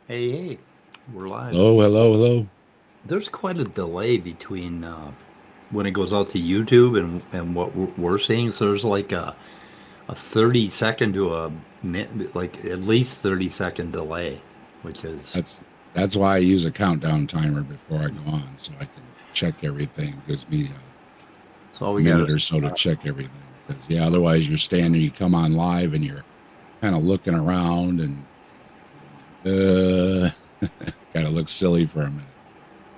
Hey, we're live. Hello. There's quite a delay between when it goes out to YouTube and what we're seeing. So there's like a 30-second to a minute, like at least 30-second delay, which is That's why I use a countdown timer before I go on, so I can check everything. It gives me so a minute or so to check everything. Because otherwise you're standing, you come on live, and you're kind of looking around, and kind of looks silly for a minute.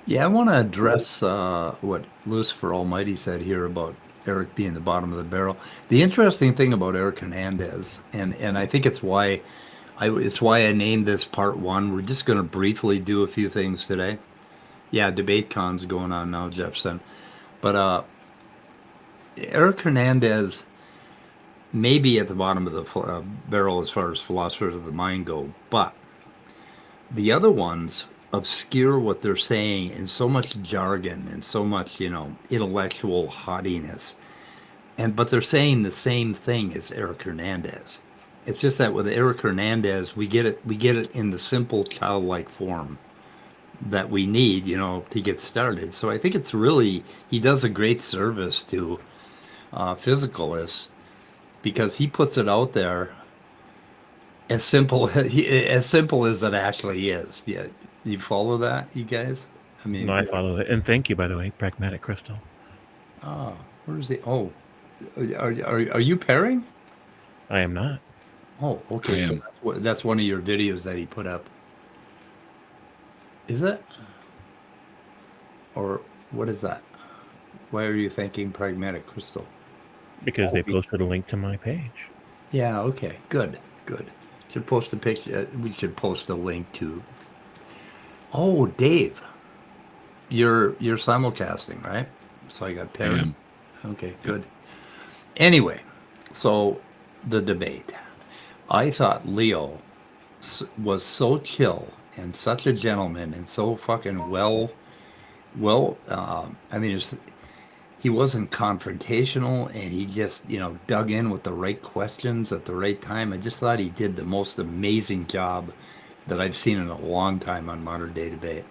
Yeah, I want to address what Lucifer Almighty said here about Eric being the bottom of the barrel. The interesting thing about Eric Hernandez, and I think it's why I named this part one. We're just going to briefly do a few things today. Yeah, DebateCon's going on now, Jefferson. But Eric Hernandez may be at the bottom of the barrel as far as philosophers of the mind go, but the other ones obscure what they're saying in so much jargon and so much, intellectual haughtiness. But they're saying the same thing as Eric Hernandez. It's just that with Eric Hernandez, we get it in the simple childlike form that we need, to get started. So I think it's really, he does a great service to physicalists because he puts it out there as simple as it actually is. Yeah, you follow that, you guys? I mean, no, I follow it, and thank you, by the way, Pragmatic Crystal. Where is he? Oh, are you pairing? I am not. Oh, okay. So that's one of your videos that he put up. Is it? Or what is that? Why are you thinking Pragmatic Crystal? Because they posted a link to my page. Yeah. Okay. Good. Should post a picture. We should post a link to. Oh, Dave, you're simulcasting, right? So I got paired. Okay, good. Anyway, so the debate. I thought Leo was so chill and such a gentleman and so fucking well. I mean, he wasn't confrontational, and he just, dug in with the right questions at the right time. I just thought he did the most amazing job that I've seen in a long time on Modern Day Debate.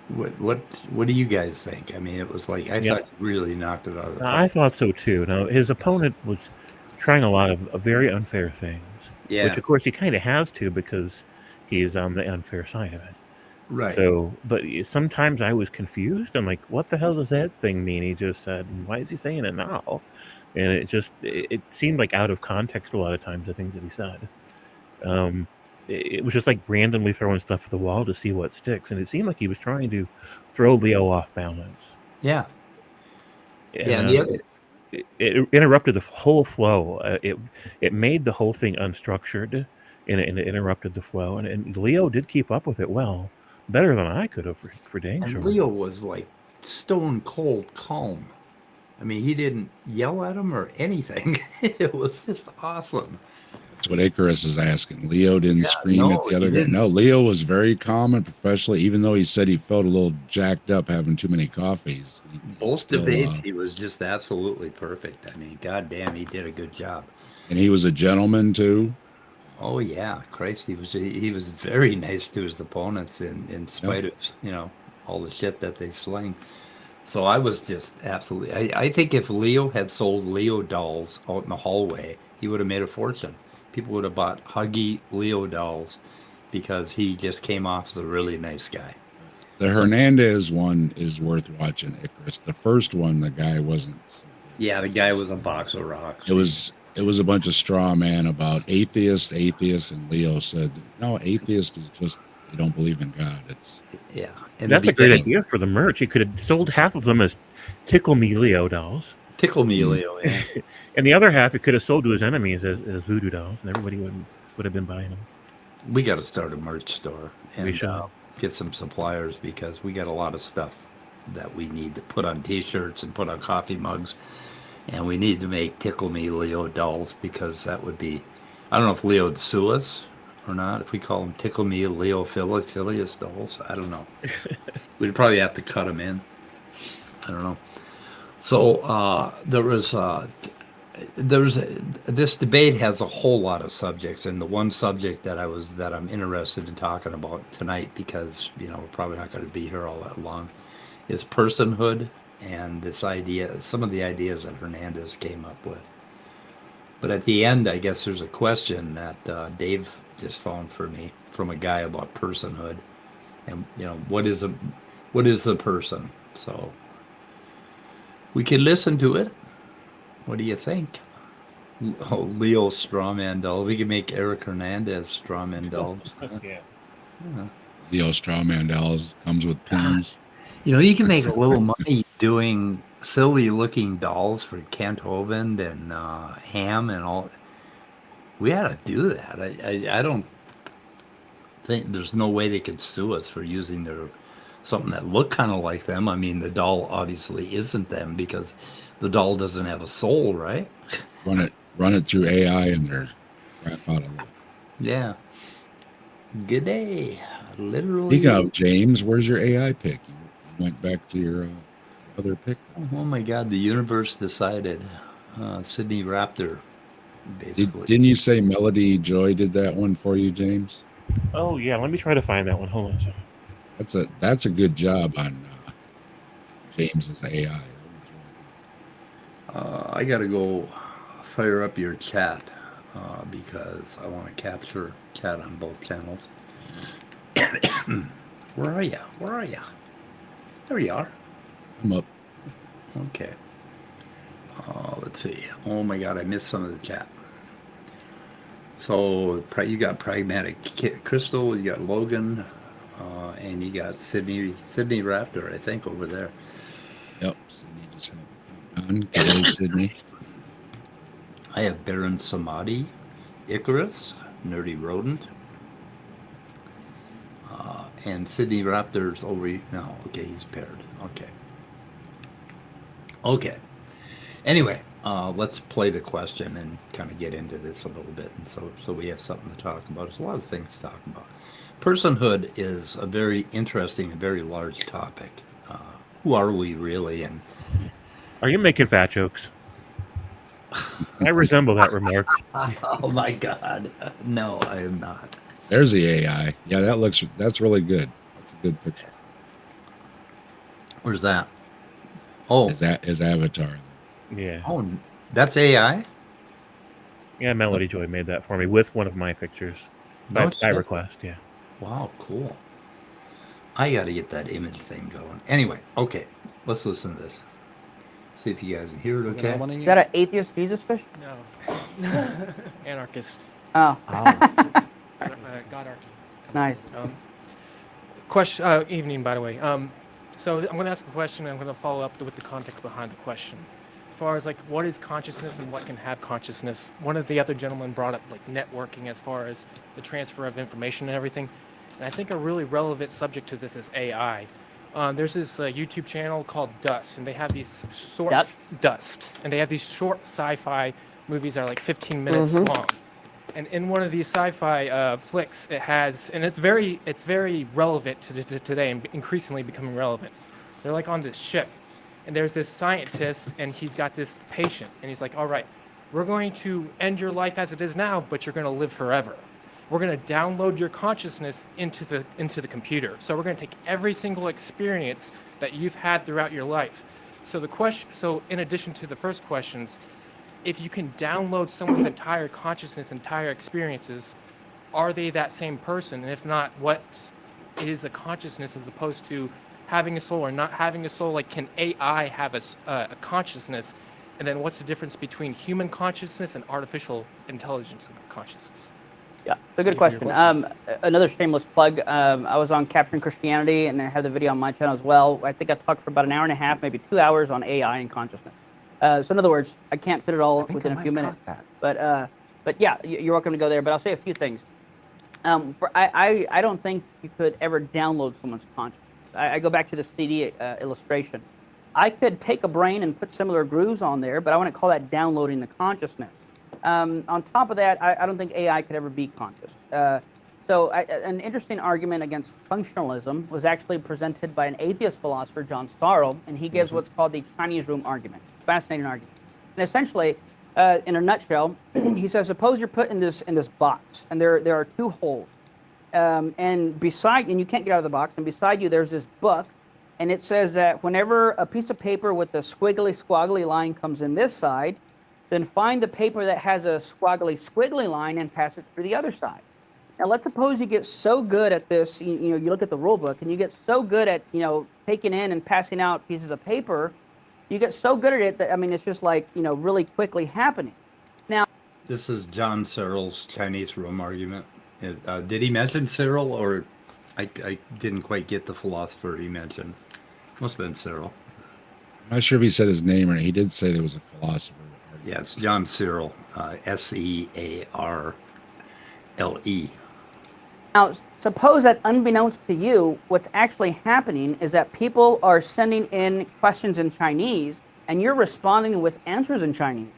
What do you guys think? I mean, it was like, I thought he really knocked it out of the park. I thought so too. Now, his opponent was trying a lot of very unfair things, which of course he kind of has to because he's on the unfair side of it. Right. So, but sometimes I was confused. I'm like, what the hell does that thing mean? He just said, why is he saying it now? And it seemed like out of context a lot of times, the things that he said. It was just like randomly throwing stuff at the wall to see what sticks. And it seemed like he was trying to throw Leo off balance. Yeah. And, it interrupted the whole flow. It made the whole thing unstructured, and it interrupted the flow. And Leo did keep up with it well. Better than I could have, for dang sure. And Leo was like stone cold calm. I mean, he didn't yell at him or anything. It was just awesome. That's what Icarus is asking. Leo didn't scream at the other guy. No, Leo was very calm and professional, even though he said he felt a little jacked up having too many coffees. Both debates, he was just absolutely perfect. I mean, goddamn, he did a good job. And he was a gentleman too. Oh yeah, Christ, he was very nice to his opponents in spite of all the shit that they sling. So I was just absolutely. I think if Leo had sold Leo dolls out in the hallway, he would have made a fortune. People would have bought Huggy Leo dolls because he just came off as a really nice guy. The Hernandez one is worth watching, Icarus. The first one, the guy wasn't. Yeah, the guy was a box of rocks. It was a bunch of straw man about atheist, and Leo said, no, atheist is just, they don't believe in God. Yeah. And that's a great idea for the merch. You could have sold half of them as Tickle Me Leo dolls. Tickle me, Leo. Yeah. And the other half, it could have sold to his enemies as voodoo dolls, and everybody would have been buying them. We got to start a merch store We and should. get some suppliers because we got a lot of stuff that we need to put on T-shirts and put on coffee mugs, and we need to make Tickle Me Leo dolls because that would be. I don't know if Leo would sue us or not if we call them Tickle Me Leophilius dolls. I don't know. We'd probably have to cut them in. I don't know. So this debate has a whole lot of subjects, and the one subject that I'm interested in talking about tonight, because we're probably not going to be here all that long, is personhood and this idea, some of the ideas that Hernandez came up with. But at the end, I guess there's a question that Dave just found for me from a guy about personhood, and what is the person? So we could listen to it. What do you think? Oh, Leo Strawman doll. We could make Eric Hernandez Strawman dolls. Yeah. Leo Strawman dolls comes with pins. You can make a little money doing silly-looking dolls for Kent Hovind and Ham and all. We ought to do that. I don't think there's no way they could sue us for using something that looked kind of like them. I mean, the doll obviously isn't them because the doll doesn't have a soul, right? Run it through AI and they're crap out of it. Yeah. Good day. Literally. Speaking of James, where's your AI pick? You went back to your other pick. Oh my God! The universe decided. Sydney Raptor, basically. Didn't you say Melody Joy did that one for you, James? Oh yeah, let me try to find that one. Hold on a second. That's a good job on James's AI. I gotta go fire up your chat because I want to capture chat on both channels. Where are you? There you are. I'm up. Okay. Let's see. Oh my God, I missed some of the chat. So you got Pragmatic Crystal, you got Logan, and you got Sydney Raptor, I think, over there. Yep. Sydney just had on. Good day, Sydney. I have Baron Samadhi, Icarus, Nerdy Rodent, and Sydney Raptor's over. No, okay, he's paired. Okay. Anyway, let's play the question and kind of get into this a little bit, and so we have something to talk about. There's a lot of things to talk about. Personhood is a very interesting and very large topic. Who are we really? And are you making fat jokes? I resemble that remark. Oh my God, no, I am not. There's the AI. Yeah, that's really good. That's a good picture. Where's that? Oh, is that his avatar? Yeah. Oh, that's AI? Yeah, Melody Joy made that for me with one of my pictures. By request, yeah. Wow, cool. I got to get that image thing going. Anyway, okay, let's listen to this. See if you guys can hear it okay. Is that an atheist Jesus fish? No. Anarchist. Oh. Godarchy. Nice. Evening, by the way. So I'm going to ask a question, and I'm going to follow up with the context behind the question. As far as what is consciousness and what can have consciousness, one of the other gentlemen brought up networking as far as the transfer of information and everything. And I think a really relevant subject to this is AI. There's this YouTube channel called Dust, and they have these short and they have these short sci-fi movies that are 15 minutes long. And in one of these sci-fi flicks, it has, and it's very relevant to today and increasingly becoming relevant. They're on this ship, and there's this scientist, and he's got this patient, and he's like, all right, we're going to end your life as it is now, but you're going to live forever. We're going to download your consciousness into the computer. So we're going to take every single experience that you've had throughout your life. So in addition to the first questions, if you can download someone's entire consciousness, entire experiences, are they that same person? And if not, what is a consciousness as opposed to having a soul or not having a soul? Can AI have a consciousness? And then what's the difference between human consciousness and artificial intelligence consciousness? Yeah, a good question. Another shameless plug. I was on Capturing Christianity, and I have the video on my channel as well. I think I talked for about an hour and a half, maybe 2 hours on AI and consciousness. So in other words, I can't fit it all within a I few might minutes. cut that. But yeah, you're welcome to go there. But I'll say a few things. I don't think you could ever download someone's consciousness. I go back to the CD illustration. I could take a brain and put similar grooves on there, but I want to call that downloading the consciousness. On top of that, I don't think AI could ever be conscious. An interesting argument against functionalism was actually presented by an atheist philosopher, John Searle, and he gives what's called the Chinese room argument. Fascinating argument. And essentially, in a nutshell, he says, suppose you're put in this box, and there are two holes, and you can't get out of the box, and beside you there's this book, and it says that whenever a piece of paper with a squiggly line comes in this side, then find the paper that has a squiggly line and pass it through the other side. Now, let's suppose you get so good at this, you look at the rule book, and you get so good at, taking in and passing out pieces of paper, you get so good at it that, it's just like, really quickly happening. Now, this is John Searle's Chinese room argument. Did he mention Searle, or I didn't quite get the philosopher he mentioned? Must have been Searle. I'm not sure if he said his name or not. He did say there was a philosopher. Yeah, it's John Searle, Searle. Now, suppose that unbeknownst to you, what's actually happening is that people are sending in questions in Chinese, and you're responding with answers in Chinese.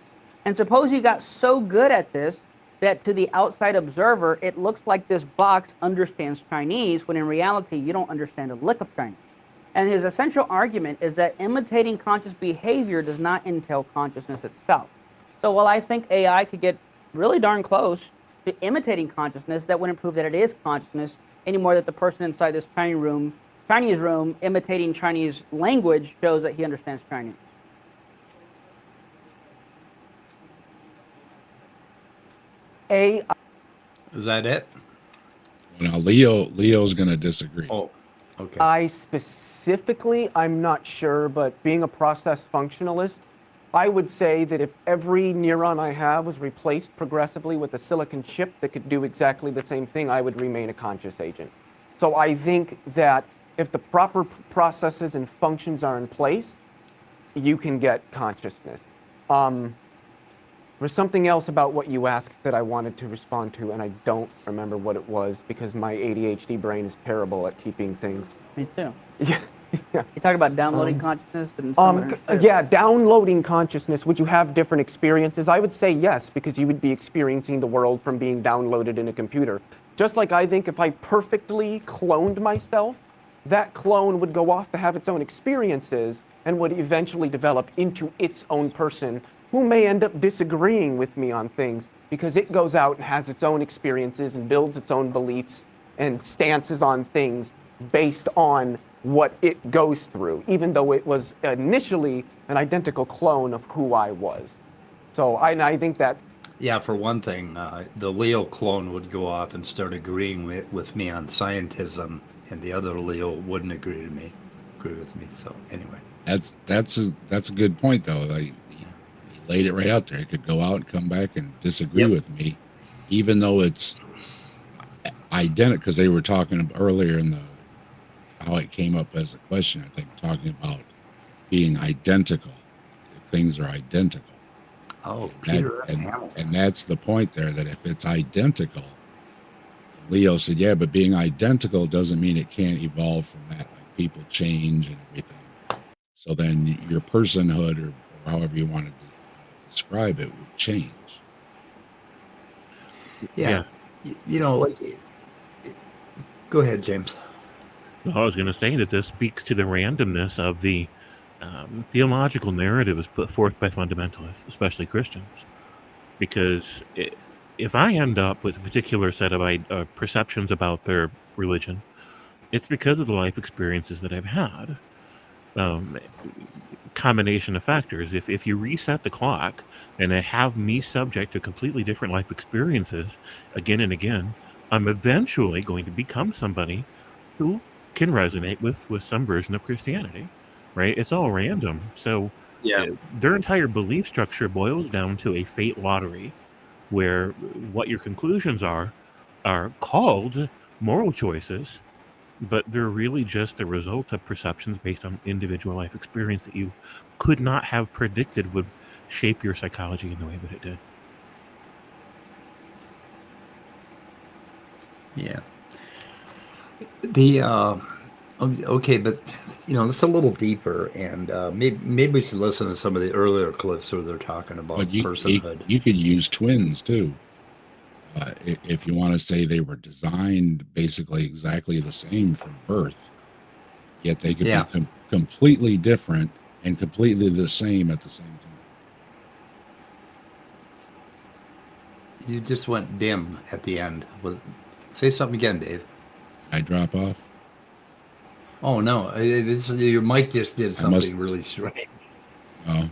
And suppose you got so good at this that to the outside observer, it looks like this box understands Chinese, when in reality, you don't understand a lick of Chinese. And his essential argument is that imitating conscious behavior does not entail consciousness itself. So while I think AI could get really darn close to imitating consciousness, that wouldn't prove that it is consciousness any more that the person inside this Chinese room imitating Chinese language shows that he understands Chinese. Is that it? Now, Leo's going to disagree. Oh, okay. I'm not sure, but being a process functionalist, I would say that if every neuron I have was replaced progressively with a silicon chip that could do exactly the same thing, I would remain a conscious agent. So I think that if the proper processes and functions are in place, you can get consciousness. There's something else about what you asked that I wanted to respond to, and I don't remember what it was because my ADHD brain is terrible at keeping things. Me too. Yeah. You talk about downloading consciousness and downloading consciousness. Would you have different experiences? I would say yes, because you would be experiencing the world from being downloaded in a computer. Just like I think if I perfectly cloned myself, that clone would go off to have its own experiences and would eventually develop into its own person, who may end up disagreeing with me on things because it goes out and has its own experiences and builds its own beliefs and stances on things based on what it goes through, even though it was initially an identical clone of who I was. So I think that... Yeah, for one thing, the Leo clone would go off and start agreeing with me on scientism, and the other Leo wouldn't agree with me. So anyway, that's a good point, though. He laid it right out there. It could go out and come back and disagree with me, even though it's identical. Because they were talking earlier in how it came up as a question, I think, talking about being identical. If things are identical. Oh, and that's the point there, that if it's identical, Leo said, yeah, but being identical doesn't mean it can't evolve from that. Like, people change and everything. So then your personhood, or however you want to describe it, would change. Yeah. Go ahead, James. I was going to say that this speaks to the randomness of the theological narratives put forth by fundamentalists, especially Christians. Because if I end up with a particular set of perceptions about their religion, it's because of the life experiences that I've had. Combination of factors. If you reset the clock and have me subject to completely different life experiences again and again, I'm eventually going to become somebody who can resonate with some version of Christianity, right? It's all random. So their entire belief structure boils down to a fate lottery, where what your conclusions are called moral choices, but they're really just the result of perceptions based on individual life experience that you could not have predicted would shape your psychology in the way that it did. Yeah. The okay, but it's a little deeper, and maybe we should listen to some of the earlier clips where they're talking about But personhood. you could use twins too. If you want to say they were designed basically exactly the same from birth, yet they could Yeah. be completely different and completely the same at the same time. You just went dim at the end. Say something again, Dave. I drop off. Oh no, your mic just did something really strange. Oh,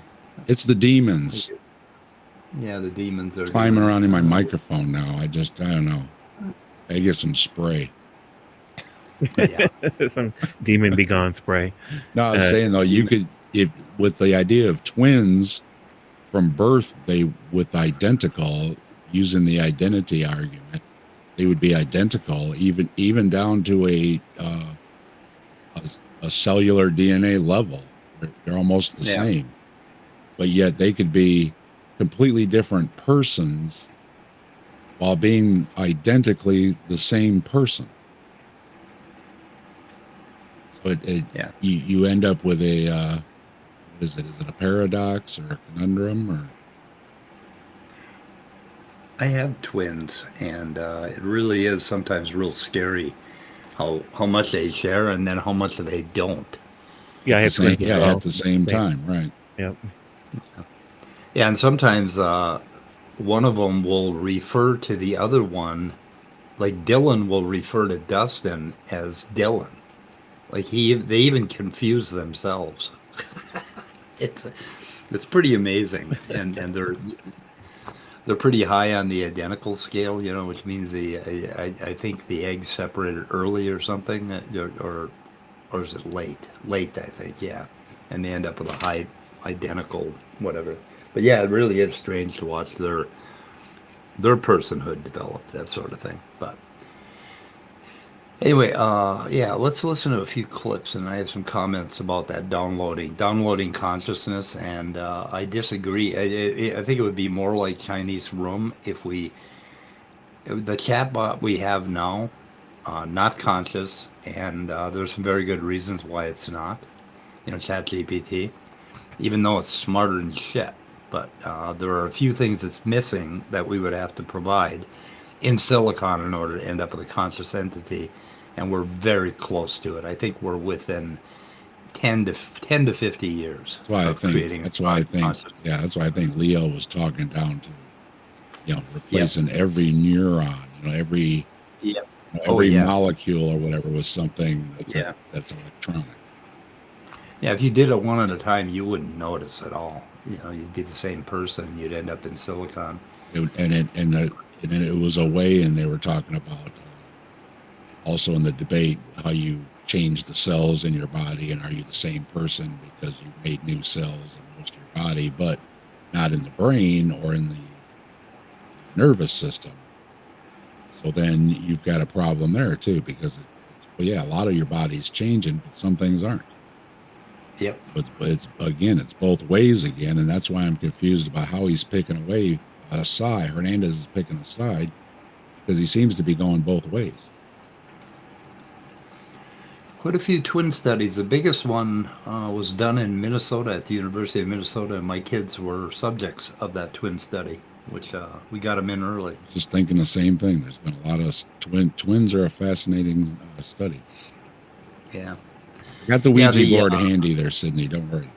it's the demons Yeah, the demons are climbing around in my microphone now. I don't know. I get some spray. Yeah. Some demon begone spray. No, I was saying though, you could, if with the idea of twins from birth, with identical, using the identity argument, they would be identical, even down to a cellular DNA level. They're almost the same, but yet they could be completely different persons while being identically the same person. So you end up with a what is it? Is it a paradox or a conundrum? Or I have twins, and it really is sometimes real scary how much they share and then how much they don't. Yeah, I have twins. Yeah, at the same time, right? Yep. Yeah, and sometimes one of them will refer to the other one, like Dylan will refer to Dustin as Dylan. Like they even confuse themselves. It's pretty amazing, and they're pretty high on the identical scale, which means I think the eggs separated early or something, or is it late? Late, I think, yeah, and they end up with a high identical whatever. But yeah, it really is strange to watch their personhood develop, that sort of thing. But anyway, yeah, let's listen to a few clips, and I have some comments about that downloading consciousness, and I disagree. I think it would be more like Chinese room if the chatbot we have now, not conscious, and there's some very good reasons why it's not. ChatGPT, even though it's smarter than shit. But there are a few things it's missing that we would have to provide in silicon in order to end up with a conscious entity, and we're very close to it. I think we're within 10 to 50 years. That's why I think Leo was talking down to, replacing every neuron, every molecule or whatever with something that's electronic. Yeah, if you did it one at a time, you wouldn't notice at all. You'd be the same person. You'd end up in silicon. And it was a way, and they were talking about also in the debate how you change the cells in your body, and are you the same person because you made new cells in most of your body, but not in the brain or in the nervous system. So then you've got a problem there too, because a lot of your body's changing, but some things aren't. Yep. But it's both ways again, and that's why I'm confused about how he's picking away a side. Hernandez is picking a side because he seems to be going both ways. Quite a few twin studies. The biggest one was done in Minnesota at the University of Minnesota, and my kids were subjects of that twin study, which we got them in early. Just thinking the same thing. There's been a lot of twins are a fascinating study. Yeah. Got the Ouija board handy there, Sydney. Don't worry.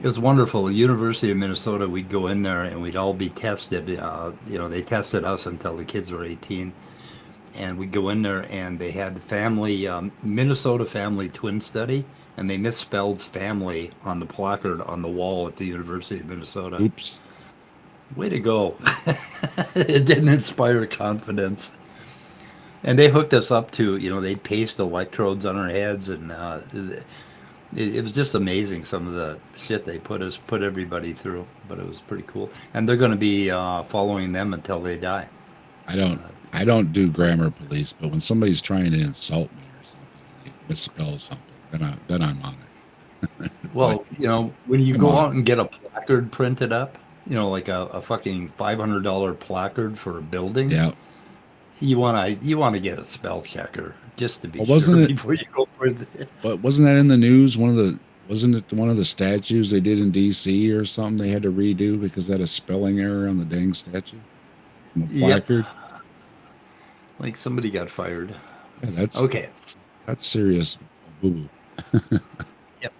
It was wonderful. The University of Minnesota, we'd go in there and we'd all be tested. They tested us until the kids were 18. And we'd go in there and they had Minnesota family twin study, and they misspelled family on the placard on the wall at the University of Minnesota. Oops. Way to go. It didn't inspire confidence. And they hooked us up to, they'd paste electrodes on our heads, and it was just amazing, some of the shit they put everybody through. But it was pretty cool. And they're going to be following them until they die. I don't do grammar police, but when somebody's trying to insult me or something, misspell something, then I'm on it. It's Well, like, you know, when you come go on. out and get a placard printed up, you know, like a fucking $500 placard for a building, yeah. you wanna get a spell checker just to be Well, sure wasn't it? before you go print it. But wasn't that in the news? Wasn't it one of the statues they did in D.C. or something? They had to redo because they had a spelling error on the dang statue, on the Yep, placard. like somebody got fired. Yeah, Okay, that's serious boo boo. yep.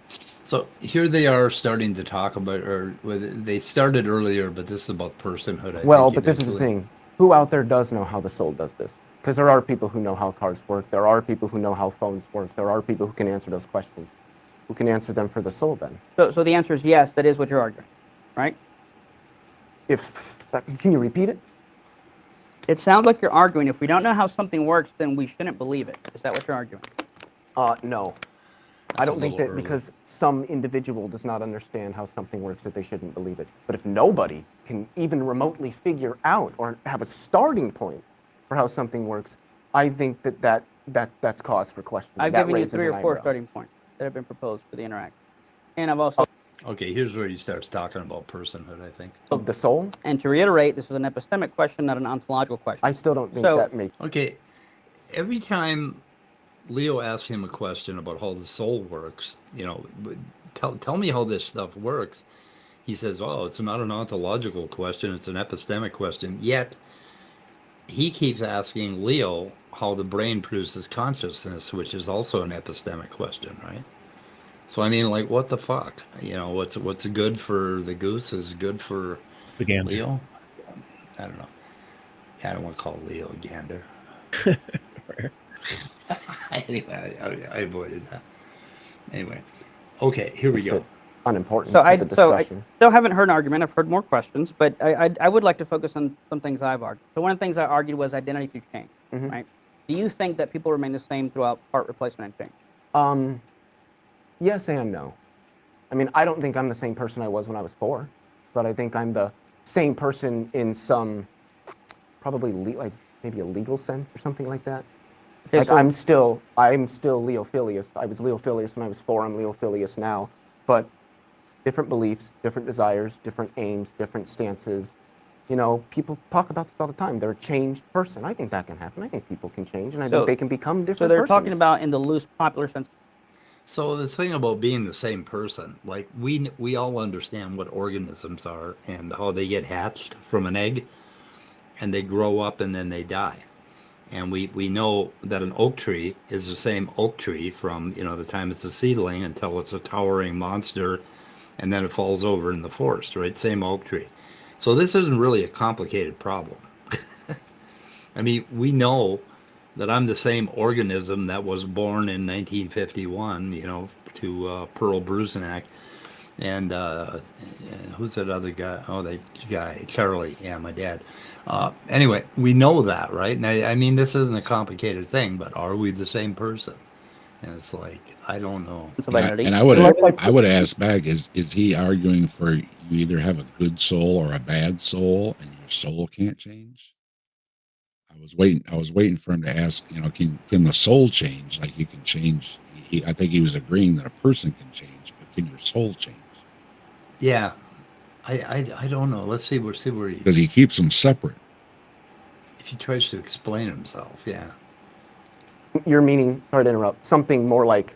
So here they are starting to talk about, or well, they started earlier, but this is about personhood. I Well, think but this is the eventually. thing. Who out there does know how the soul does this? Because there are people who know how cars work. There are people who know how phones work. There are people who can answer those questions. Who can answer them for the soul then? So the answer is yes. That is what you're arguing, right? Can you repeat it? It sounds like you're arguing if we don't know how something works, then we shouldn't believe it. Is that what you're arguing? No. That's I a don't think little that early. because some individual does not understand how something works that they shouldn't believe it. But if nobody can even remotely figure out or have a starting point for how something works, I think that's cause for question. I've That given you raises 3 or an 4 eyebrow. starting points that have been proposed for the interaction, and I've also. Okay, here's where he starts talking about personhood, I think. Of the soul, And to reiterate, this is an epistemic question, not an ontological question. I still don't think So- that makes. Okay, every time Leo asks him a question about how the soul works, you know, tell me how this stuff works. He says, "Oh, it's not an ontological question; it's an epistemic question." Yet he keeps asking Leo how the brain produces consciousness, which is also an epistemic question, right? So I mean, like, what the fuck? You know, what's good for the goose is good for The gander. Leo. I don't know. I don't want to call Leo a gander. Anyway, I avoided that. Anyway, okay, here we Makes go. it unimportant So to I the so I discussion. still haven't heard an argument. I've heard more questions, but I would like to focus on some things I've argued. So one of the things I argued was identity through change, Mhm. right? Do you think that people remain the same throughout part replacement and change? Yes and no. I mean, I don't think I'm the same person I was when I was 4, but I think I'm the same person in some probably like maybe a legal sense or something like that. Okay, Like so- I'm still Leophilius. I was Leophilius when I was 4. I'm Leophilius now, but different beliefs, different desires, different aims, different stances. You know, people talk about this all the time. They're a changed person. I think that can happen. I think people can change, and I So- think they can become different. So they're persons. talking about in the loose popular sense. So the thing about being the same person, like we all understand what organisms are and how they get hatched from an egg, and they grow up and then they die. And we know that an oak tree is the same oak tree from, you know, the time it's a seedling until it's a towering monster, and then it falls over in the forest, right? Same oak tree. So this isn't really a complicated problem. I mean, we know that I'm the same organism that was born in 1951, you know, to Pearl Brusnak. And who's that other guy? Oh, that guy, Charlie. Yeah, my dad. Anyway, we know that, right? And I mean, this isn't a complicated thing, but are we the same person? And it's like, I don't know. Of identity. And I would Unless I would ask back: is he arguing for you either have a good soul or a bad soul, and your soul can't change? I was waiting for him to ask. You know, can the soul change? Like you can change. I think he was agreeing that a person can change, but can your soul change? Yeah, I don't know. Let's see where Because he keeps them separate. if he tries to explain himself. Yeah. You're meaning, sorry to interrupt, something more like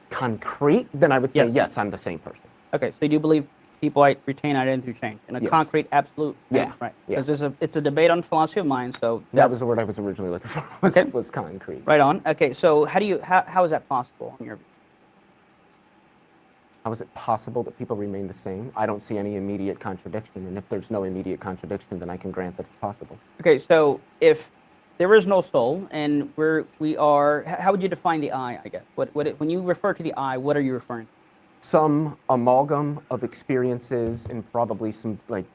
concrete, then I would say, Yes. yes, I'm the same person. Okay, so you do believe people retain identity through change in a Yes. concrete, absolute Yeah, sense, right? yeah. Because it's a debate on philosophy of mind. So That that's was the word I was originally looking for, Okay. was concrete. right on. Okay, so how is that possible in your view? How is it possible that people remain the same? I don't see any immediate contradiction, and if there's no immediate contradiction, then I can grant that it's possible. Okay, so if there is no soul and we are, how would you define the I guess? When you refer to the I, what are you referring to? Some amalgam of experiences and probably some like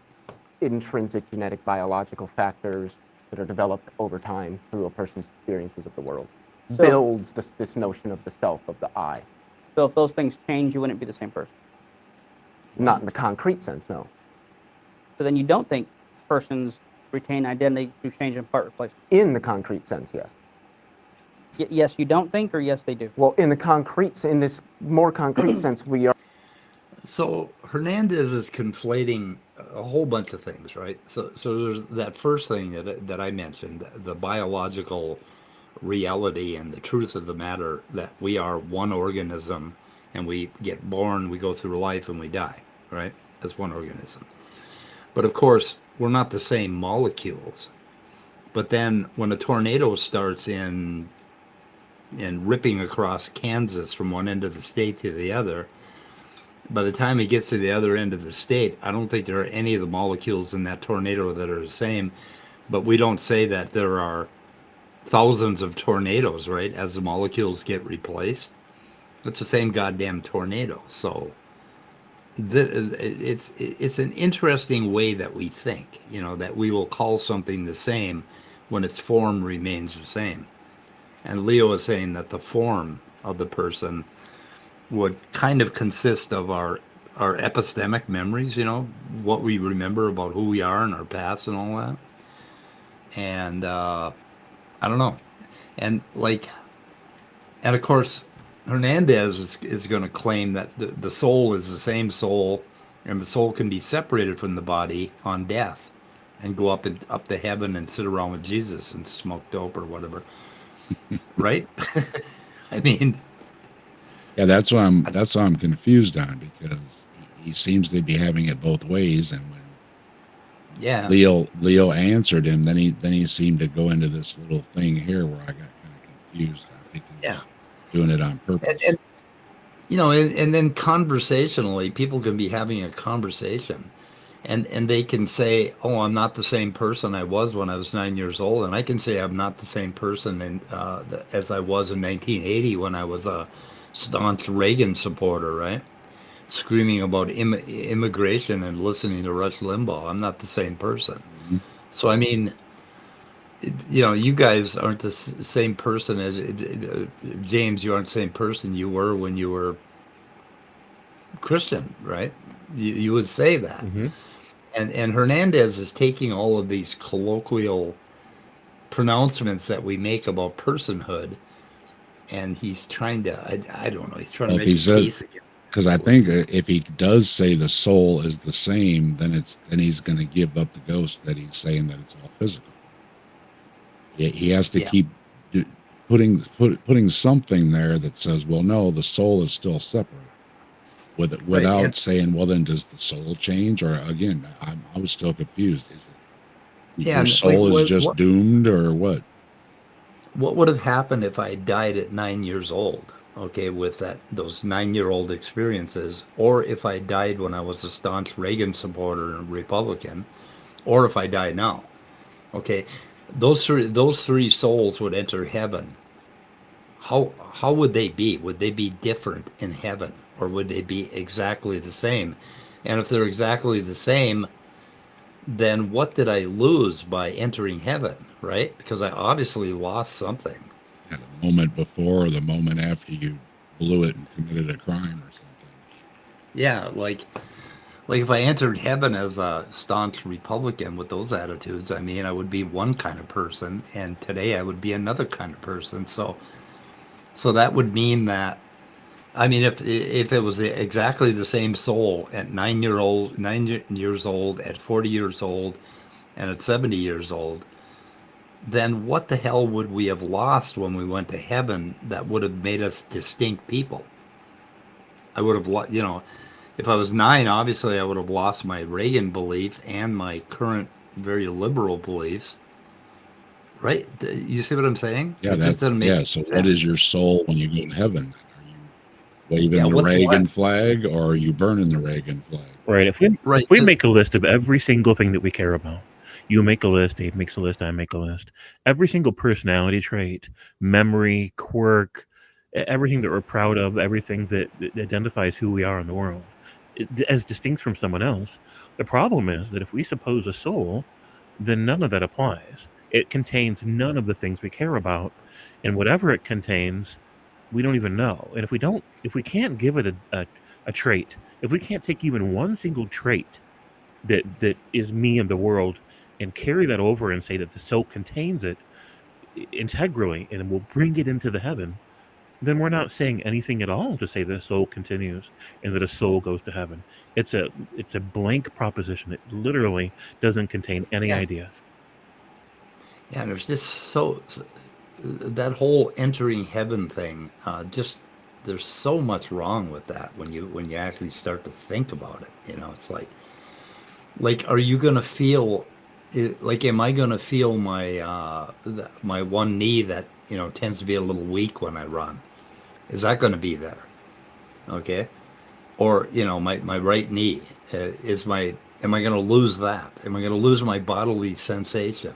intrinsic genetic biological factors that are developed over time through a person's experiences of the world So- builds this notion of the self, of the I. So if those things change, you wouldn't be the same person. Not in the concrete sense, no. So then you don't think persons retain identity through change and part replacement. In the concrete sense, yes. Yes, you don't think, or yes, they do? Well, in this more concrete sense, we are. So Hernandez is conflating a whole bunch of things, right? So there's that first thing that I mentioned, the biological reality and the truth of the matter that we are one organism and we get born, we go through life, and we die, right? As one organism. But of course, we're not the same molecules. But then when a tornado starts in ripping across Kansas from one end of the state to the other, by the time it gets to the other end of the state, I don't think there are any of the molecules in that tornado that are the same. But we don't say that there are thousands of tornadoes, right? As the molecules get replaced, it's the same goddamn tornado. So it's an interesting way that we think, that we will call something the same when its form remains the same. And Leo is saying that the form of the person would kind of consist of our epistemic memories, what we remember about who we are and our past and all that. And I don't know. And of course, Hernandez is going to claim that the soul is the same soul, and the soul can be separated from the body on death and go up to heaven and sit around with Jesus and smoke dope or whatever. Right? I mean, Yeah, that's what I'm confused on, because he seems to be having it both ways. And when yeah, Leo answered him, then he seemed to go into this little thing here where I got kind of confused. I think he was doing it on purpose. And then conversationally, people can be having a conversation, and they can say, "Oh, I'm not the same person I was when I was 9 years old," and I can say I'm not the same person as I was in 1980 when I was a staunch Reagan supporter, right? Screaming about immigration and listening to Rush Limbaugh. I'm not the same person. Mm-hmm. So I mean, you guys aren't the same person as James. You aren't the same person you were when you were Christian, right? You would say that. Mm-hmm. And Hernandez is taking all of these colloquial pronouncements that we make about personhood, and he's trying to, I don't know, he's trying to make a case again. Because I think if he does say the soul is the same, then he's going to give up the ghost that he's saying that it's all physical. He has to keep putting something there that says, well, no, the soul is still separate. Without saying, well, then does the soul change? Or again, I was still confused. Is it your soul is just doomed, or what? What would have happened if I died at 9 years old? Okay, with those 9-year-old experiences, or if I died when I was a staunch Reagan supporter and Republican, or if I die now. Okay, those three souls would enter heaven. How would they be? Would they be different in heaven, or would they be exactly the same? And if they're exactly the same, then what did I lose by entering heaven, right? Because I obviously lost something. Yeah, the moment before or the moment after you blew it and committed a crime or something. Yeah, like if I entered heaven as a staunch Republican with those attitudes, I mean, I would be one kind of person, and today I would be another kind of person. So that would mean that, I mean, if it was exactly the same soul at 9 years old, at 40 years old, and at 70 years old, then what the hell would we have lost when we went to heaven that would have made us distinct people? I would have, if I was 9, obviously I would have lost my Reagan belief and my current very liberal beliefs. Right? You see what I'm saying? Yeah, so what is your soul when you go to heaven? Are you waving the Reagan flag, or are you burning the Reagan flag? Right. If we make a list of every single thing that we care about, you make a list, Dave makes a list, I make a list. Every single personality trait, memory, quirk, everything that we're proud of, everything that identifies who we are in the world, as distinct from someone else. The problem is that if we suppose a soul, then none of that applies. It contains none of the things we care about, and whatever it contains, we don't even know. And if we can't give it a trait, if we can't take even one single trait that is me in the world and carry that over and say that the soul contains it, integrally and will bring it into the heaven, then we're not saying anything at all to say that a soul continues and that a soul goes to heaven. It's a blank proposition. It literally doesn't contain any Yeah. idea. Yeah, and there's just that whole entering heaven thing. There's so much wrong with that when you actually start to think about it. It's like, are you gonna feel? Like, am I gonna feel my one knee that tends to be a little weak when I run? Is that gonna be there? Okay, or my right knee am I gonna lose that? Am I gonna lose my bodily sensation?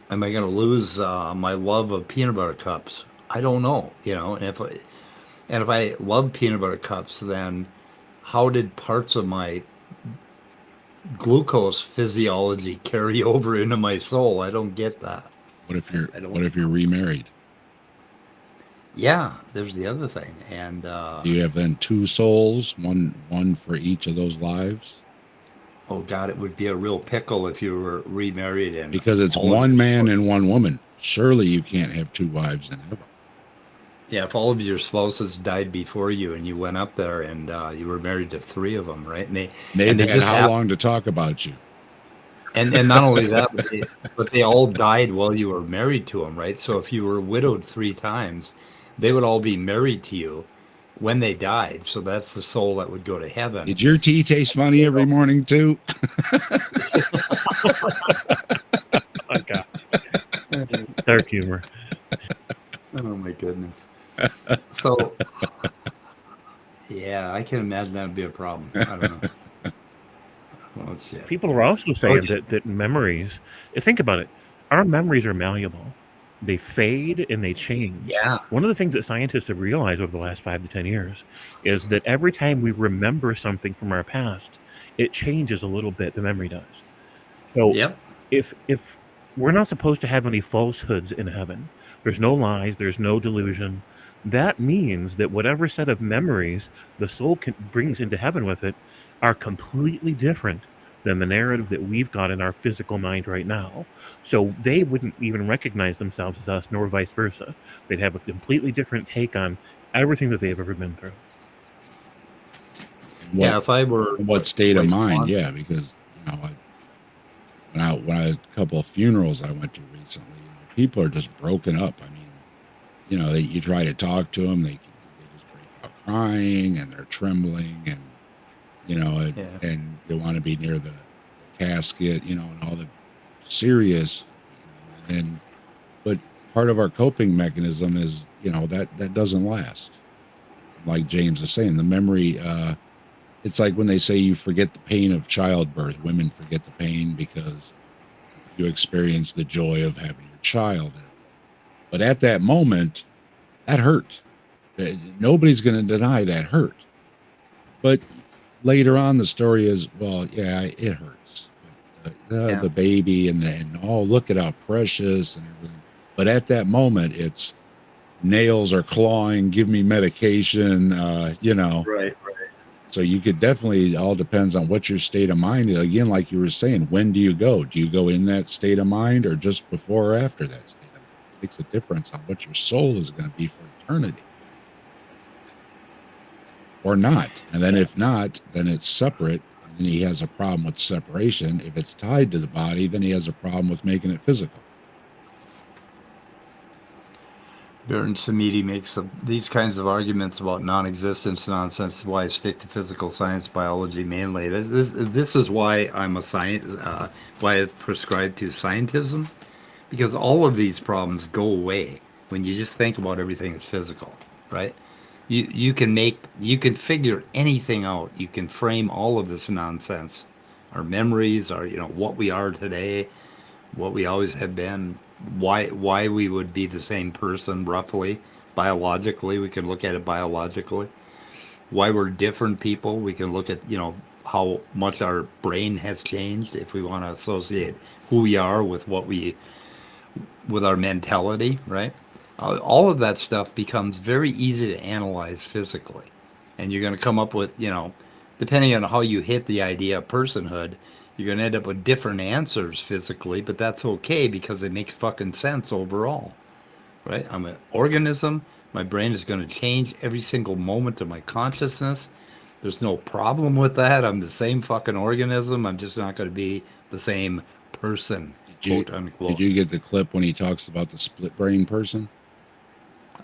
Am I going to lose my love of peanut butter cups? I don't know, and if I love peanut butter cups, then how did parts of my glucose physiology carry over into my soul? I don't get that. What if you're remarried? Yeah, there's the other thing, and Do you have then two souls, one for each of those lives? oh God, it would be a real pickle if you were remarried, and Because it's all of one your- man and one woman. Surely you can't have two wives in heaven. Yeah, if all of your spouses died before you and you went up there and you were married to three of them, right? And They've and they had just how happened. long to talk about you? And not only that, but they all died while you were married to them, right? So if you were widowed 3 times, they would all be married to you when they died. So that's the soul that would go to heaven. Did your tea taste funny every morning too? Oh, God. Dark humor. Oh my goodness. So yeah, I can imagine that would be a problem. I don't know. Oh shit. People are also saying yeah. that memories, think about it, our memories are malleable. They fade and they change. Yeah. One of the things that scientists have realized over the last 5 to 10 years is that every time we remember something from our past, it changes a little bit, the memory does. So Yep. if we're not supposed to have any falsehoods in heaven, there's no lies, there's no delusion, that means that whatever set of memories the soul brings into heaven with it are completely different than the narrative that we've got in our physical mind right now. So they wouldn't even recognize themselves as us, nor vice versa. They'd have a completely different take on everything that they've ever been through. Yeah, if I were What state of Wait, mind? on. Yeah, because when I was a couple of funerals I went to recently, people are just broken up. I mean, you try to talk to them, they just break out crying and they're trembling, and and they want to be near the casket, and all the serious, but part of our coping mechanism is, that doesn't last. Like James is saying, the memory, it's like when they say you forget the pain of childbirth. Women forget the pain because you experience the joy of having your child. But at that moment, that hurt. Nobody's going to deny that hurt. But later on, the story is, well, yeah, it hurts. The baby and oh, look at how precious and everything. But at that moment, it's nails are clawing, give me medication, Right. So you could definitely, all depends on what your state of mind is. Again, like you were saying, when do you go? Do you go in that state of mind or just before or after that state of mind? It makes a difference on what your soul is going to be for eternity. Or not. And then if not, then it's separate. And then he has a problem with separation. If it's tied to the body, then he has a problem with making it physical. Baron Samedi makes these kinds of arguments about non-existence nonsense. Is why I stick to physical science, biology mainly. This is why I'm a science. Why I prescribe to scientism, because all of these problems go away when you just think about everything as physical, right? You can figure anything out. You can frame all of this nonsense, our memories, our what we are today, what we always have been. Why we would be the same person roughly biologically. We can look at it biologically. Why we're different people. We can look at how much our brain has changed if we want to associate who we are with with our mentality, right? All of that stuff becomes very easy to analyze physically, and you're going to come up with depending on how you hit the idea of personhood, You're going to end up with different answers physically, but that's okay because it makes fucking sense overall, right? I'm an organism. My brain is going to change every single moment of my consciousness. There's no problem with that. I'm the same fucking organism. I'm just not going to be the same person, quote Did unquote. you get the clip when he talks about the split brain person?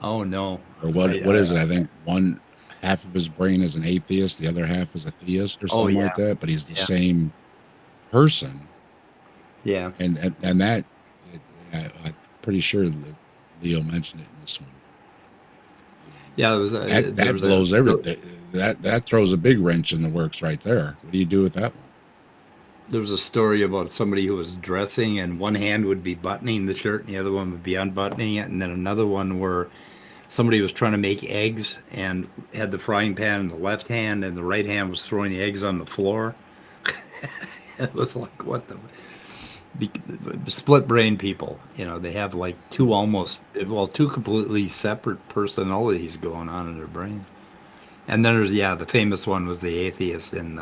Oh no. Or what is it? I think one half of his brain is an atheist, the other half is a theist or something like that, but he's the same person. Yeah. And that I'm pretty sure that Leo mentioned it in this one. Yeah, it was that blows everything. That throws a big wrench in the works right there. What do you do with that one? There was a story about somebody who was dressing and one hand would be buttoning the shirt and the other one would be unbuttoning it, and then another one where somebody was trying to make eggs and had the frying pan in the left hand and the right hand was throwing the eggs on the floor. It was like, what the split brain people, they have like two completely separate personalities going on in their brain. And then there's, the famous one was the atheist and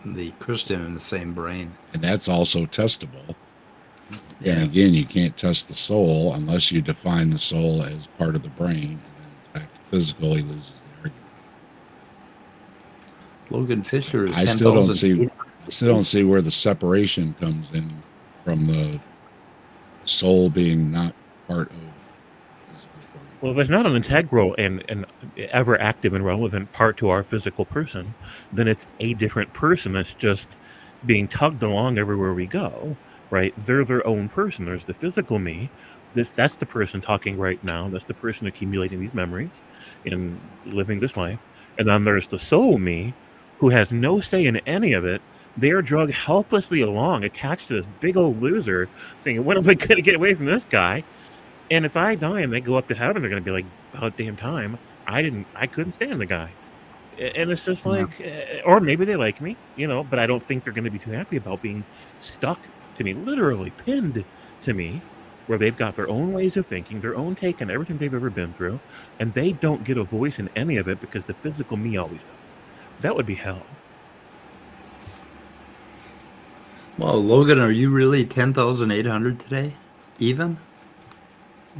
the Christian in the same brain. And that's also testable. Yeah. And again, you can't test the soul unless you define the soul as part of the brain, and then it's back to physical. He loses the argument. Logan Fisher is I still don't see where the separation comes in from the soul being not part of physical brain. Well, if it's not an integral and ever active and relevant part to our physical person, then it's a different person that's just being tugged along everywhere we go, right? They're their own person. There's the physical me. That's the person talking right now. That's the person accumulating these memories and living this life. And then there's the soul me, who has no say in any of it. They're dragged helplessly along, attached to this big old loser, thinking, when am I going to get away from this guy? And if I die and they go up to heaven, they're going to be like, about damn time. I couldn't stand the guy. And it's just like, or maybe they like me, but I don't think they're going to be too happy about being stuck to me, literally pinned to me, where they've got their own ways of thinking, their own take on everything they've ever been through, and they don't get a voice in any of it because the physical me always does. That would be hell. Well, Logan, are you really 10,800 today? Even?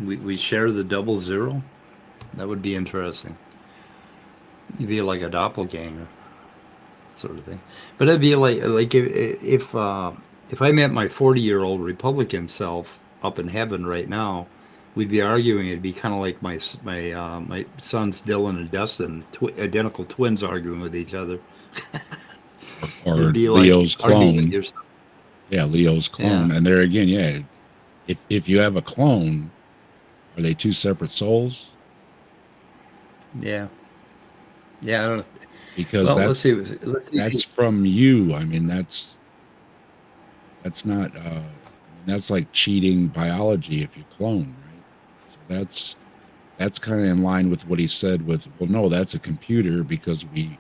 We share the 00? That would be interesting. You'd be like a doppelganger, sort of thing. But it'd be like if I met my 40-year-old Republican self up in heaven right now, we'd be arguing. It'd be kind of like my sons Dylan and Dustin, identical twins arguing with each other. Or Leo's clone. Yeah, Leo's clone. Yeah. And there again, if you have a clone, are they two separate souls? Yeah. Yeah, I don't know. Because let's see. That's from you. I mean, that's not that's like cheating biology if you clone, right? So that's kind of in line with what he said with, well, no, that's a computer because we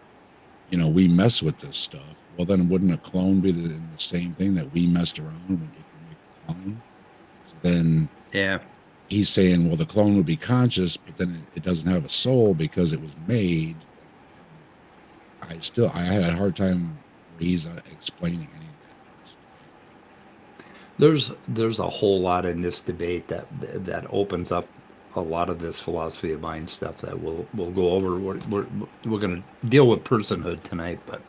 mess with this stuff. Well, then wouldn't a clone be the same thing that we messed around when you can make a clone? So then he's saying, well, the clone would be conscious, but then it doesn't have a soul because it was made. I had a hard time explaining any of that. There's a whole lot in this debate that opens up a lot of this philosophy of mind stuff that we'll go over. We're going to deal with personhood tonight, but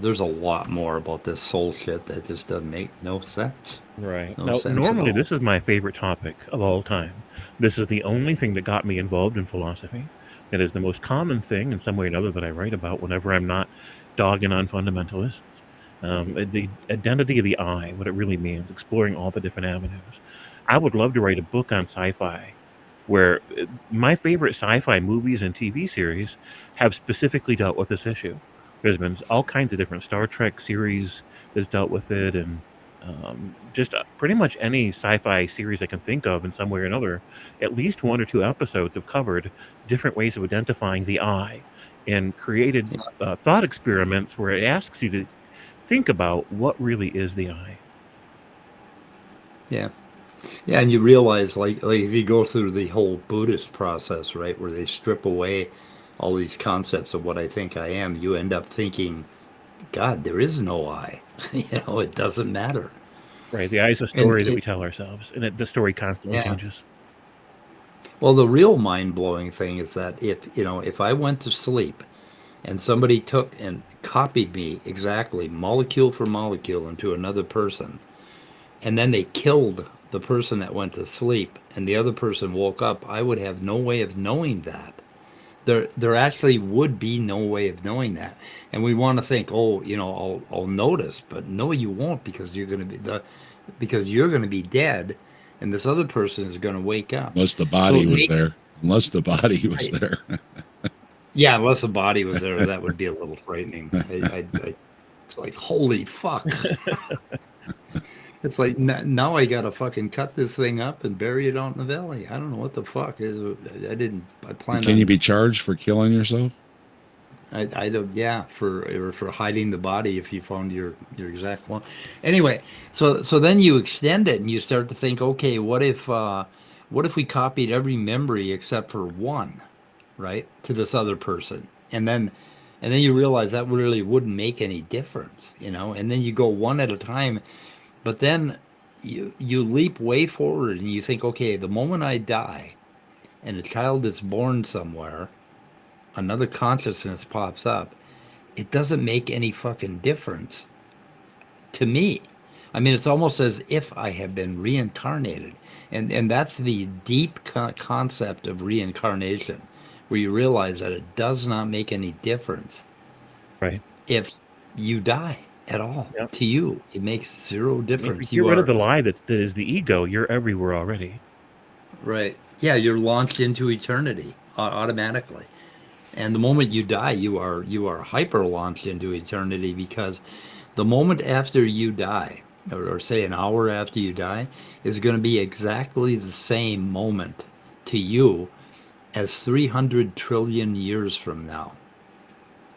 there's a lot more about this soul shit that just doesn't make no sense. Right. No Now, sense normally, at all. this is my favorite topic of all time. This is the only thing that got me involved in philosophy. It is the most common thing in some way or another that I write about whenever I'm not dogging on fundamentalists. The identity of the I, what it really means, exploring all the different avenues. I would love to write a book on sci-fi where my favorite sci-fi movies and TV series have specifically dealt with this issue. There's been all kinds of different Star Trek series that's dealt with it, and just pretty much any sci-fi series I can think of in some way or another, at least 1 or 2 episodes have covered different ways of identifying the I and created thought experiments where it asks you to think about what really is the I. Yeah. Yeah, and you realize, like if you go through the whole Buddhist process, right, where they strip away all these concepts of what I think I am, you end up thinking, God, there is no I. It doesn't matter. Right. The eye is a And story that we tell ourselves, and the story constantly Yeah. changes. Well, the real mind-blowing thing is that if I went to sleep and somebody took and copied me exactly molecule for molecule into another person, and then they killed the person that went to sleep and the other person woke up, I would have no way of knowing that. There actually would be no way of knowing that. And we want to think, oh, I'll notice, but no, you won't, because you're going to be dead, and this other person is going to wake up. Unless the So body it was makes there. Unless the body was there. Yeah, unless the body was there, that would be a little frightening. It's like, holy fuck. It's like, now I gotta fucking cut this thing up and bury it out in the valley. I don't know what the fuck is. I planned Can on, you be charged for killing yourself? I don't, yeah, for hiding the body if you found your exact one. Anyway, so then you extend it and you start to think, okay, what if we copied every memory except for one, right, to this other person, and then you realize that really wouldn't make any difference, and then you go one at a time, but then you leap way forward and you think, okay, the moment I die and a child is born somewhere, another consciousness pops up, it doesn't make any fucking difference to me. I mean, it's almost as if I have been reincarnated. And that's the deep concept of reincarnation, where you realize that it does not make any difference Right. if you die at all. Yep. To you, it makes zero If difference. you get You rid are of the lie that is the ego, you're everywhere already. right. Yeah, you're launched into eternity automatically. And the moment you die, you are hyper launched into eternity, because the moment after you die, or say an hour after you die, is going to be exactly the same moment to you as 300 trillion years from now.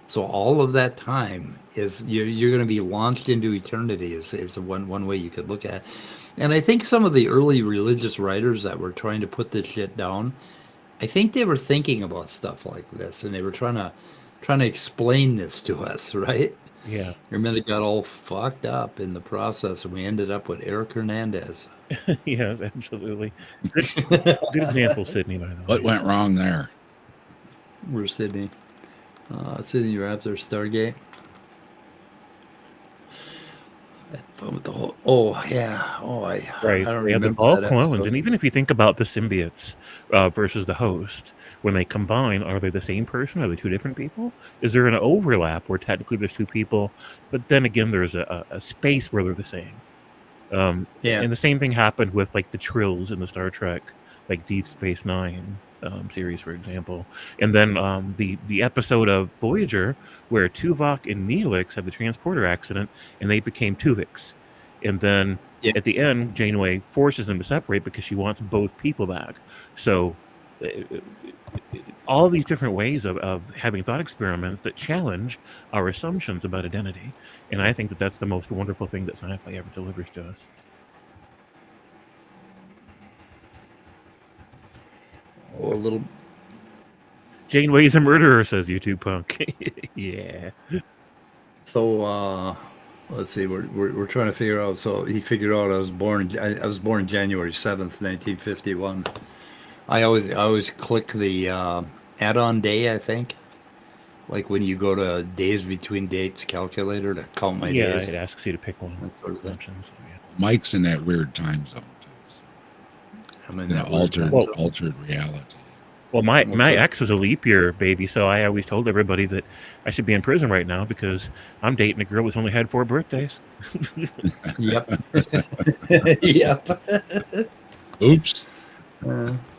So all of that time is you're going to be launched into eternity is one way you could look at it. And I think some of the early religious writers that were trying to put this shit down, I think they were thinking about stuff like this, and they were trying to explain this to us, right? Yeah. And then it got all fucked up in the process, and we ended up with Eric Hernandez. Yes, absolutely. Good example, Sydney, by the way. What went wrong there? We're Sydney. Sydney Raptor Stargate. I Right. don't They have remember all that clones. episode. And even if you think about the symbiotes versus the host, when they combine, are they the same person? Are they two different people? Is there an overlap where technically there's two people, but then again, there's a space where they're the same? Yeah. And the same thing happened with like the Trills in the Star Trek, like Deep Space Nine series, for example. And then the episode of Voyager where Tuvok and Neelix had the transporter accident and they became Tuvix. And then Yeah. at the end, Janeway forces them to separate because she wants both people back. So all these different ways of having thought experiments that challenge our assumptions about identity. And I think that that's the most wonderful thing that sci-fi ever delivers to us. Oh, a little. Janeway's a murderer, says YouTube punk. Yeah. So let's see. We're trying to figure out. So he figured out I was born January 7th, 1951. I always click the add-on day, I think. Like when you go to days between dates calculator to count my Yeah, days. it asks you to pick one. That sort of thing. Options, so yeah. Mike's in that weird time zone too. So I'm in an that weird time Well- zone. altered reality. Well, my Okay. ex was a leap year baby, so I always told everybody that I should be in prison right now because I'm dating a girl that's only had 4 birthdays. Yep. Yep. Oops.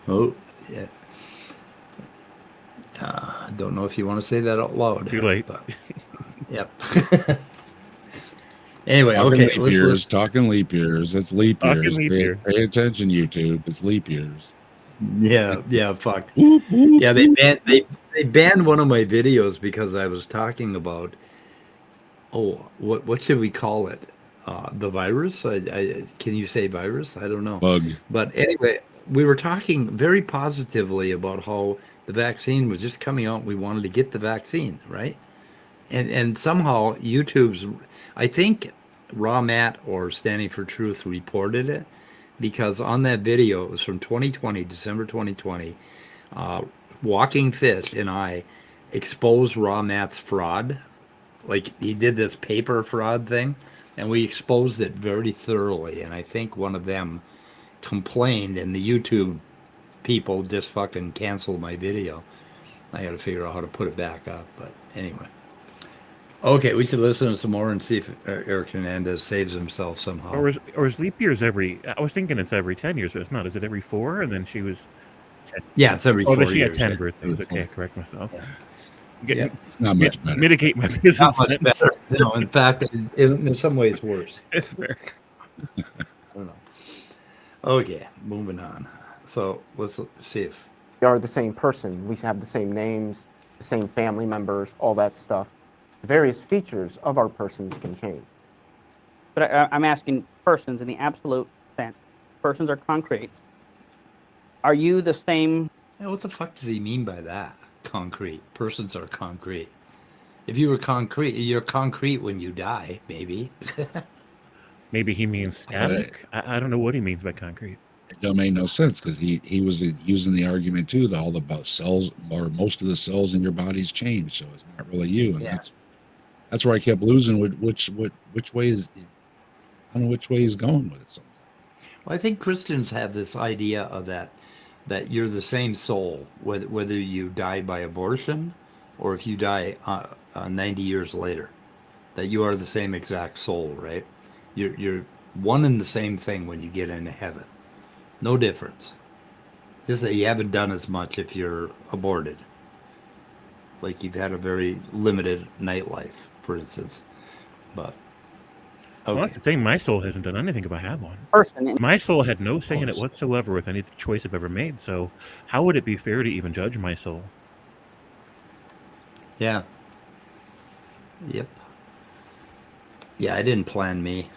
Oh, yeah. I don't know if you want to say that out loud. Too late. But, yep. Anyway, Talking okay. leap years. Talking leap years. It's leap Talking years. leap Pay, year. pay attention, YouTube. It's leap years. Yeah, fuck. Whoop, whoop. Yeah, they banned one of my videos because I was talking about what should we call it? The virus? Can you say virus? I don't know. Bug. But anyway, we were talking very positively about how the vaccine was just coming out and we wanted to get the vaccine, right? And somehow YouTube's, I think Raw Matt or Standing for Truth reported it, because on that video, it was from 2020, December 2020, Walking Fish and I exposed Raw Matt's fraud. Like, he did this paper fraud thing, and we exposed it very thoroughly. And I think one of them complained, and the YouTube people just fucking canceled my video. I got to figure out how to put it back up. But anyway. Okay, we should listen to some more and see if Eric Hernandez saves himself somehow. Or is leap years every? I was thinking it's every 10 years, but it's not. Is it every 4? And then she was. 10. Yeah, it's every 4 then she years. had 10 yeah. birthdays. Okay, I correct myself. Yeah. Get, It's not much better. Mitigate my Not business. much better. No, in fact, in some ways worse. I don't know. Okay, moving on. So let's see if We are the same person. We have the same names, the same family members, all that stuff. The various features of our persons can change. But I'm asking persons in the absolute sense. Persons are concrete. Are you the same? what the fuck does he mean by that? Concrete. Persons are concrete. If you were concrete, you're concrete when you die, maybe. Maybe he means static. I don't know what he means by concrete. It don't make no sense because he was using the argument too that all the cells or most of the cells in your body's changed, so it's not really you, and Yeah. that's where I kept losing. Which way is I don't know which way he's going with it. Sometimes. Well, I think Christians have this idea of that you're the same soul, whether you die by abortion or if you die 90 years later, that you are the same exact soul, right? You're one and the same thing when you get into heaven. No difference. Just that you haven't done as much if you're aborted. Like you've had a very limited nightlife, for instance. But Well, okay. that's the thing. My soul hasn't done anything if I have one. Person in My soul had no say in it whatsoever with any choice I've ever made. So how would it be fair to even judge my soul? Yeah. Yep. Yeah, I didn't plan me.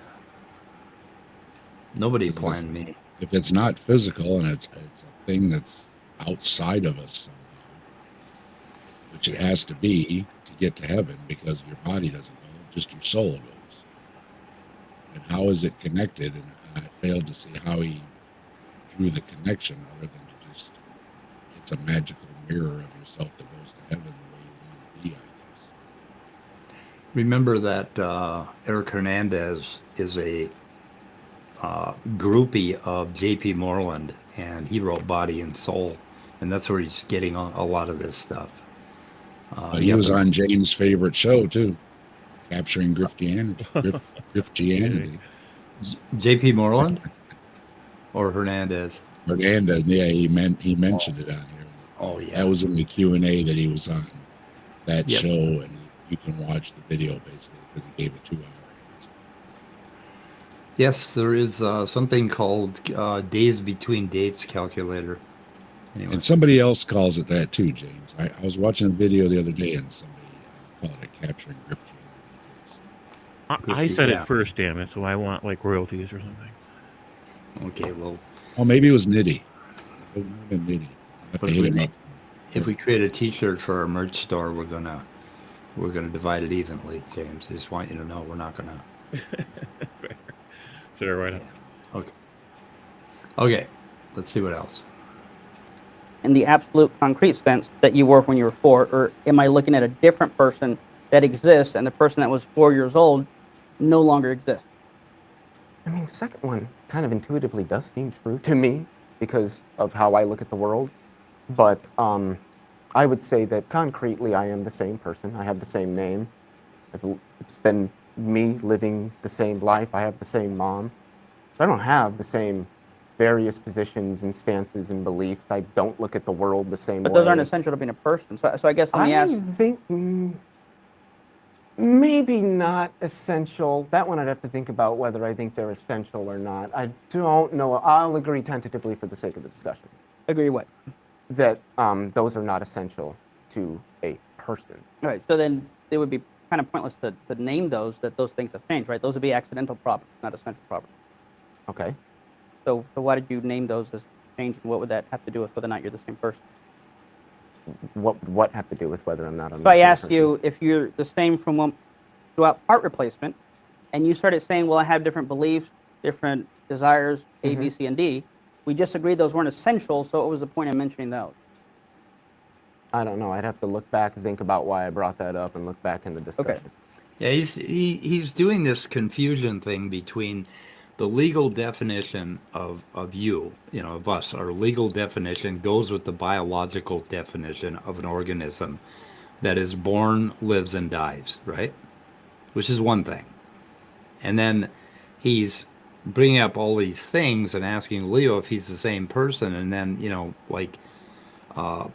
Nobody planned me. If it's not physical and it's a thing that's outside of us somehow, which it has to be to get to heaven because your body doesn't go, just your soul goes. And how is it connected? And I failed to see how he drew the connection other than to just, it's a magical mirror of yourself that goes to heaven the way you want to be, I guess. Remember that Eric Hernandez is a groupie of J.P. Moreland, and he wrote Body and Soul, and that's where he's getting a lot of this stuff. He was on James' favorite show too, Capturing Griftianity. J.P. Moreland or Hernandez? Hernandez, yeah, he mentioned it on here. Oh yeah, That was in the Q&A that he was on that Yep. show, and you can watch the video basically because he gave a 2-hour answer. Yes, there is something called Days Between Dates calculator. Anyway, And somebody else calls it that too, James. I was watching a video the other day, and somebody called it Capturing Griftianity. I said yeah. it first, damn it. So I want like royalties or something. okay, well, Oh, maybe it was Nitty. It might have been Nitty. I have But to if hit we him make- up. if we create a T-shirt for our merch store, we're gonna divide it evenly, James. I just want you to know we're not gonna. Sure, right on. Okay. Okay. Let's see what else. in the absolute concrete sense that you were when you were 4, or am I looking at a different person that exists and the person that was 4 years old no longer exists? I mean, the second one kind of intuitively does seem true to me because of how I look at the world. But I would say that concretely, I am the same person. I have the same name. It's been me living the same life. I have the same mom. But I don't have the same various positions and stances and beliefs. I don't look at the world the same But way. those aren't essential to being a person. So I guess let me ask. I think maybe not essential. That one I'd have to think about whether I think they're essential or not. I don't know. I'll agree tentatively for the sake of the discussion Agree what? that those are not essential to a person. All right. So then it would be kind of pointless to name those things have changed, right? Those would be accidental property, not essential property. Okay. So why did you name those as changed? What would that have to do with whether or not you're the same person? What have to do with whether I'm not on If the I same asked person? you if you're the same from throughout part replacement, and you started saying, well, I have different beliefs, different desires, A, B, C, and D, we just agreed those weren't essential, so what was the point of mentioning those? I don't know. I'd have to look back and think about why I brought that up and look back in the discussion. Yeah, he's doing this confusion thing between the legal definition of you, of us. Our legal definition goes with the biological definition of an organism that is born, lives, and dies, right? Which is one thing. And then he's bringing up all these things and asking Leo if he's the same person, and then a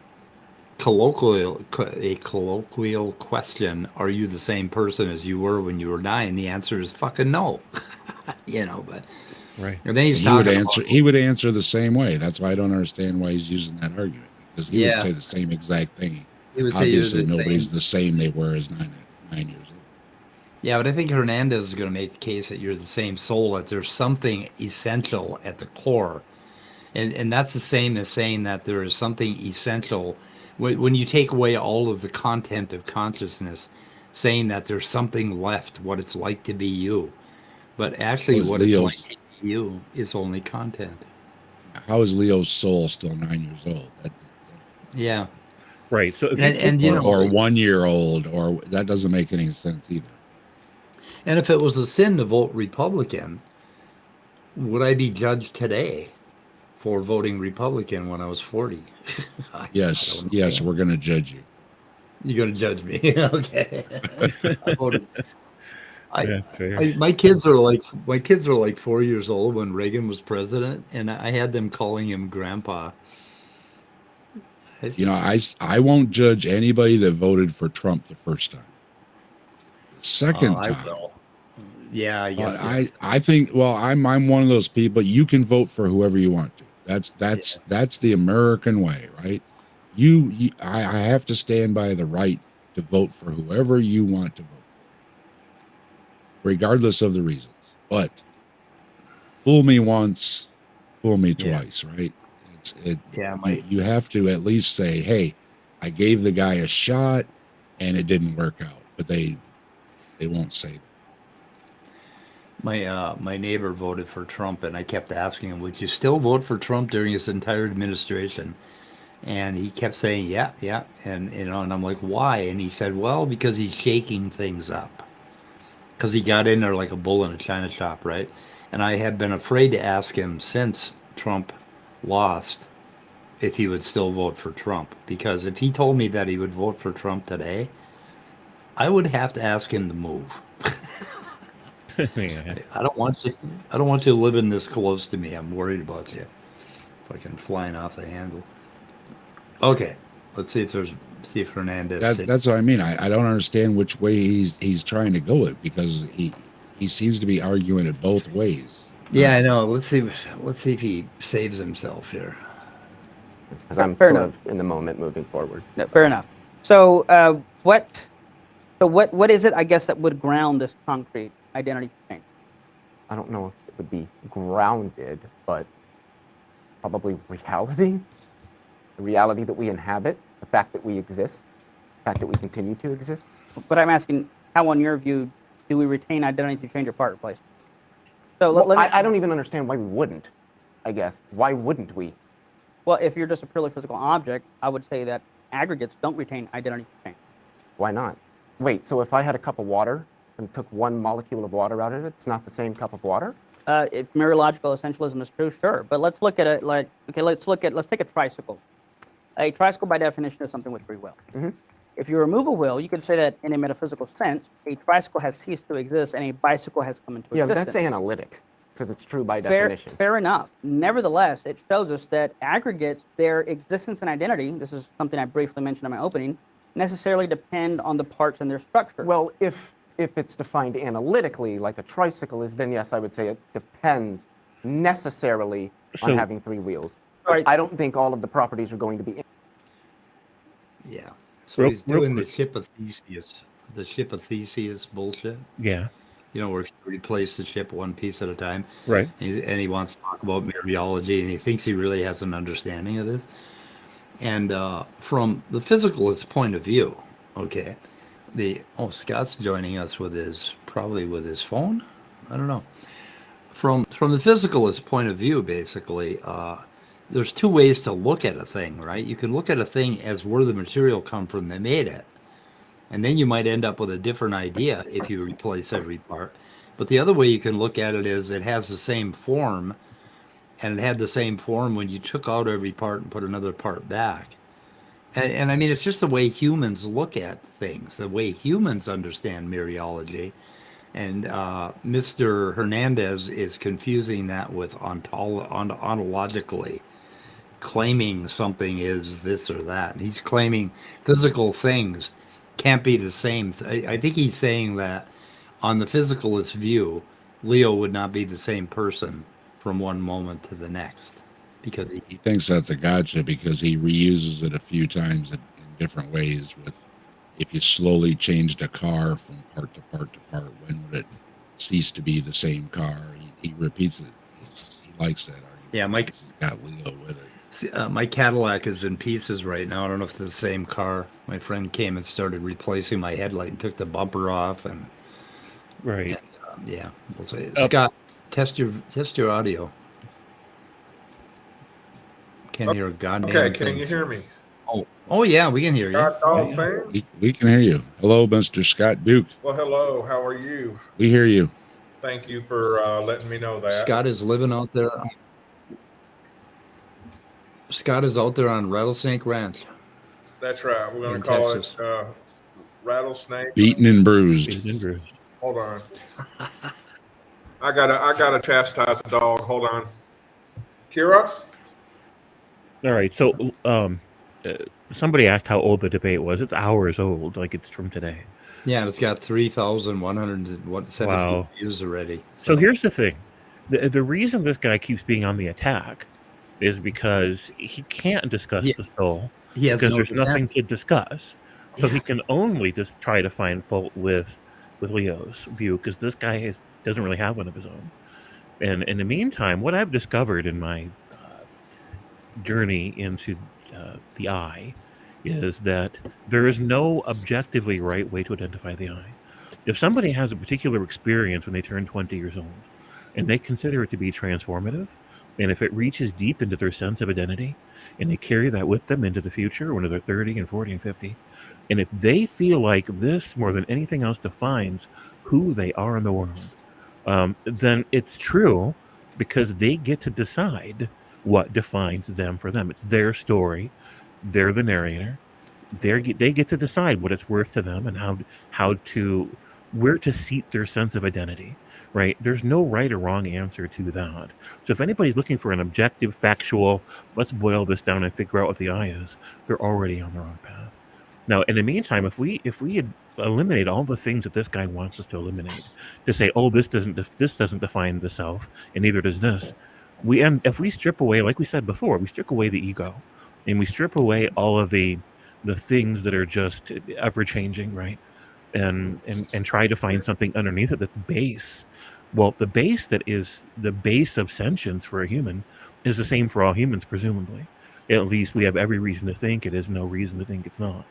colloquial question: are you the same person as you were when you were 9? The answer is fucking no. But Right. and then he's He would talking answer. about, He would answer the same way. That's why I don't understand why he's using that argument, because he would Yeah. say the same exact thing. he would say you're Obviously, the nobody's same. the same they were as 9 years old. Yeah, but I think Hernandez is going to make the case that you're the same soul, that there's something essential at the core. And that's the same as saying that there is something essential. When you take away all of the content of consciousness, saying that there's something left, what it's like to be you. But actually, Well, what Leo's- it's like to be you is only content. How is Leo's soul still 9 years old? Yeah. Right. So if And you you take- know, Or 1 year old, or that doesn't make any sense either. and if it was a sin to vote Republican, would I be judged today for voting Republican when I was 40? Yes, don't yes, know. we're going to judge you. You're going to judge me. Okay. I voted. Yeah, fair. My kids are like 4 years old when Reagan was president, and I had them calling him Grandpa. You know, I won't judge anybody that voted for Trump the first time. Second I time, will. Yeah, I guess. but I think, well, I'm one of those people. You can vote for whoever you want to. That's the American way, right? I have to stand by the right to vote for whoever you want to vote for, regardless of the reasons. But fool me once, fool me Yeah. twice, right? Yeah, You have to at least say, hey, I gave the guy a shot and it didn't work out. But they won't say that. my neighbor voted for Trump, and I kept asking him, "Would you still vote for Trump during his entire administration?" And he kept saying, "Yeah, yeah," and and I'm like, "Why?" And he said, "Well, because he's shaking things up, because he got in there like a bull in a china shop, right?" And I had been afraid to ask him since Trump lost if he would still vote for Trump, because if he told me that he would vote for Trump today, I would have to ask him to move. Yeah. I don't want you living this close to me. I'm worried about you. Fucking flying off the handle. Okay, let's see if Hernandez. That's what I mean. I don't understand which way he's trying to go it, because he seems to be arguing it both ways. Yeah, I know. Let's see if he saves himself here. Because I'm Fair sort enough. of in the moment moving forward. No, fair enough. So, what is it, I guess, that would ground this concrete identity change? I don't know if it would be grounded, but probably reality. The reality that we inhabit, the fact that we exist, the fact that we continue to exist. But I'm asking, how, in your view, do we retain identity change or part replacement? So Well, let me. I don't even understand why we wouldn't, I guess. Why wouldn't we? Well, if you're just a purely physical object, I would say that aggregates don't retain identity change. Why not? Wait, so if I had a cup of water and took one molecule of water out of it, it's not the same cup of water? If mereological essentialism is true, sure. But let's look at it like, okay, let's take a tricycle. A tricycle, by definition, is something with free will. Mhm. If you remove a will, you could say that in a metaphysical sense, a tricycle has ceased to exist and a bicycle has come into Yeah, but existence. that's analytic, because it's true by Fair, definition. fair enough. Nevertheless, it shows us that aggregates, their existence and identity, this is something I briefly mentioned in my opening, necessarily depend on the parts and their structure. Well, if it's defined analytically, like a tricycle is, then yes, I would say it depends necessarily on So- having three wheels. Right. I don't think all of the properties are going to be. Yeah. So Real- he's real doing the quick. ship of Theseus bullshit. Yeah. Where if you replace the ship one piece at a time. Right. And he wants to talk about mereology, and he thinks he really has an understanding of this. And from the physicalist point of view, okay, Scott's joining us with his phone. I don't know. From the physicalist point of view, basically, there's two ways to look at a thing, right? You can look at a thing as where the material come from that made it, and then you might end up with a different idea if you replace every part. But the other way you can look at it is it has the same form, and it had the same form when you took out every part and put another part back. And I mean, it's just the way humans look at things, the way humans understand mereology. And Mr. Hernandez is confusing that with ontologically, claiming something is this or that. And he's claiming physical things can't be the same. I think he's saying that on the physicalist view, Leo would not be the same person from one moment to the next because He thinks that's a gotcha because he reuses it a few times in different ways. With if you slowly changed a car from part to part to part, when would it cease to be the same car? He repeats it. He likes that argument. Yeah, Mike. He's got Leo with it. My Cadillac is in pieces right now. I don't know if it's the same car. My friend came and started replacing my headlight and took the bumper off, and Right. yeah, we'll say Scott, test your audio. Can't hear a goddamn Okay, thing. can you hear me? Oh yeah, we can hear you. Scott Dog fan? We can hear you. Hello, Mr. Scott Duke. Well, hello. How are you? We hear you. Thank you for letting me know that. Scott is living out there. Scott is out there on Rattlesnake Ranch. That's right. We're going In to call Texas. it Rattlesnake. Beaten and bruised. Hold on. I gotta chastise the dog. Hold on. Kira? All right. So, somebody asked how old the debate was. It's hours old. Like it's from today. Yeah, and it's got 3,170 Wow. views already. So here's the thing: the reason this guy keeps being on the attack is because he can't discuss the soul he has because no there's nothing defense. to discuss. So he can only just try to find fault with Leo's view because this guy doesn't really have one of his own. And in the meantime, what I've discovered in my journey into the eye is that there is no objectively right way to identify the eye. If somebody has a particular experience when they turn 20 years old and they consider it to be transformative, and if it reaches deep into their sense of identity and they carry that with them into the future when they're 30 and 40 and 50, and if they feel like this more than anything else defines who they are in the world, then it's true because they get to decide what defines them for them. It's their story. They're the narrator. They get to decide what it's worth to them and where to seat their sense of identity. Right? There's no right or wrong answer to that. So if anybody's looking for an objective, factual, let's boil this down and figure out what the eye is, they're already on the wrong path. Now, in the meantime, if we eliminate all the things that this guy wants us to eliminate, to say, oh, this doesn't define the self, and neither does this, if we strip away, like we said before, we strip away the ego, and we strip away all of the things that are just ever changing, right? And try to find something underneath it that's base. Well, the base that is the base of sentience for a human is the same for all humans, presumably. At least we have every reason to think it is, no reason to think it's not.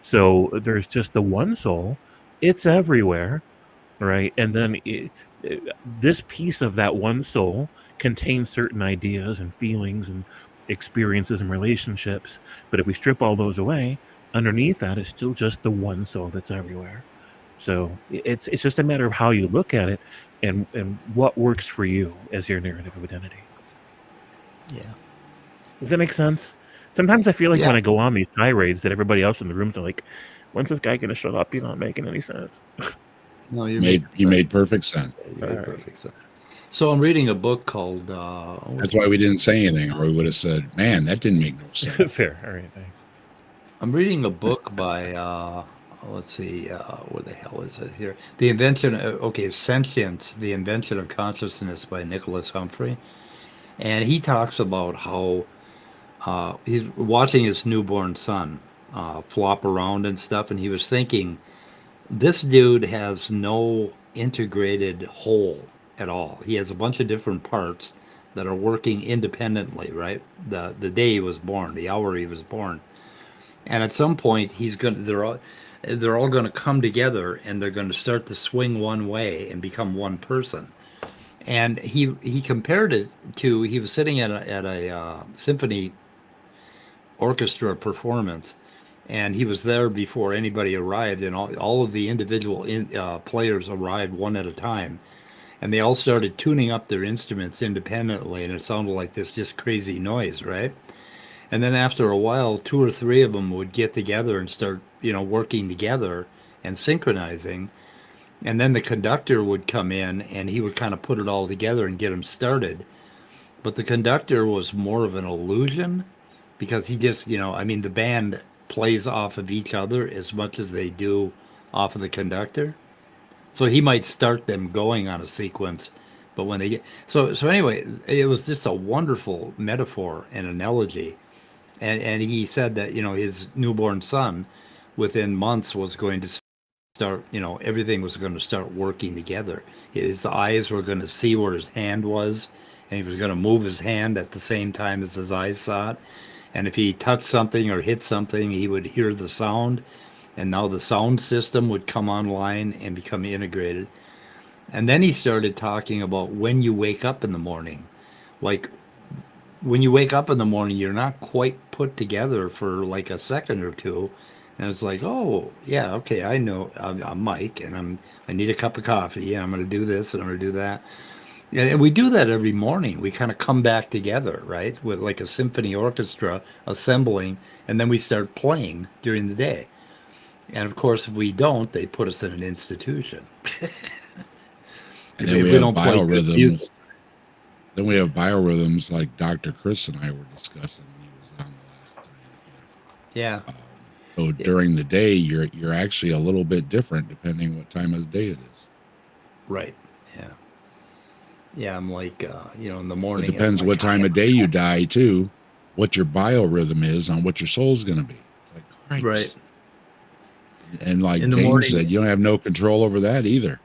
So there's just the one soul. It's everywhere, right? And then this piece of that one soul contains certain ideas and feelings and experiences and relationships. But if we strip all those away, underneath that is still just the one soul that's everywhere. So it's just a matter of how you look at it and what works for you as your narrative of identity. Yeah. Does that make sense? Sometimes I feel like Yeah. when I go on these tirades that everybody else in the rooms are like, when's this guy going to shut up? You're not making any sense. No, You made perfect sense. You made perfect sense. So I'm reading a book called. That's why we didn't say anything, or we would have said, "Man, that didn't make no sense." Fair. All right. Thanks. I'm reading a book by. Let's see, where the hell is it here? The Invention. Sentience: The Invention of Consciousness by Nicholas Humphrey, and he talks about how he's watching his newborn son flop around and stuff, and he was thinking, this dude has no integrated whole at all. He has a bunch of different parts that are working independently, right? The day he was born, the hour he was born, and at some point they're all going to come together and they're going to start to swing one way and become one person. And he compared it to, he was sitting at a symphony orchestra performance, and he was there before anybody arrived, and all of the individual players arrived one at a time, and they all started tuning up their instruments independently, and it sounded like this just crazy noise, right? And then after a while, two or three of them would get together and start, working together and synchronizing. And then the conductor would come in and he would kind of put it all together and get them started. But the conductor was more of an illusion because he just, the band plays off of each other as much as they do off of the conductor. So he might start them going on a sequence, but when they get so anyway, it was just a wonderful metaphor and analogy. And he said that, his newborn son within months was going to start, everything was going to start working together. His eyes were going to see where his hand was, and he was going to move his hand at the same time as his eyes saw it. And if he touched something or hit something, he would hear the sound. And now the sound system would come online and become integrated. And then he started talking about when you wake up in the morning. Like, when you wake up in the morning, you're not quite put together for like a second or two. And it's like, oh, yeah, okay, I know I'm Mike, and I need a cup of coffee, and I'm going to do this, and I'm going to do that. And we do that every morning. We kind of come back together, right, with like a symphony orchestra assembling, and then we start playing during the day. And of course, if we don't, they put us in an institution. And then we have biorhythms. Then we have biorhythms like Dr. Chris and I were discussing when he was on the last time. Yeah. So during the day, you're actually a little bit different depending what time of the day it is. Right. Yeah. Yeah, I'm like, in the morning. It depends what time of day you die, too, what your biorhythm is on what your soul's going to be. It's like, Christ. Right. And like James said, you don't have no control over that either.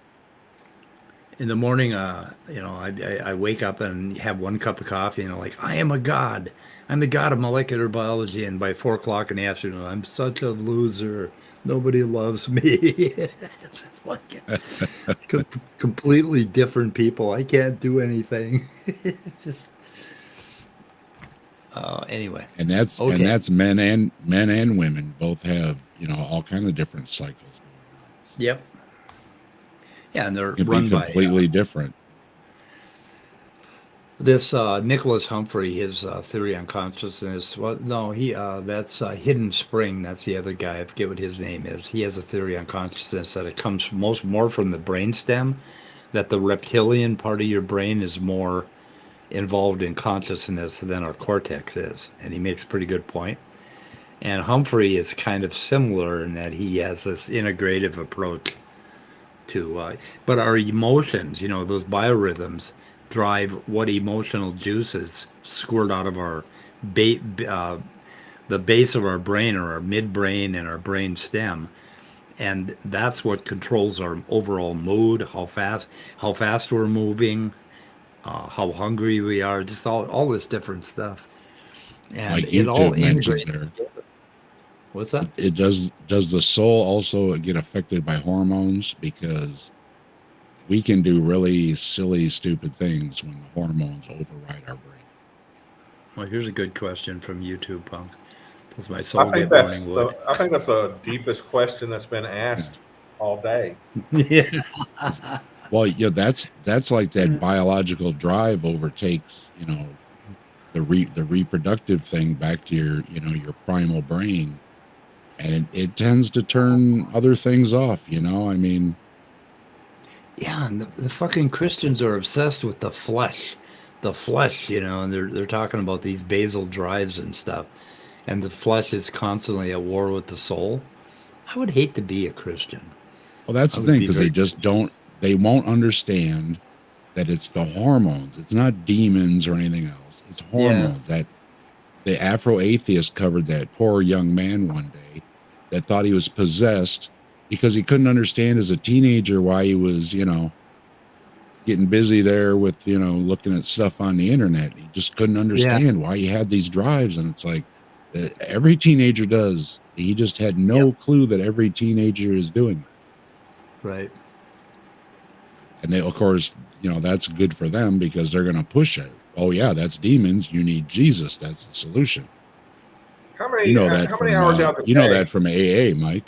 In the morning, I wake up and have one cup of coffee, and I'm like, I am a god. I'm the god of molecular biology. And by 4 o'clock in the afternoon, I'm such a loser. Nobody loves me. It's like completely different people. I can't do anything. Just anyway. And that's men and women both have all kind of different cycles going on. So yep. Yeah, and they're run by completely different. This Nicholas Humphrey, his theory on consciousness. Well, no, that's Hidden Spring. That's the other guy. I forget what his name is. He has a theory on consciousness that it comes more from the brainstem, that the reptilian part of your brain is more involved in consciousness than our cortex is, and he makes a pretty good point. And Humphrey is kind of similar in that he has this integrative approach to, but our emotions, those biorhythms, drive what emotional juices squirt out of our the base of our brain, or our midbrain and our brain stem, and that's what controls our overall mood, how fast we're moving, how hungry we are, just all this different stuff, and like it all YouTube integrates mentioned there. What's that? It does the soul also get affected by hormones? Because we can do really silly, stupid things when the hormones override our brain. Well, here's a good question from YouTube, Punk. Does my soul I think get that's morning wood? I think that's the deepest question that's been asked all day. Yeah. Well, yeah, that's like that biological drive overtakes, the reproductive thing back to your, your primal brain, and it tends to turn other things off. Yeah, and the fucking Christians are obsessed with the flesh, and they're talking about these basal drives and stuff, and the flesh is constantly at war with the soul. I would hate to be a Christian. Well, that's the thing, because they won't understand that it's the hormones. It's not demons or anything else. It's hormones. That the Afro-atheist covered that poor young man one day that thought he was possessed because he couldn't understand as a teenager why he was, getting busy there with, looking at stuff on the internet. He just couldn't understand why he had these drives. And it's like, Every teenager does. He just had no clue that every teenager is doing that. Right. And they, of course, that's good for them because they're going to push it. Oh yeah, that's demons. You need Jesus. That's the solution. How many? You know that how from many hours out of the you know day? that from AA, Mike.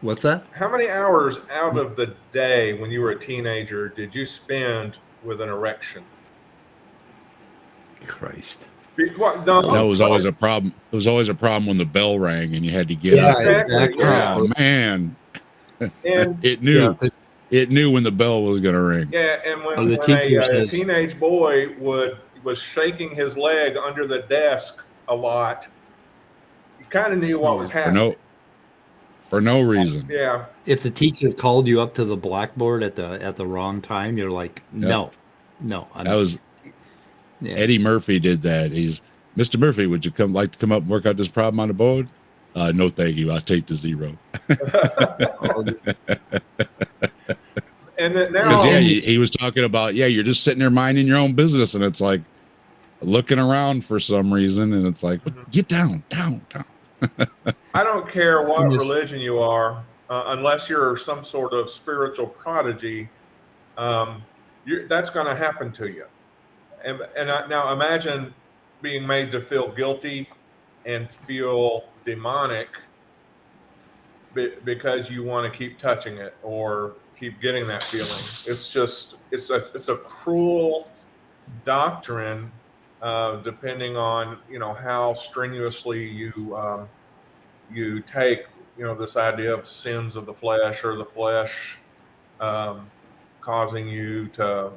What's that? How many hours out of the day when you were a teenager did you spend with an erection? Christ. What? No, That was always a problem. It was always a problem when the bell rang and you had to get Yeah, up. exactly. Yeah. Oh man, And it knew. Yeah, the- It knew when the bell was going to ring. yeah, and Or when, the when teacher a says- teenage boy was shaking his leg under the desk a lot, you kind of knew what was happening. For no reason. Yeah. If the teacher called you up to the blackboard at the wrong time, you're like, no. That was yeah. Eddie Murphy did that. He's Mr. Murphy. Would you like to come up and work out this problem on the board? No, thank you. I'll take the 0. And then now, Because he was talking about you're just sitting there minding your own business, and it's like looking around for some reason, and it's like get down. I don't care what And this- religion you are, unless you're some sort of spiritual prodigy, that's going to happen to you. Now imagine being made to feel guilty and feel demonic because you want to keep touching it or keep getting that feeling. It's a cruel doctrine, depending on how strenuously you take this idea of sins of the flesh, or the flesh causing you to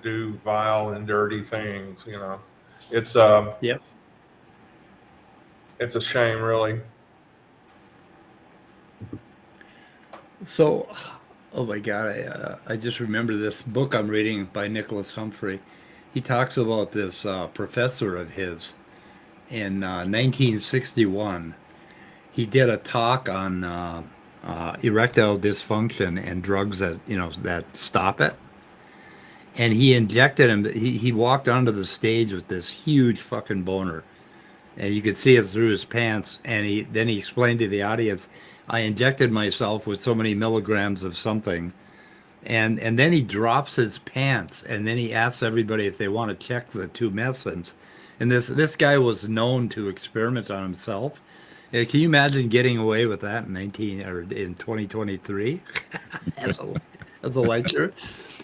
do vile and dirty things. It's Yep. It's a shame, really. So, oh my God, I just remember this book I'm reading by Nicholas Humphrey. He talks about this professor of his in 1961. He did a talk on erectile dysfunction and drugs that stop it. And he injected him. He walked onto the stage with this huge fucking boner, and you could see it through his pants. And then he explained to the audience, I injected myself with so many milligrams of something. And then he drops his pants, and then he asks everybody if they want to check the tumescence. And this guy was known to experiment on himself. Can you imagine getting away with that in 2023 as a lecturer?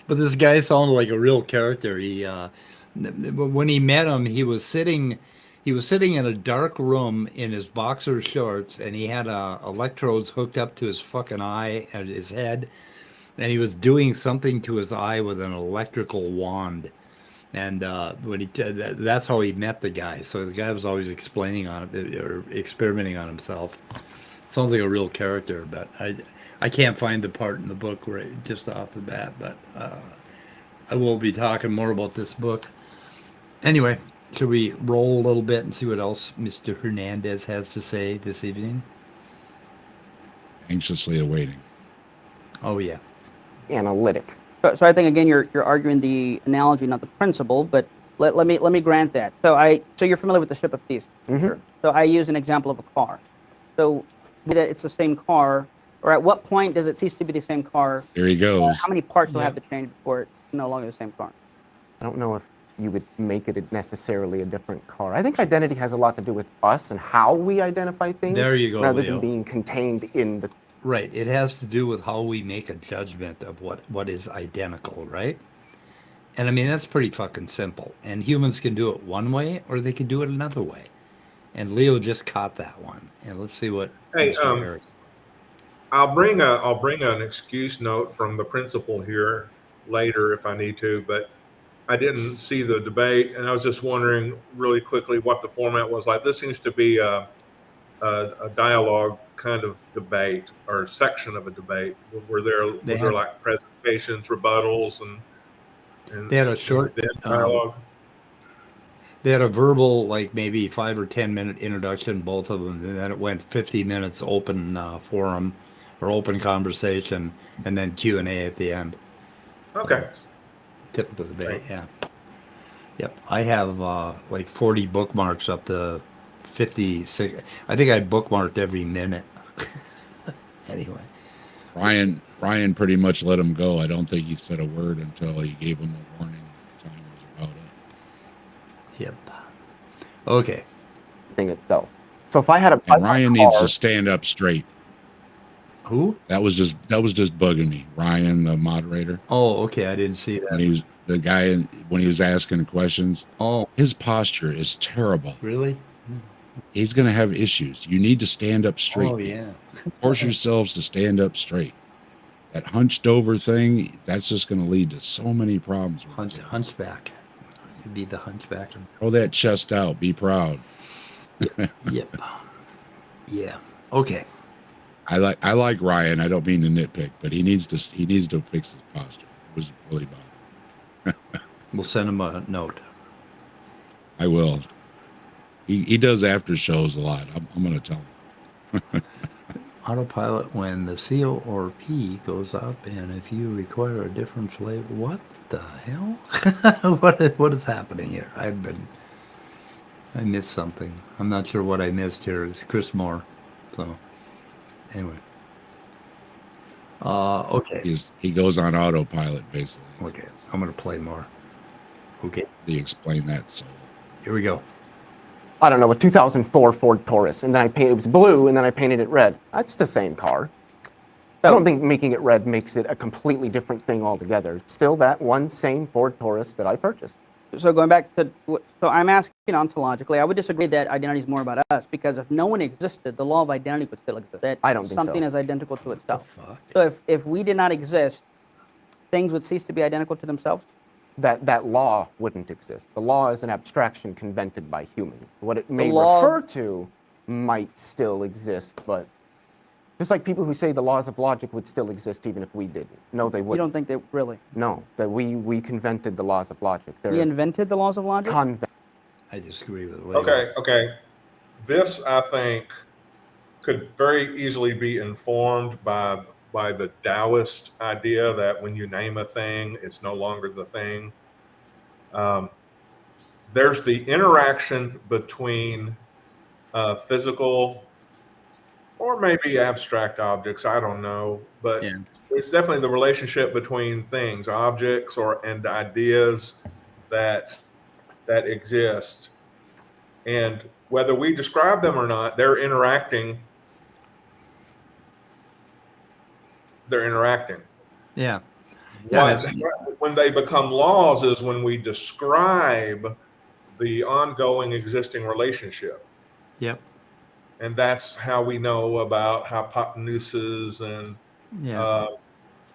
But this guy sounded like a real character. When he met him, he was sitting in a dark room in his boxer shorts, and he had electrodes hooked up to his fucking eye and his head, and he was doing something to his eye with an electrical wand. And that's how he met the guy. So the guy was always explaining on it or experimenting on himself. Sounds like a real character, but I can't find the part in the book where just off the bat. But I will be talking more about this book. Anyway, should we roll a little bit and see what else Mr. Hernandez has to say this evening? Anxiously awaiting. Oh yeah. Analytic. So I think again you're arguing the analogy, not the principle. But let me grant that. So you're familiar with the ship of Theseus. Mhm. So I use an example of a car. So that it's the same car, or at what point does it cease to be the same car? There he goes. How many parts will have to change before it's no longer the same car? I don't know if you would make it necessarily a different car. I think identity has a lot to do with us and how we identify things. There you go, rather Leo. than being contained in the. Right. It has to do with how we make a judgment of what is identical, right? And I mean, that's pretty fucking simple. And humans can do it one way or they can do it another way. And Leo just caught that one. And let's see what Hey, Mr. Harris- I'll bring an excuse note from the principal here later if I need to, but I didn't see the debate, and I was just wondering really quickly what the format was like. This seems to be a dialogue kind of debate or section of a debate. Was there like presentations, rebuttals, and They had a short then dialogue? They had a verbal, like maybe 5 or 10 minute introduction, both of them, and then it went 50 minutes open forum or open conversation, and then Q&A at the end. Okay. Typical debate, Thanks. Yep. I have like 40 bookmarks up to 56. I think I bookmarked every minute. Anyway. Ryan pretty much let him go. I don't think he said a word until he gave him a warning. Time was about up. Yep. Okay. Thing itself. So if I had a And Ryan needs to stand up straight. Who? That was just bugging me. Ryan, the moderator. Oh, okay. I didn't see that. When he was the guy when he was asking questions. Oh, his posture is terrible. really? He's going to have issues. You need to stand up straight. Oh, yeah. Force yourselves to stand up straight. That hunched over thing, that's just going to lead to so many problems. Hunchback. You'd be the hunchback. Throw that chest out. Be proud. Yep. Yeah. Okay. I like Ryan. I don't mean to nitpick, but he needs to fix his posture. It was really bothering. We'll send him a note. I will. He does after shows a lot. I'm going to tell him. Autopilot when the CO or P goes up, and if you require a different flavor, what the hell? What is happening here? I missed something. I'm not sure what I missed here. It's Chris Moore. So anyway. Okay. He goes on autopilot basically. Okay. I'm gonna play more. Okay. He explained that. So Here we go. I don't know, a 2004 Ford Taurus, and then it was blue, and then I painted it red. That's the same car. I don't think making it red makes it a completely different thing altogether. It's still that one same Ford Taurus that I purchased. So going back to, so I'm asking ontologically, I would disagree that identity is more about us, because if no one existed, the law of identity would still exist. That I don't think so. something is identical to itself. Fuck. So if we did not exist, things would cease to be identical to themselves? That law wouldn't exist. The law is an abstraction convented by humans. What it may law- refer to might still exist, but just like people who say the laws of logic would still exist even if we didn't. No, they You wouldn't. don't think they really? No, that we convented the laws of logic. They're We invented the laws of logic? I disagree with Leo. Okay. This, I think, could very easily be informed by the Taoist idea that when you name a thing, it's no longer the thing. There's the interaction between physical or maybe abstract objects, I don't know, but Yeah. it's definitely the relationship between things, objects and ideas that exist. And whether we describe them or not, they're interacting. Yeah. Yeah, When they become laws is when we describe the ongoing existing relationship. Yep. And that's how we know about hypotenuses and Yeah.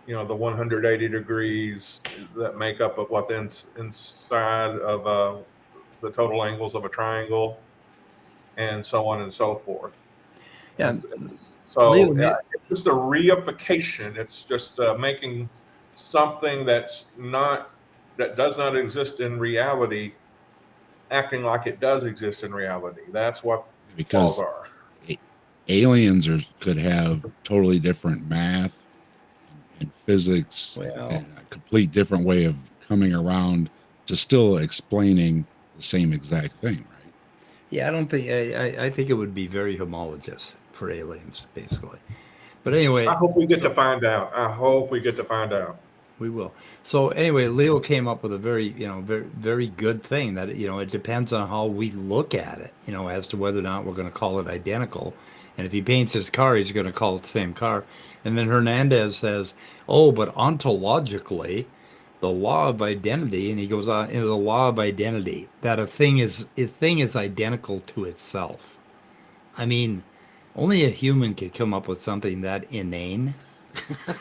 the 180 degrees that make up of what the inside of the total angles of a triangle, and so on and so forth. Yeah. So Leo, it's just a reification. It's just making something that does not exist in reality, acting like it does exist in reality. That's what because laws are. aliens could have totally different math and physics Well. and a complete different way of coming around to still explaining the same exact thing, right? Yeah, I don't think I think it would be very homologous for aliens, basically. But anyway, I hope we get to find out. we will. So anyway, Leo came up with a very, very, very good thing that, it depends on how we look at it, as to whether or not we're going to call it identical. And if he paints his car, he's going to call it the same car. And then Hernandez says, oh, but ontologically, the law of identity, and he goes on into the law of identity, that a thing is identical to itself. I mean, only a human could come up with something that inane.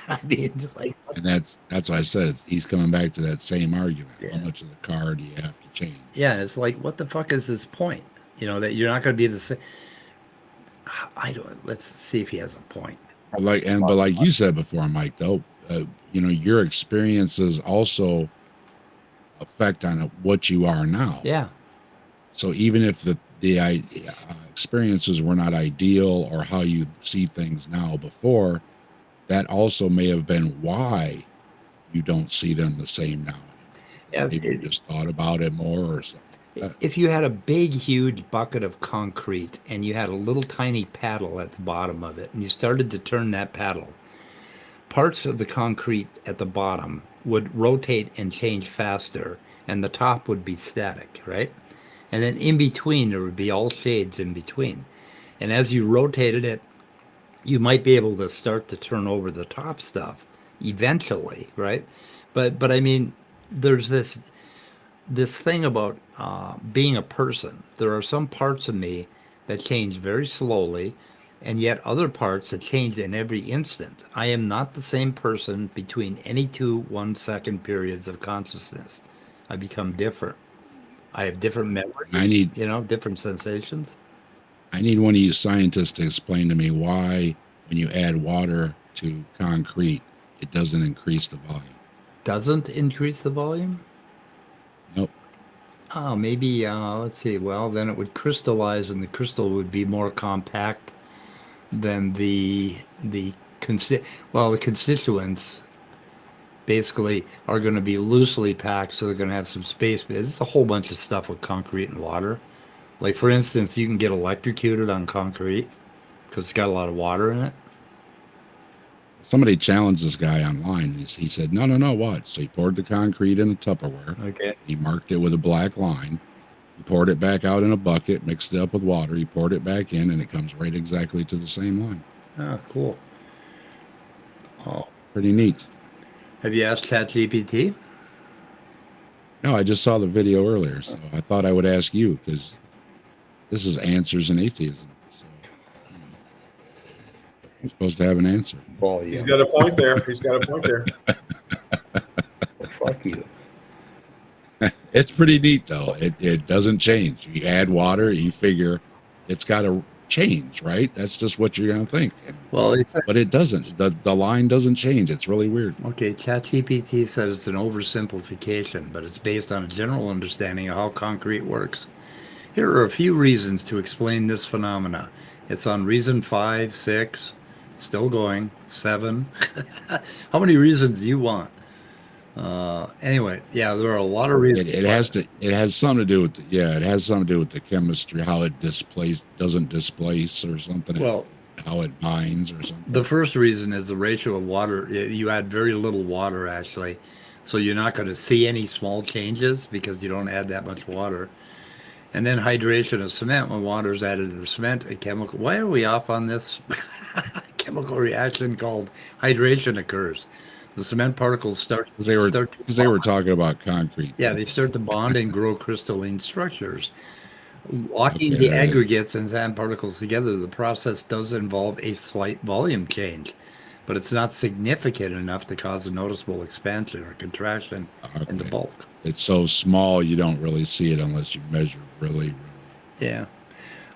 I mean, like, And that's what I said. He's coming back to that same argument. Yeah. How much of the car do you have to change? yeah, it's like, what the fuck is this point? That you're not going to be the same. Let's see if he has a point. But like you said before, Mike, though, your experiences also affect on what you are now. Yeah. So even if the experiences were not ideal or how you see things now before, that also may have been why you don't see them the same now. Yeah, Maybe you just thought about it more or something. if you had a big, huge bucket of concrete and you had a little tiny paddle at the bottom of it, and you started to turn that paddle, parts of the concrete at the bottom would rotate and change faster, and the top would be static, right? And then in between, there would be all shades in between. And as you rotated it, you might be able to start to turn over the top stuff eventually, right? But I mean, there's this thing about being a person. There are some parts of me that change very slowly, and yet other parts that change in every instant. I am not the same person between any two 1 second periods of consciousness. I become different. I have different memories, different sensations. I need one of you scientists to explain to me why, when you add water to concrete, it doesn't increase the volume. Doesn't increase the volume? Nope. Oh, maybe, let's see. Well, then it would crystallize, and the crystal would be more compact than the constituents basically are going to be loosely packed, so they're going to have some space. There's a whole bunch of stuff with concrete and water. Like, for instance, you can get electrocuted on concrete because it's got a lot of water in it. Somebody challenged this guy online. He said, no, watch. So he poured the concrete in a Tupperware. Okay. He marked it with a black line. He poured it back out in a bucket, mixed it up with water. He poured it back in, and it comes right exactly to the same line. Oh, cool. Oh, pretty neat. Have you asked ChatGPT? No, I just saw the video earlier, so I thought I would ask you because this is Answers in Atheism. So you're supposed to have an answer. Volume. He's got a point there. Well, fuck you. It's pretty neat, though. It doesn't change. You add water, you figure it's got to change, right? That's just what you're going to think. Well, but it doesn't. The line doesn't change. It's really weird. Okay, ChatGPT said it's an oversimplification, but it's based on a general understanding of how concrete works. Here are a few reasons to explain this phenomena. It's on reason 5, 6, still going, 7. How many reasons do you want? Anyway, yeah, there are a lot of reasons. It has something to do with it has something to do with the chemistry, how it doesn't displace or something. Well, how it binds or something. The first reason is the ratio of water. You add very little water, actually, so you're not going to see any small changes because you don't add that much water. And then hydration of cement. When water is added to the cement, a chemical. Why are we off on this? Chemical reaction called hydration occurs. The cement particles start because they were talking about concrete. Yeah, they start to bond and grow crystalline structures. Locking the aggregates and sand particles together, the process does involve a slight volume change, but it's not significant enough to cause a noticeable expansion or contraction in the bulk. It's so small you don't really see it unless you measure really. Yeah.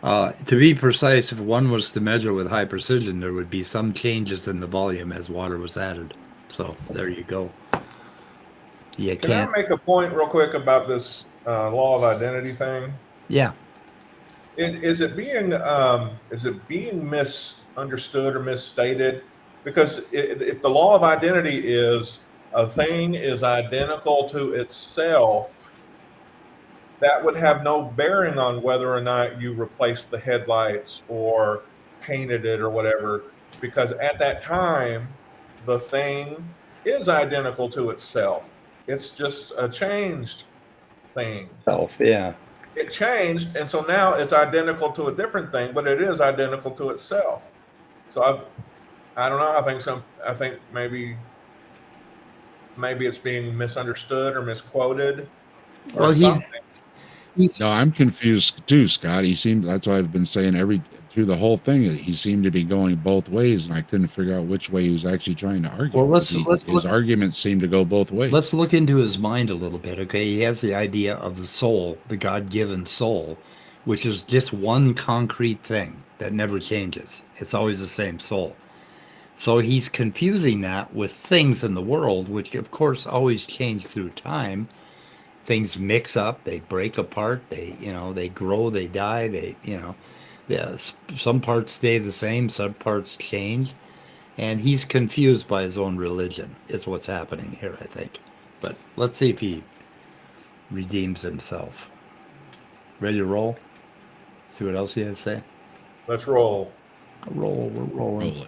To be precise, if one was to measure with high precision, there would be some changes in the volume as water was added. So there you go. Can I make a point real quick about this law of identity thing? Yeah. Is it being misunderstood or misstated? Because if the law of identity is a thing is identical to itself, that would have no bearing on whether or not you replaced the headlights or painted it or whatever, because at that time, the thing is identical to itself. It's just a changed thing. Yeah. It changed, and so now it's identical to a different thing, but it is identical to itself. So I don't know. I think maybe it's being misunderstood or misquoted. Or no, I'm confused too, Scott. That's why I've been saying through the whole thing, he seemed to be going both ways, and I couldn't figure out which way he was actually trying to argue. Well, his arguments seem to go both ways. Let's look into his mind a little bit, okay? He has the idea of the soul, the God-given soul, which is just one concrete thing that never changes. It's always the same soul. So he's confusing that with things in the world, which of course always change through time. Things mix up, they break apart, they grow, they die, some parts stay the same, some parts change, and he's confused by his own religion is what's happening here, I think. But let's see if he redeems himself. Ready to roll? See what else you have to say? Let's roll. Roll, we're rolling. Roll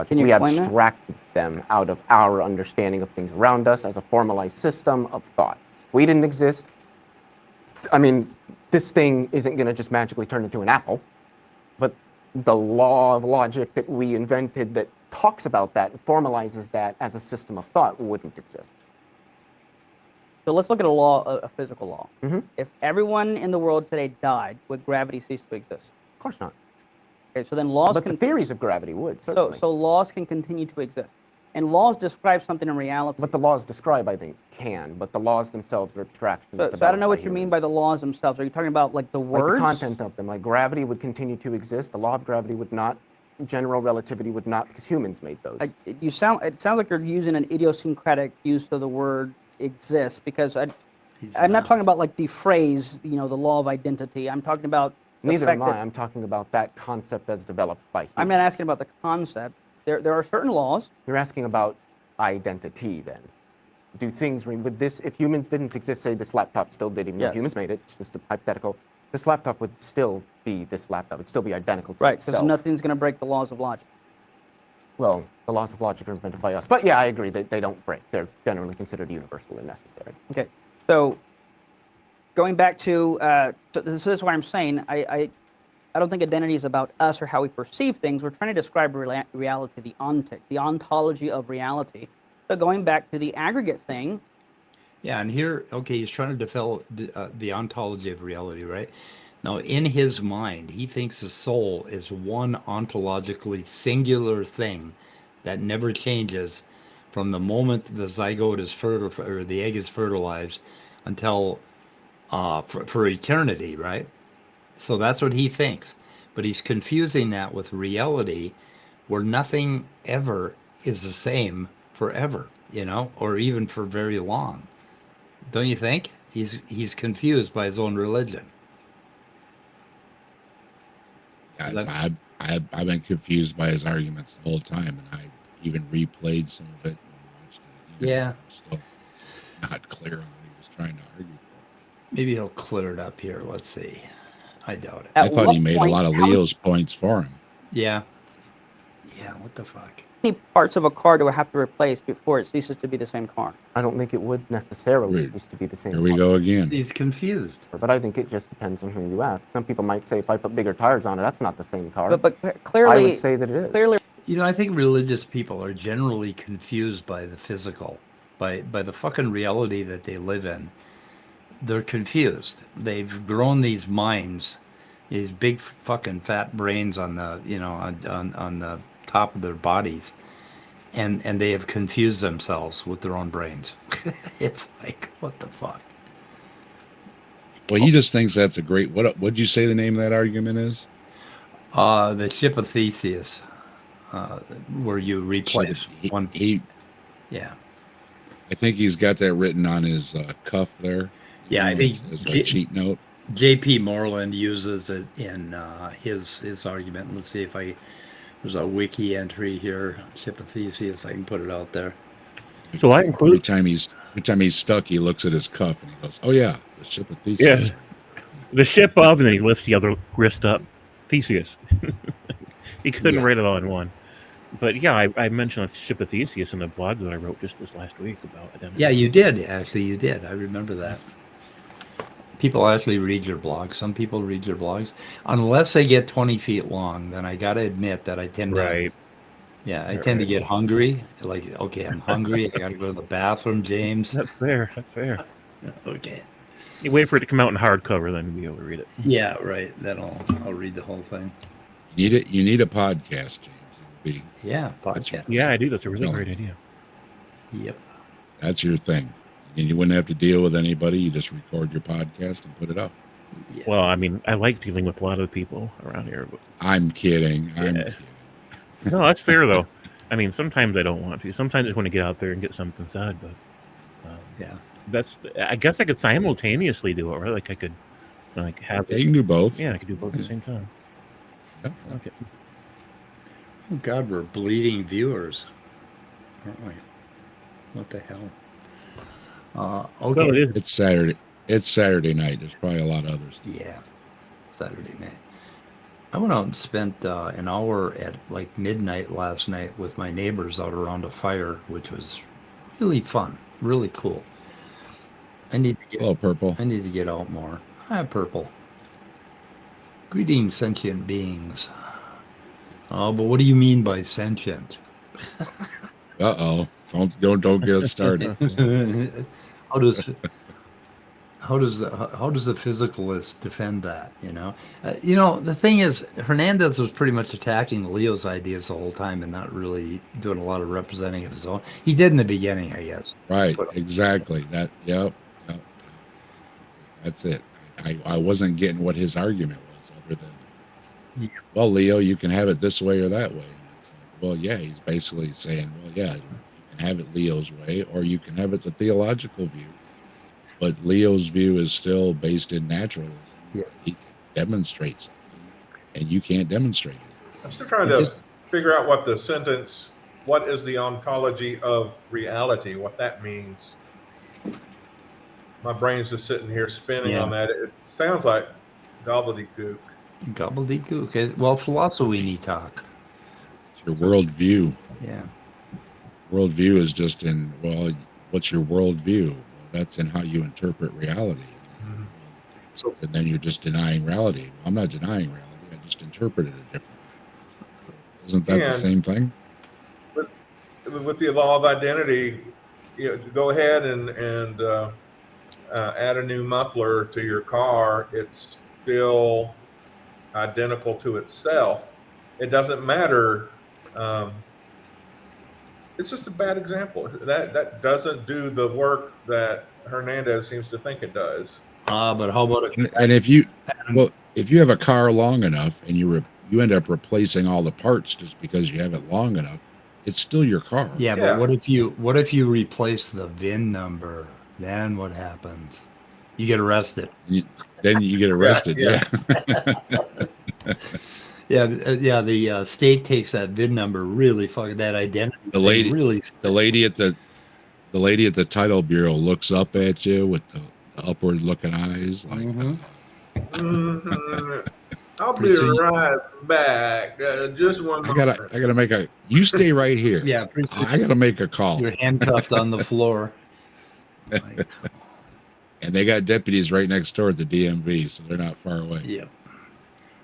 it. Can you We explain that? abstracted them out of our understanding of things around us as a formalized system of thought. We didn't exist. I mean, this thing isn't going to just magically turn into an apple, but the law of logic that we invented that talks about that and formalizes that as a system of thought wouldn't exist. So let's look at a physical law. Mhm. If everyone in the world today died, would gravity cease to exist? Of course not. Okay, so then laws But can the theories of gravity would, so certainly. so laws can continue to exist, and laws describe something in reality. What the laws describe, I think, can, but the laws themselves are abstractions. So I don't developed know by what you mean humans. by the laws themselves. Are you talking about like the Like words? the content of them. Like gravity would continue to exist. The law of gravity would not. General relativity would not, because humans made those. It sounds like you're using an idiosyncratic use of the word exists, because I'm not talking about like the phrase, the law of identity. I'm talking about the Neither fact am I. that I'm talking about that concept as developed by humans. I'm not asking about the concept. There are certain laws. You're asking about identity then. Do things, would this, if humans didn't exist, say this laptop still did, even though Yes. humans made it, it's just a hypothetical, this laptop would still be this laptop. It'd still be identical to Right, because itself. nothing's going to break the laws of logic. Well, the laws of logic are invented by us. But yeah, I agree that they don't break. They're generally considered universal and necessary. Okay, so going back to so this is why I'm saying I don't think identity is about us or how we perceive things. We're trying to describe reality, the ontology of reality. So going back to the aggregate thing. Yeah, and here, okay, he's trying to develop the ontology of reality, right? Now, in his mind, he thinks the soul is one ontologically singular thing that never changes from the moment the zygote is or the egg is fertilized until for eternity, right? So that's what he thinks. But he's confusing that with reality, where nothing ever is the same forever, or even for very long. Don't you think? He's confused by his own religion. Yeah, I've been confused by his arguments the whole time, and I even replayed some of it and watched it. Yeah. I'm still not clear on what he was trying to argue for. Maybe he'll clear it up here. Let's see. I doubt it. I At thought he what made a point- lot of how Leo's points for him. Yeah. Yeah, what the fuck? many parts of a car do I have to replace before it ceases to be the same car? I don't think it would necessarily Right. used to be the same. Here we go again. He's confused. But I think it just depends on who you ask. Some people might say if I put bigger tires on it, that's not the same car. But I clearly, would say that it is. clearly, I think religious people are generally confused by the physical, by the fucking reality that they live in. They're confused. They've grown these minds, these big fucking fat brains on the, on the top of their bodies, and they have confused themselves with their own brains. It's like, what the fuck? Well, he just thinks that's a great. What'd you say the name of that argument is? The ship of Theseus, where you replace one. Yeah. I think he's got that written on his cuff there. Yeah, I think as a cheat note. J.P. Moreland uses it in his argument. Let's see if there's a wiki entry here. Ship of Theseus. I can put it out there. So I Every include. time he's stuck, he looks at his cuff and he goes, "Oh yeah, the ship of Theseus." Yeah. The ship of, and then he lifts the other wrist up. Theseus. He couldn't Yeah. write it all in one. But yeah, I mentioned the ship of Theseus in a blog that I wrote just this last week about identity. Yeah, you did. Actually, you did. I remember that. People actually read your blogs. Some people read your blogs. Unless they get 20 feet long, then I got to admit that I tend to... Right. Yeah, I tend to get hungry. Like, okay, I'm hungry. I got to go to the bathroom, James. That's fair. That's fair. Okay. You wait for it to come out in hardcover, then you'll be able to read it. Yeah, right. Then I'll read the whole thing. You need a podcast, James. It'll be, Yeah, That's podcast. Yeah, I do. That's a really Tell great me. idea. Yep. that's your thing, and you wouldn't have to deal with anybody. You just record your podcast and put it up. Yeah. Well, I mean, I like dealing with a lot of the people around here. But I'm kidding. I'm Yeah. kidding. no, that's fair though. I mean, sometimes I don't want to. Sometimes I just want to get out there and get something said. But Yeah. that's. I guess I could simultaneously do it, right? Like I could, have. Yeah, you can do both. Yeah, I could do both at the same time. Yeah. Okay. Oh, God, we're bleeding viewers, aren't we? What the hell? Well, Okay. it is. It's Saturday. It's Saturday night. There's probably a lot of others. Yeah, Saturday night. I went out and spent an hour at like midnight last night with my neighbors out around a fire, which was really fun, really cool. I need to Hello, Purple. get out more. Hi, Purple. Greetings, sentient beings. Oh, but what do you mean by sentient? Uh-oh. Don't get us started. how does the physicalist defend that? The thing is, Hernandez was pretty much attacking Leo's ideas the whole time and not really doing a lot of representing of his own. He did in the beginning, I guess. Right, exactly. Yep. That's it. I wasn't getting what his argument was, other than, well, Leo, you can have it this way or that way. And it's like, well, yeah, he's basically saying, well, yeah, you can have it Leo's way, or you can have it the theological view. But Leo's view is still based in naturalism. Yeah. He can demonstrate something, and you can't demonstrate it. I'm still trying to figure out what is the ontology of reality, what that means. My brain's just sitting here spinning on that. It sounds like gobbledygook. Gobbledygook. Well, philosophy talk. It's your worldview. Yeah. Worldview is just in, well, what's your worldview? Well, that's in how you interpret reality. So, and then you're just denying reality. Well, I'm not denying reality. I just interpreted it differently. Isn't that the same thing? With the law of identity, go ahead and add a new muffler to your car. It's still identical to itself. It doesn't matter. It's just a bad example. That doesn't do the work that Hernandez seems to think it does. but how about if you have a car long enough and you end up replacing all the parts just because you have it long enough, it's still your car. Yeah, but what if you replace the VIN number? Then what happens? You get arrested. Then you get arrested. Yeah. The state takes that VIN number really fucking that identity. The lady at the title bureau looks up at you with the upward looking eyes, like. I'll be right back. Just one moment. I gotta make a. You stay right here. Yeah, I gotta make a call. You're handcuffed on the floor. And they got deputies right next door at the DMV, so they're not far away. Yep.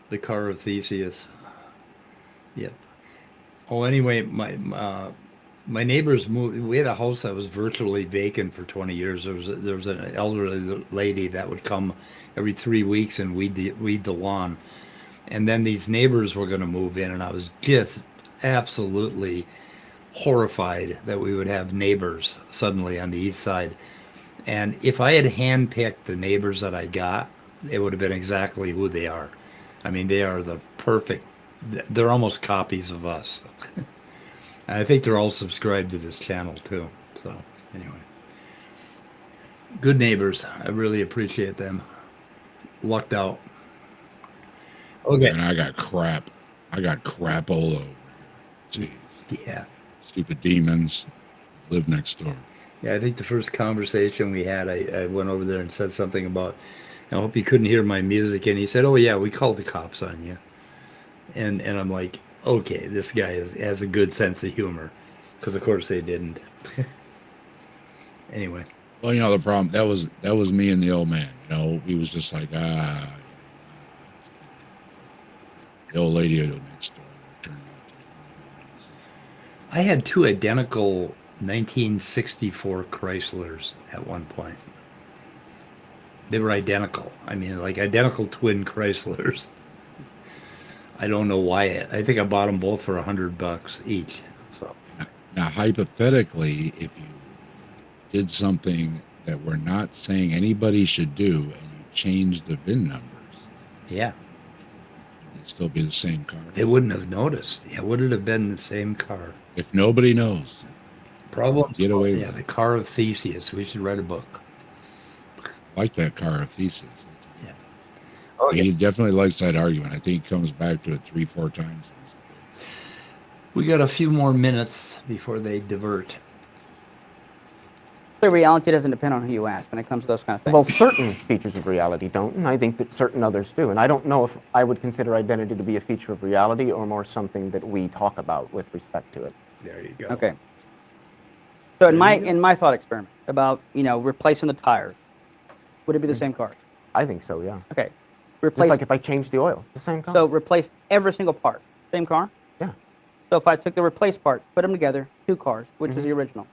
The car of Theseus. Yep. Oh, anyway, my neighbors moved. We had a house that was virtually vacant for 20 years. There was an elderly lady that would come every 3 weeks and weed the lawn. And then these neighbors were going to move in, and I was just absolutely horrified that we would have neighbors suddenly on the east side. And if I had handpicked the neighbors that I got, it would have been exactly who they are. I mean, they are the perfect, they're almost copies of us. And I think they're all subscribed to this channel too. So anyway, good neighbors. I really appreciate them. Lucked out. Okay. And I got crap all over. Jeez. Yeah. Stupid demons live next door. Yeah, I think the first conversation we had, I went over there and said something about, I hope you couldn't hear my music. And he said, oh, yeah, we called the cops on you. And I'm like, okay, this guy has a good sense of humor. Because, of course, they didn't. Anyway. Well, the problem, that was me and the old man. He was just like, the old lady next door turned out to be. I had two identical 1964 Chryslers at one point. They were identical. I mean, like identical twin Chryslers. I don't know why. I think I bought them both for $100 each. So now, hypothetically, if you did something that we're not saying anybody should do, and you change the VIN numbers, yeah, it'd still be the same car. They wouldn't have noticed. Yeah, would it have been the same car? If nobody knows. Problems. Get away with it. The it. car of Theseus. We should write a book. Like that car of Theseus. Yeah. Okay. He definitely likes that argument. I think he comes back to it 3-4 times. We got a few more minutes before they divert. clear reality doesn't depend on who you ask when it comes to those kind of things. Well, certain features of reality don't, and I think that certain others do. And I don't know if I would consider identity to be a feature of reality or more something that we talk about with respect to it. There you go. Okay. So in my thought experiment about replacing the tires, would it be the same car? I think so, yeah. Okay. Just Replace like if I change the oil, it's the same car. so replace every single part. Same car? Yeah. So if I took the replaced parts, put them together, 2 cars, which is the original?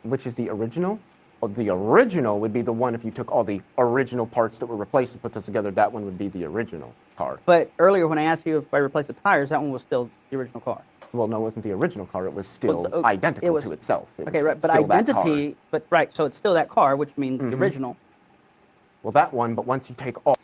Which is the original? Well, the original would be the one if you took all the original parts that were replaced and put those together, that one would be the original car. But earlier when I asked you if I replaced the tires, that one was still the original car. Well, no, it wasn't the original car. It was still Well, identical it was- to itself. It Okay, was right. But still that car. identity, so it's still that car, which means the original. Well, that one, but once you take all.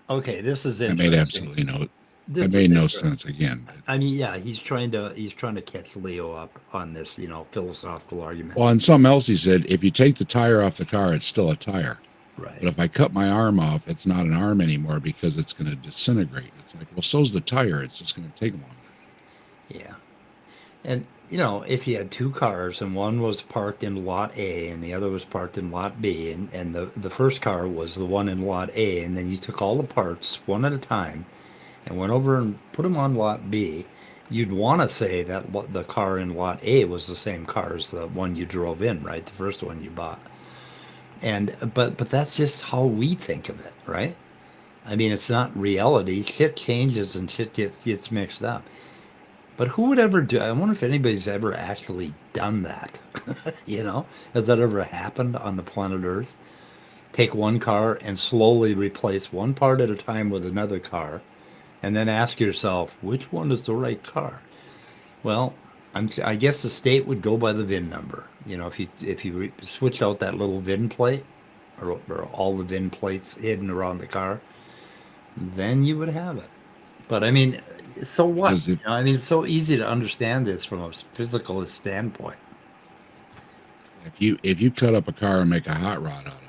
Okay, this is That interesting. made absolutely no. This That is made no interesting. sense again. I mean, yeah, he's trying to catch Leo up on this, philosophical argument. Well, and something else he said, if you take the tire off the car, it's still a tire. Right. But if I cut my arm off, it's not an arm anymore because it's going to disintegrate. It's like, well, so's the tire. It's just going to take longer. Yeah. And, if you had 2 cars and one was parked in lot A and the other was parked in lot B, and the first car was the one in lot A, and then you took all the parts one at a time and went over and put them on lot B, you'd want to say that the car in lot A was the same car as the one you drove in, right? The first one you bought. But that's just how we think of it, right? I mean, it's not reality. Shit changes and shit gets mixed up. But who would ever do? I wonder if anybody's ever actually done that. Has that ever happened on the planet Earth? Take one car and slowly replace one part at a time with another car, and then ask yourself, which one is the right car? Well, I guess the state would go by the VIN number. If you switch out that little VIN plate, or all the VIN plates hidden around the car, then you would have it. But I mean, so what? Because It's so easy to understand this from a physical standpoint. If you cut up a car and make a hot rod out of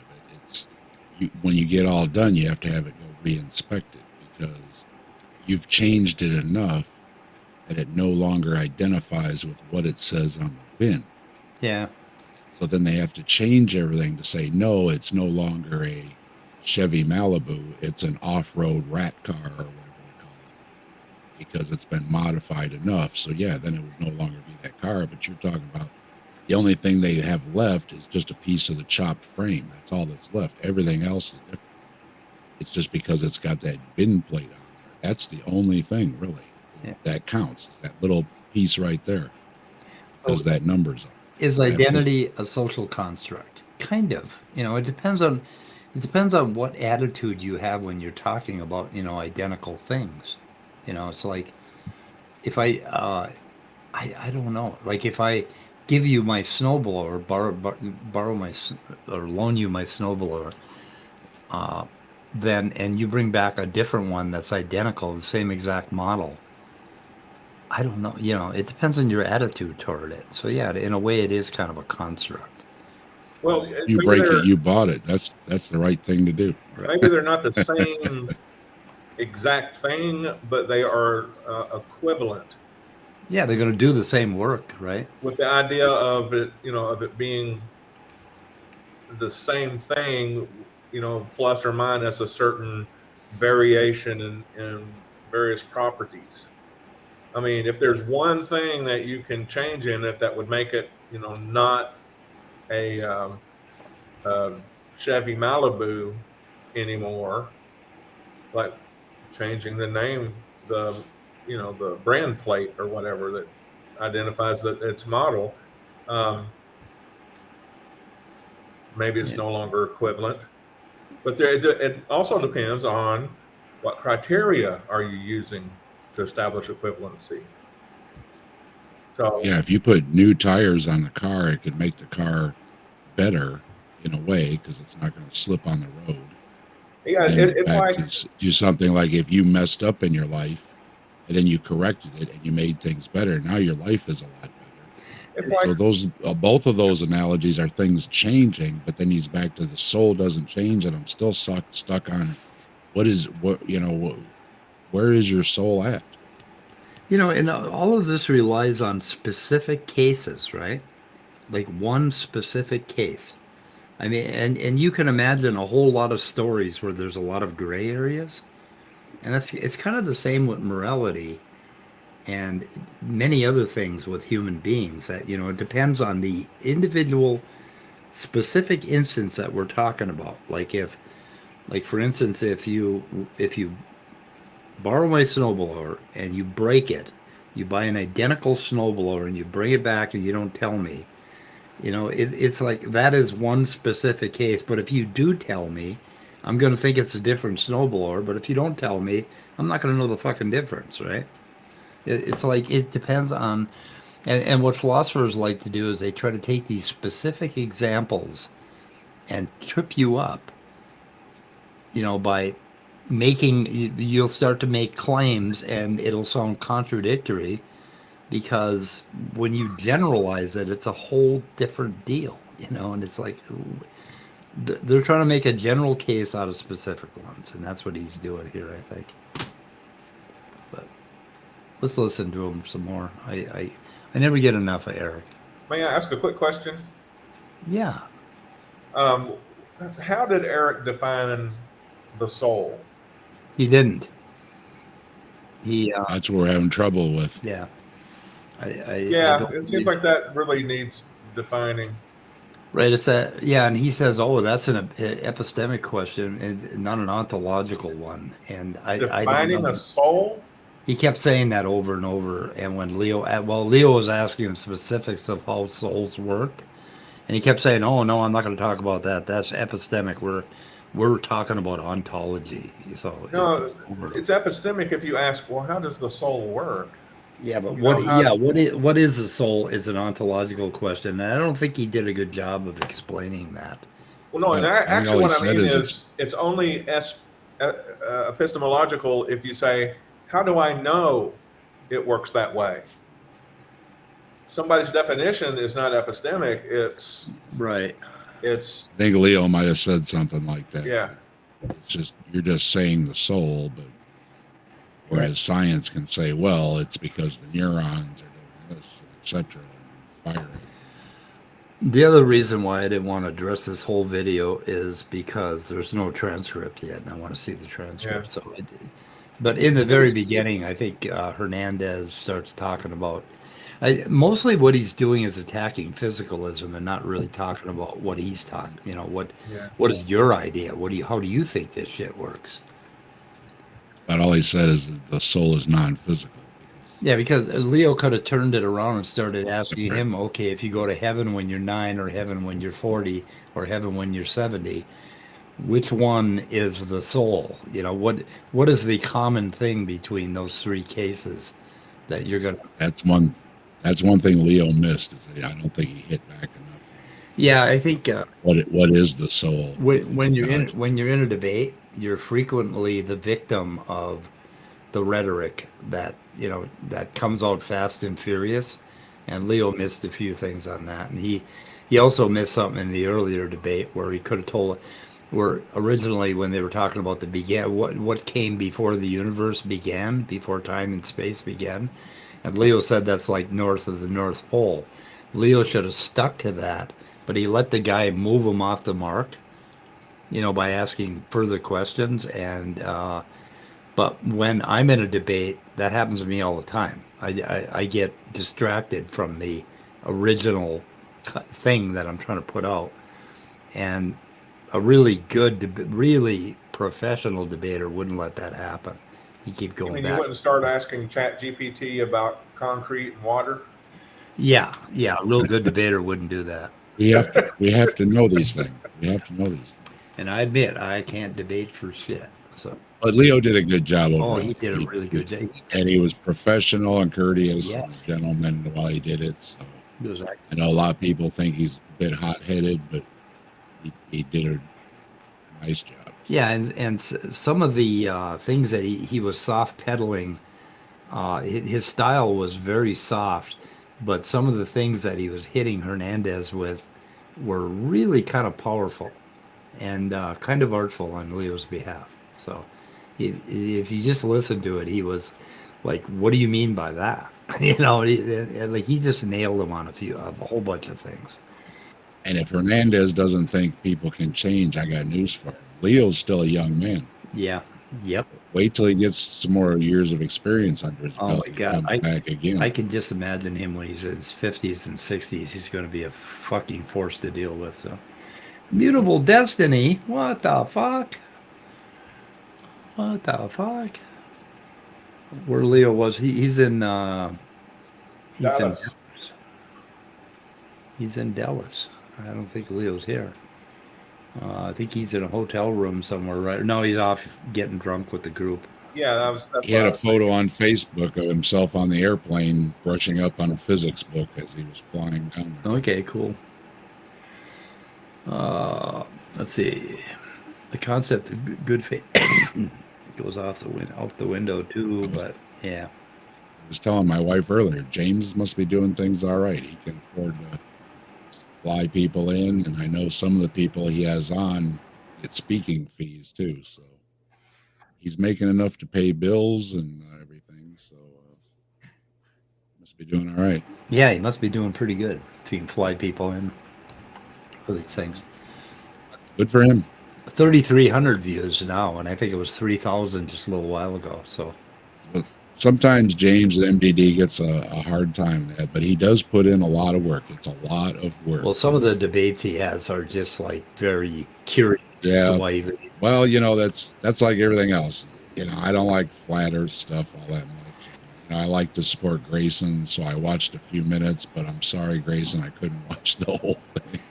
it, when you get all done, you have to have it go re-inspected because you've changed it enough that it no longer identifies with what it says on the VIN. Yeah. So then they have to change everything to say, no, it's no longer a Chevy Malibu. It's an off-road rat car or whatever they call it because it's been modified enough. So yeah, then it would no longer be that car. But you're talking about the only thing they have left is just a piece of the chopped frame. That's all that's left. Everything else is different. It's just because it's got that VIN plate on there. That's the only thing really that counts. Is that little piece right there. Because that number's on. Is identity a social construct? Kind of. It depends on what attitude you have when you're talking about, identical things. It's like if I don't know. Like if I give you my snowblower, borrow my or loan you my snowblower, and you bring back a different one that's identical, the same exact model. I don't know. It depends on your attitude toward it. So yeah, in a way, it is kind of a construct. Well, You break it, you bought it. That's the right thing to do. maybe they're not the same exact thing, but they are equivalent. Yeah, they're going to do the same work, right? With the idea of it, of it being the same thing, plus or minus a certain variation in various properties. I mean, if there's one thing that you can change in it that would make it, not a Chevy Malibu anymore, like changing the name, the brand plate or whatever that identifies that its model, maybe it's no longer equivalent. But it also depends on what criteria are you using to establish equivalency. So Yeah, if you put new tires on the car, it could make the car better in a way because it's not going to slip on the road. yeah, And it's back like to do something like if you messed up in your life and then you corrected it and you made things better, now your life is a lot better. it's So like those both of those analogies are things changing, but then he's back to the soul doesn't change, and I'm still stuck on where is your soul at? You know, and all of this relies on specific cases, right? Like one specific case. I mean, and you can imagine a whole lot of stories where there's a lot of gray areas, and it's kind of the same with morality and many other things with human beings. That it depends on the individual specific instance that we're talking about. Like for instance, if you borrow my snowblower and you break it, you buy an identical snowblower and you bring it back and you don't tell me. It's like that is one specific case. But if you do tell me, I'm going to think it's a different snowblower. But if you don't tell me, I'm not going to know the fucking difference, right? It's like it depends on, and what philosophers like to do is they try to take these specific examples and trip you up, by you'll start to make claims and it'll sound contradictory because when you generalize it, it's a whole different deal, and it's like they're trying to make a general case out of specific ones, and that's what he's doing here, I think. But let's listen to him some more. I never get enough of Eric. May I ask a quick question? Yeah. How did Eric define the soul? He didn't. That's what we're having trouble with. Yeah. Yeah, it seems like that really needs defining. Right. It's that. Yeah, and he says, "Oh, that's an epistemic question, and not an ontological one." And I don't Defining know. a soul? He kept saying that over and over. And when Leo was asking him specifics of how souls worked, and he kept saying, "Oh no, I'm not going to talk about that. That's epistemic. We're talking about ontology." So No, it's epistemic if you ask, well, how does the soul work? yeah, but You know, how- what is the soul is an ontological question, and I don't think he did a good job of explaining that. Well, no, and I think actually all he what I said mean is is it's only epistemological if you say, how do I know it works that way? Somebody's definition is not epistemic. It's Right. I think Leo might have said something like that. yeah. It's just you're just saying the soul, but whereas science can say, well, it's because the neurons are doing this, etc. Firing. The other reason why I didn't want to address this whole video is because there's no transcript yet, and I want to see the transcript. Yeah. So, but in the very beginning, I think Hernandez starts talking about. Mostly, what he's doing is attacking physicalism and not really talking about what he's talking. What is your idea? How do you think this shit works? But all he said is that the soul is non-physical. Yeah, because Leo could have turned it around and started asking him, okay, if you go to heaven when you're 9 or heaven when you're 40 or heaven when you're 70, which one is the soul? What is the common thing between those three cases that you're going to... That's one thing Leo missed. Is that I don't think he hit back enough. Yeah, I think What is the soul? when you're in a debate, you're frequently the victim of the rhetoric that comes out fast and furious, and Leo missed a few things on that, and he also missed something in the earlier debate where he could have told, where originally when they were talking about what came before the universe began, before time and space began, and Leo said that's like north of the North Pole. Leo should have stuck to that, but he let the guy move him off the mark, by asking further questions. And but when I'm in a debate, that happens to me all the time. I get distracted from the original thing that I'm trying to put out, and a really good, really professional debater wouldn't let that happen. He keep going You back. wouldn't start asking ChatGPT about concrete and water? Yeah, a real good debater wouldn't do that. We have to know these things. We have to know these things. And I admit I can't debate for shit. So, But Leo did a good job overall. he did a really good job. And he was professional and courteous, Yes. and a gentleman while he did it. So It was I excellent. know a lot of people think he's a bit hot-headed, but he did a nice job. Yeah, and some of the things that he was soft pedaling, his style was very soft, but some of the things that he was hitting Hernandez with were really kind of powerful and kind of artful on Leo's behalf. So if you just listen to it, he was Like, what do you mean by that? You know, like he just nailed him on a whole bunch of things. And if Hernandez doesn't think people can change, I got news for him. Leo's still a young man. Yeah. Yep. Wait till he gets some more years of experience under his Oh belt my and God. comes back again. I can just imagine him when he's in his 50s and 60s. He's going to be a fucking force to deal with. So, Mutable Destiny. What the fuck? What the fuck? Where Leo was? He's in. Dallas. He's in Dallas. I don't think Leo's here. I think he's in a hotel room somewhere, right? No, he's off getting drunk with the group. Yeah, that's He had what I a was photo on Facebook of himself on the airplane brushing up on a physics book as he was flying down there. Okay, cool. Let's see. The concept of good faith goes out the window too, but yeah. I was telling my wife earlier, James must be doing things all right. He can afford to fly people in, and I know some of the people he has on get speaking fees too. So he's making enough to pay bills and everything. So must be doing all right. Yeah, he must be doing pretty good if he can fly people in for these things. Good for him. 3,300 views now, and I think it was 3,000 just a little while ago. So But sometimes James at MDD gets a hard time with that, but he does put in a lot of work. It's a lot of work. well, some of the debates he has are just like very curious as Yeah. to why even. Well, that's like everything else. I don't like flat earth stuff all that much. I like to support Grayson, so I watched a few minutes, but I'm sorry, Grayson, I couldn't watch the whole thing.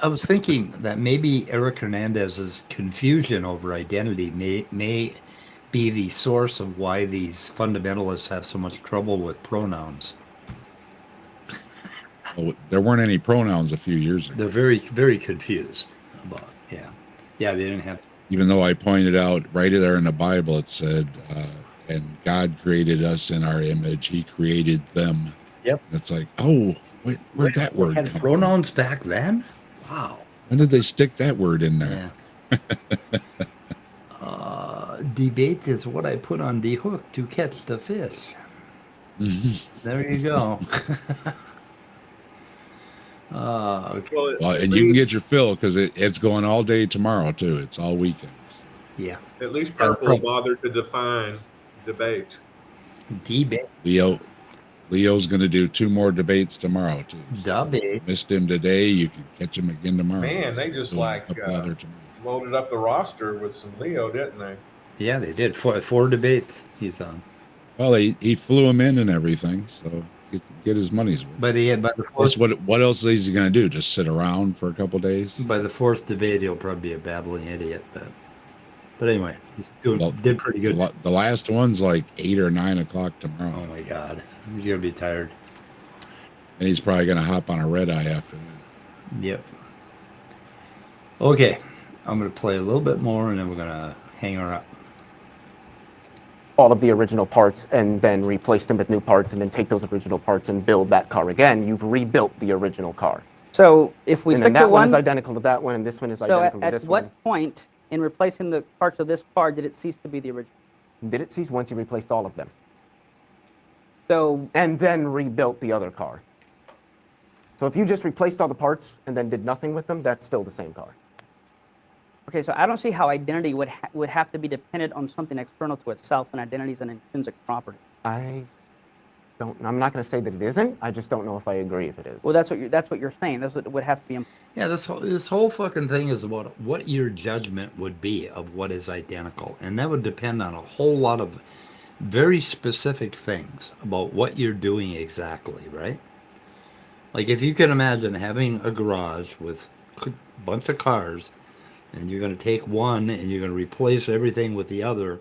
I was thinking that maybe Eric Hernandez's confusion over identity may be the source of why these fundamentalists have so much trouble with pronouns. Well, there weren't any pronouns a few years ago. They're very, very confused about, yeah, they didn't have. Even though I pointed out right there in the Bible, it said, and God created us in our image. He created them. Yep. And it's like, oh, wait, where'd that word had come from? pronouns back then? Wow. When did they stick that word in there? Yeah. Debate is what I put on the hook to catch the fish. There you go. Okay. Well, and you can get your fill because it's going all day tomorrow too. It's all weekend. Yeah. At least Purple bothered to define debate. Debate. Leo's going to do 2 more debates tomorrow too. Debate. Missed him today. You can catch him again tomorrow. Man, they just loaded up the roster with some Leo, didn't they? Yeah, they did. Four debates he's on. Well, he flew him in and everything, so get his money's worth. By the Plus, what else is he going to do? Just sit around for a couple days? By the 4th debate, he'll probably be a babbling idiot. But anyway, he's did pretty good. The last one's like 8 or 9 o'clock tomorrow. Oh my God, he's gonna be tired. And he's probably going to hop on a red eye after that. Yep. Okay, I'm gonna play a little bit more, and then we're gonna hang her up. All of the original parts and then replace them with new parts and then take those original parts and build that car again. You've rebuilt the original car. So if we And stick then to that one one, is identical to that one, and this one is so identical to at this what one. point in replacing the parts of this car did it cease to be the original? Did it cease once you replaced all of them? So And then rebuilt the other car. So if you just replaced all the parts and then did nothing with them, that's still the same car. okay, so I don't see how identity would have to be dependent on something external to itself, and identity is an intrinsic property. I'm not going to say that it isn't. I just don't know if I agree if it is. Well, that's what you're saying. That's what would have to be. Yeah, this whole fucking thing is about what your judgment would be of what is identical, and that would depend on a whole lot of very specific things about what you're doing exactly, right? Like if you can imagine having a garage with a bunch of cars, and you're going to take one and you're going to replace everything with the other,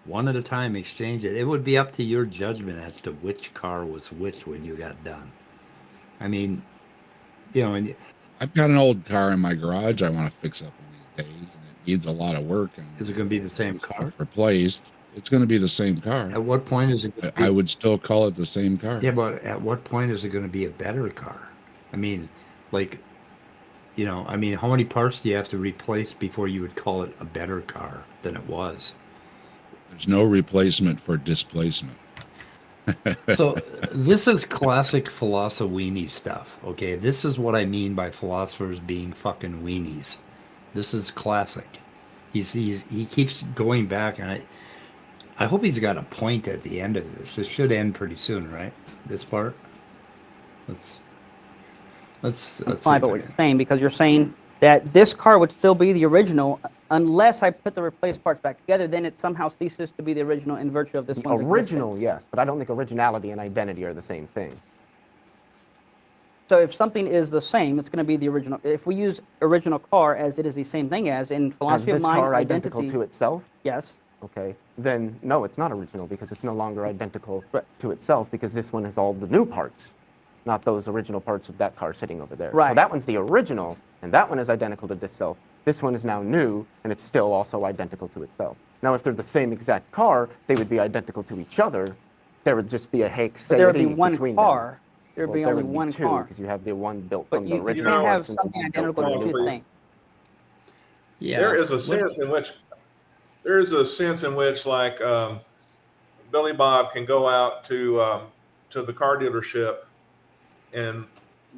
one at a time, exchange it. It would be up to your judgment as to which car was which when you got done. I mean, and I've got an old car in my garage I want to fix up in these days, and it needs a lot of work. And is it going to be the same car? if replaced, it's going to be the same car. At what point is it going to be? I would still call it the same car. Yeah, but at what point is it going to be a better car? I mean, like, how many parts do you have to replace before you would call it a better car than it was? There's no replacement for displacement. So this is classic philosophy stuff. Okay, this is what I mean by philosophers being fucking weenies. This is classic. He keeps going back, and I hope he's got a point at the end of this. This should end pretty soon, right? This part. Let's I'm see fine if with I what you're can- saying, because you're saying that this car would still be the original unless I put the replaced parts back together. Then it somehow ceases to be the original in virtue of this one's Original, existence. yes, but I don't think originality and identity are the same thing. So if something is the same, it's going to be the original. If we use original car as it is the same thing as in Is philosophy of this mind, car identical identity, to itself? yes. Okay, then no, it's not original because it's no longer identical Right. to itself because this one has all the new parts, not those original parts of that car sitting over there. So Right. that one's the original, and that one is identical to itself. This one is now new, and it's still also identical to itself. Now, if they're the same exact car, they would be identical to each other. There would just be a But haixity there would be one between car. There them. would be Well, only there would one be two car. because you have the one built But from you the original. can't have parts and the something one built identical from to the two new parts. things. Yeah. There is a sense in which like Billy Bob can go out to the car dealership and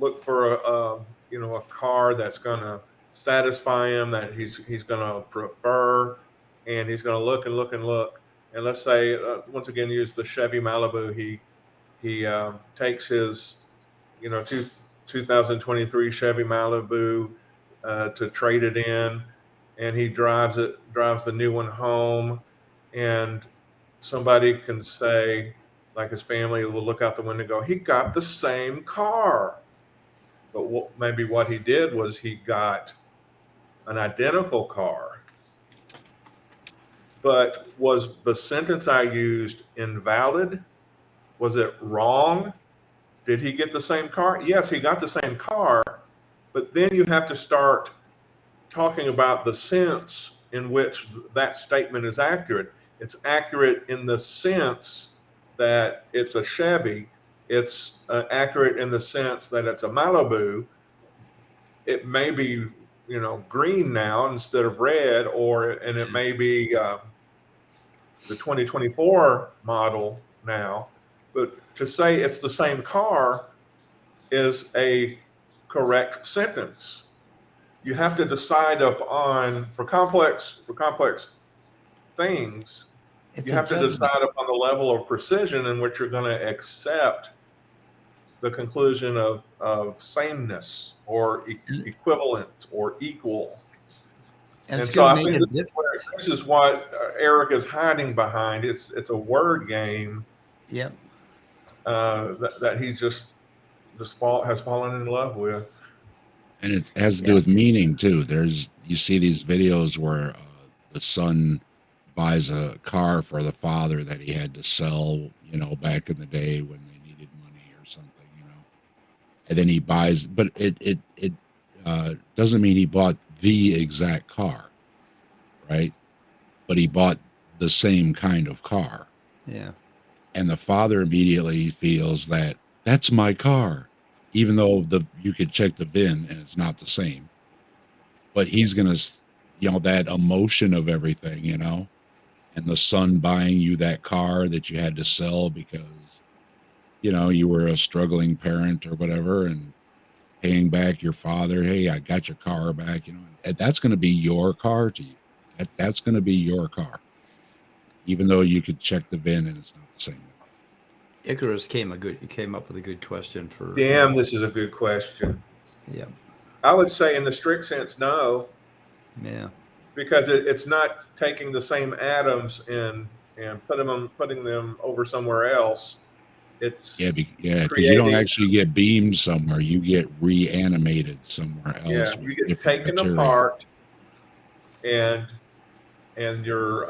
look for a car that's going to satisfy him, that he's going to prefer, and he's going to look and look and look. And let's say once again use the Chevy Malibu. He takes his 2023 Chevy Malibu to trade it in, and he drives the new one home, and somebody can say, like his family will look out the window and go, he got the same car. But maybe what he did was he got an identical car. But was the sentence I used invalid? Was it wrong? Did he get the same car? Yes, he got the same car. But then you have to start talking about the sense in which that statement is accurate. It's accurate in the sense that it's a Chevy. It's accurate in the sense that it's a Malibu. It may be, green now instead of red, and it may be the 2024 model now. But to say it's the same car is a correct sentence. You have to decide upon for complex things. It's You a have to judgment. decide upon the level of precision in which you're going to accept the conclusion of sameness or equivalent or equal. And it's so I going to think make a difference. this is what Eric is hiding behind. It's a word game Yep. that he just has fallen in love with. And it has to do with meaning too. You see these videos where the son buys a car for the father that he had to sell, back in the day when they needed money or something, and then he buys, but it doesn't mean he bought the exact car, right? But he bought the same kind of car. Yeah. And the father immediately feels that that's my car, even though you could check the VIN and it's not the same. But he's gonna, that emotion of everything, and the son buying you that car that you had to sell because, you were a struggling parent or whatever, and paying back your father. Hey, I got your car back. And that's going to be your car to you. That's going to be your car, even though you could check the VIN and it's not the same. Icarus came up with a good question for. Damn, this is a good question. Yeah. I would say, in the strict sense, no, Yeah. because it's not taking the same atoms and putting them over somewhere else. It's because you don't actually get beamed somewhere; you get reanimated somewhere else. Yeah, you get taken apart, and you're.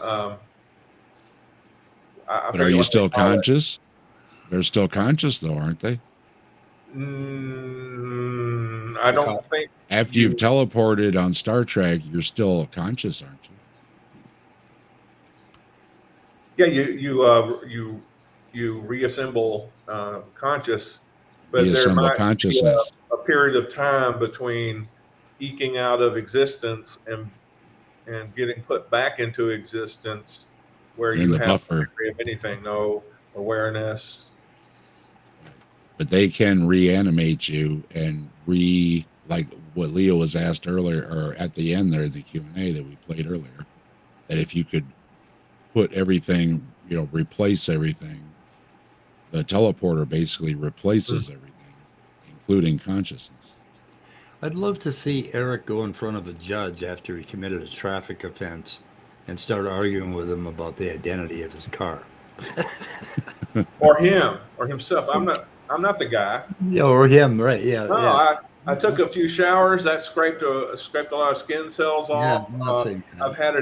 But are you still conscious? They're still conscious, though, aren't they? I don't think. After you've teleported on Star Trek, you're still conscious, aren't Yeah, you? you reassemble conscious, but there Reassemble might consciousness. be a period of time between eking out of existence and getting put back into existence, where In you the have buffer. no memory of anything, no awareness, but they can reanimate you and like what Leo was asked earlier, or at the end there, the Q&A that we played earlier, that if you could put everything, replace everything, the teleporter basically replaces everything, including consciousness. I'd love to see Eric go in front of a judge after he committed a traffic offense and start arguing with him about the identity of his car. Or him, or himself. I'm not the guy. Yeah, or him, right? Yeah, No, yeah. I took a few showers. That scraped a lot of skin cells Yeah, off. I'm not saying that. I've had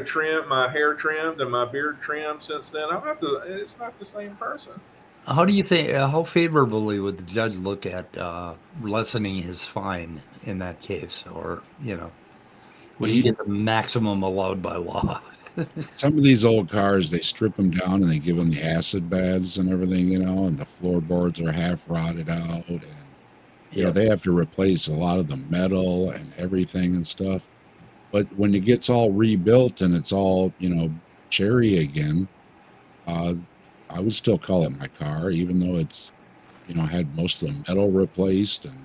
my hair trimmed and my beard trimmed since then. It's not the same person. How do you think? How favorably would the judge look at lessening his fine in that case, or would he get the maximum allowed by law? Some of these old cars, they strip them down and they give them the acid baths and everything, and the floorboards are half rotted out, and they have to replace a lot of the metal and everything and stuff. But when it gets all rebuilt and it's all cherry again, I would still call it my car, even though it's had most of the metal replaced and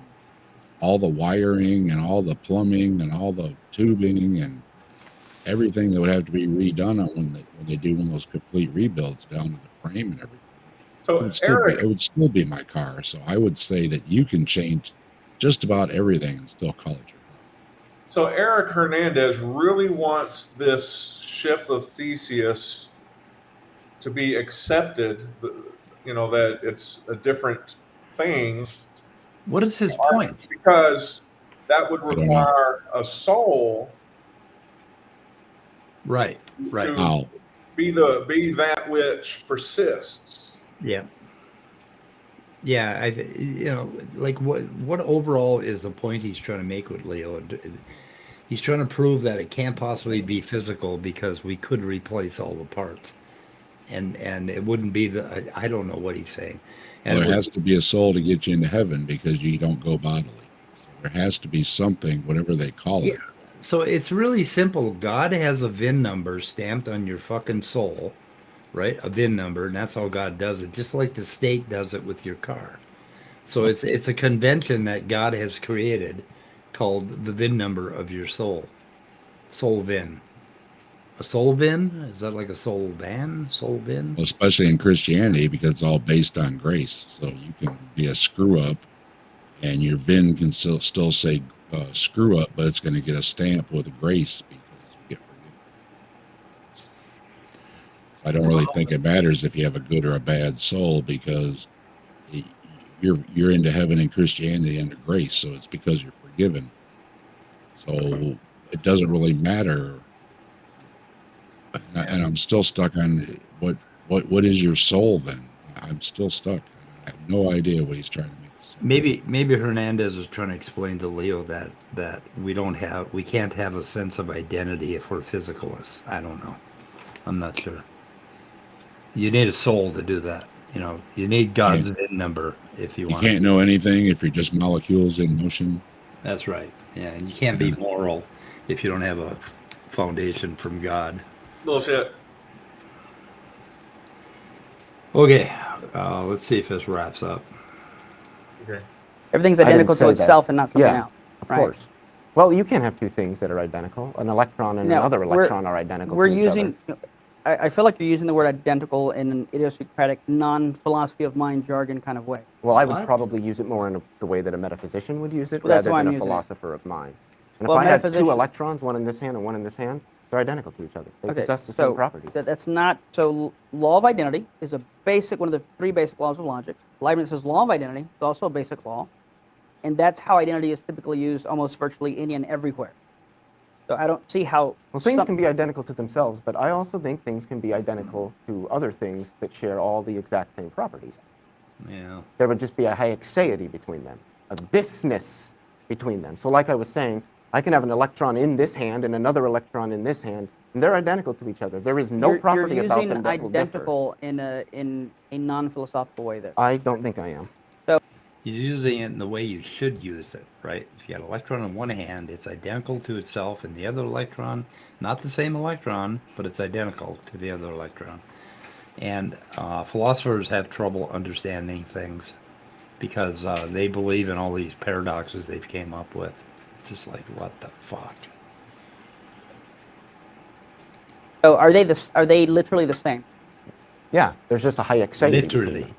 all the wiring and all the plumbing and all the tubing and everything that would have to be redone on when they do one of those complete rebuilds down to the frame and everything. So It would still be my car. So I would say that you can change just about everything and still call it your car. So Eric Hernandez really wants this ship of Theseus to be accepted, that it's a different thing. What is his point? Because that would require a soul. Right. To be that which persists. Yeah. Yeah, like what overall is the point he's trying to make with Leo? He's trying to prove that it can't possibly be physical because we could replace all the parts, and it wouldn't be I don't know what he's saying. And there has to be a soul to get you into heaven because you don't go bodily. So there has to be something, whatever they call it. So it's really simple. God has a VIN number stamped on your fucking soul, right? A VIN number, and that's how God does it, just like the state does it with your car. So it's a convention that God has created called the VIN number of your soul. Soul VIN. A soul VIN? Is that like a soul van? Soul VIN? Well, especially in Christianity, because it's all based on grace. So you can be a screw up and your VIN can still say screw up, but it's going to get a stamp with grace because you get forgiven. I don't really think it matters if you have a good or a bad soul because you're into heaven in Christianity under grace, so it's because you're forgiven. So it doesn't really matter. And I'm still stuck on what is your soul then? I'm still stuck. I have no idea what he's trying to make. Maybe Hernandez is trying to explain to Leo that we can't have a sense of identity if we're physicalists. I don't know. I'm not sure. You need a soul to do that. You need God's VIN number if you want. You can't know anything if you're just molecules in motion. That's right. Yeah, and you can't be moral if you don't have a foundation from God. Bullshit. Okay, let's see if this wraps up. Okay. Everything's identical to itself and not something else. Of course. Well, you can't have two things that are identical. An electron and another electron are identical to each other. I feel like you're using the word identical in an idiosyncratic, non-philosophy of mind jargon kind of way. Well, I would probably use it more in the way that a metaphysician would use it, Well, that's rather why than I'm a using it. philosopher of mind. And Well, if I had two metaphysician- electrons, one in this hand and one in this hand, they're identical to each other. They Okay, possess the so same properties. that's not so. Law of identity is one of the three basic laws of logic. Leibniz's law of identity is also a basic law, and that's how identity is typically used almost virtually any and everywhere. So I don't see how. Well, things can be identical to themselves, but I also think things can be identical to other things that share all the exact same properties. Yeah. There would just be a haixeity between them, a thisness between them. So like I was saying, I can have an electron in this hand and another electron in this hand, and they're identical to each other. There is no property about them that will differ. You're using identical in a non-philosophical way there. I don't think I am. He's using it in the way you should use it, right? If you got an electron in one hand, it's identical to itself, and the other electron, not the same electron, but it's identical to the other electron. And philosophers have trouble understanding things because they believe in all these paradoxes they've came up with. It's just like, what the fuck? So are they literally the same? Yeah, there's just a Hayek-Sayre. Literally.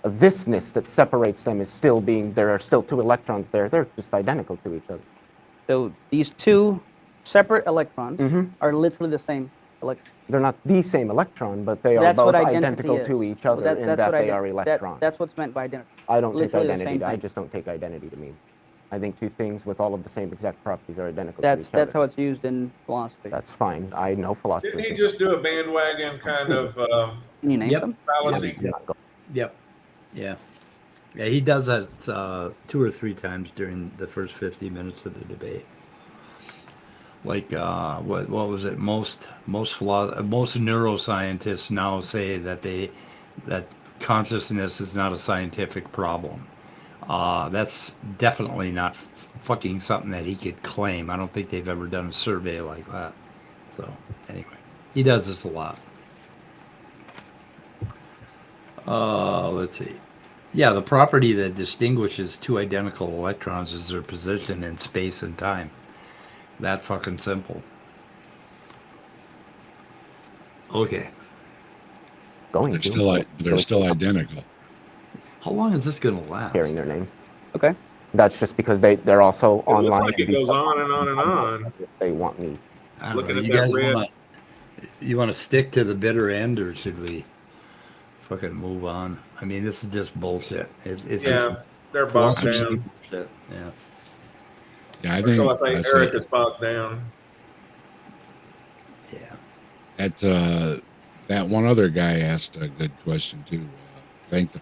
A thisness that separates them is still being, there are still two electrons there. They're just identical to each other. So these two separate electrons Mhm. are literally the same electron. They're not the same electron, but they are That's both what identity identical is. to each Well, other in that they are electrons. That's what's meant by identity. I don't take literally the identity. same I thing. just don't take identity to mean. I think two things with all of the same exact properties are identical That's to each that's other. how it's used in philosophy. That's fine. I know philosophy. Didn't he just do a bandwagon kind of Can you name Yep. some? fallacy? Yep. Yeah. Yeah, he does that 2 or 3 times during the first 50 minutes of the debate. Like what was it? Most neuroscientists now say that consciousness is not a scientific problem. That's definitely not fucking something that he could claim. I don't think they've ever done a survey like that. So anyway, he does this a lot. Let's see. Yeah, the property that distinguishes two identical electrons is their position in space and time. That fucking simple. Okay. They're still identical. How long is this gonna last? Hearing their names. Okay. That's just because they're also It online. looks like and it goes because on and on and on. They want me. I don't Looking know. at You that guys red- wanna stick to the bitter end, or should we fucking move on? I mean, this is just bullshit. It's Yeah, just they're bogged philosophy down. bullshit. Yeah. Yeah, I Or think shall I say that's Eric it. is bogged down? Yeah. That one other guy asked a good question too. I think the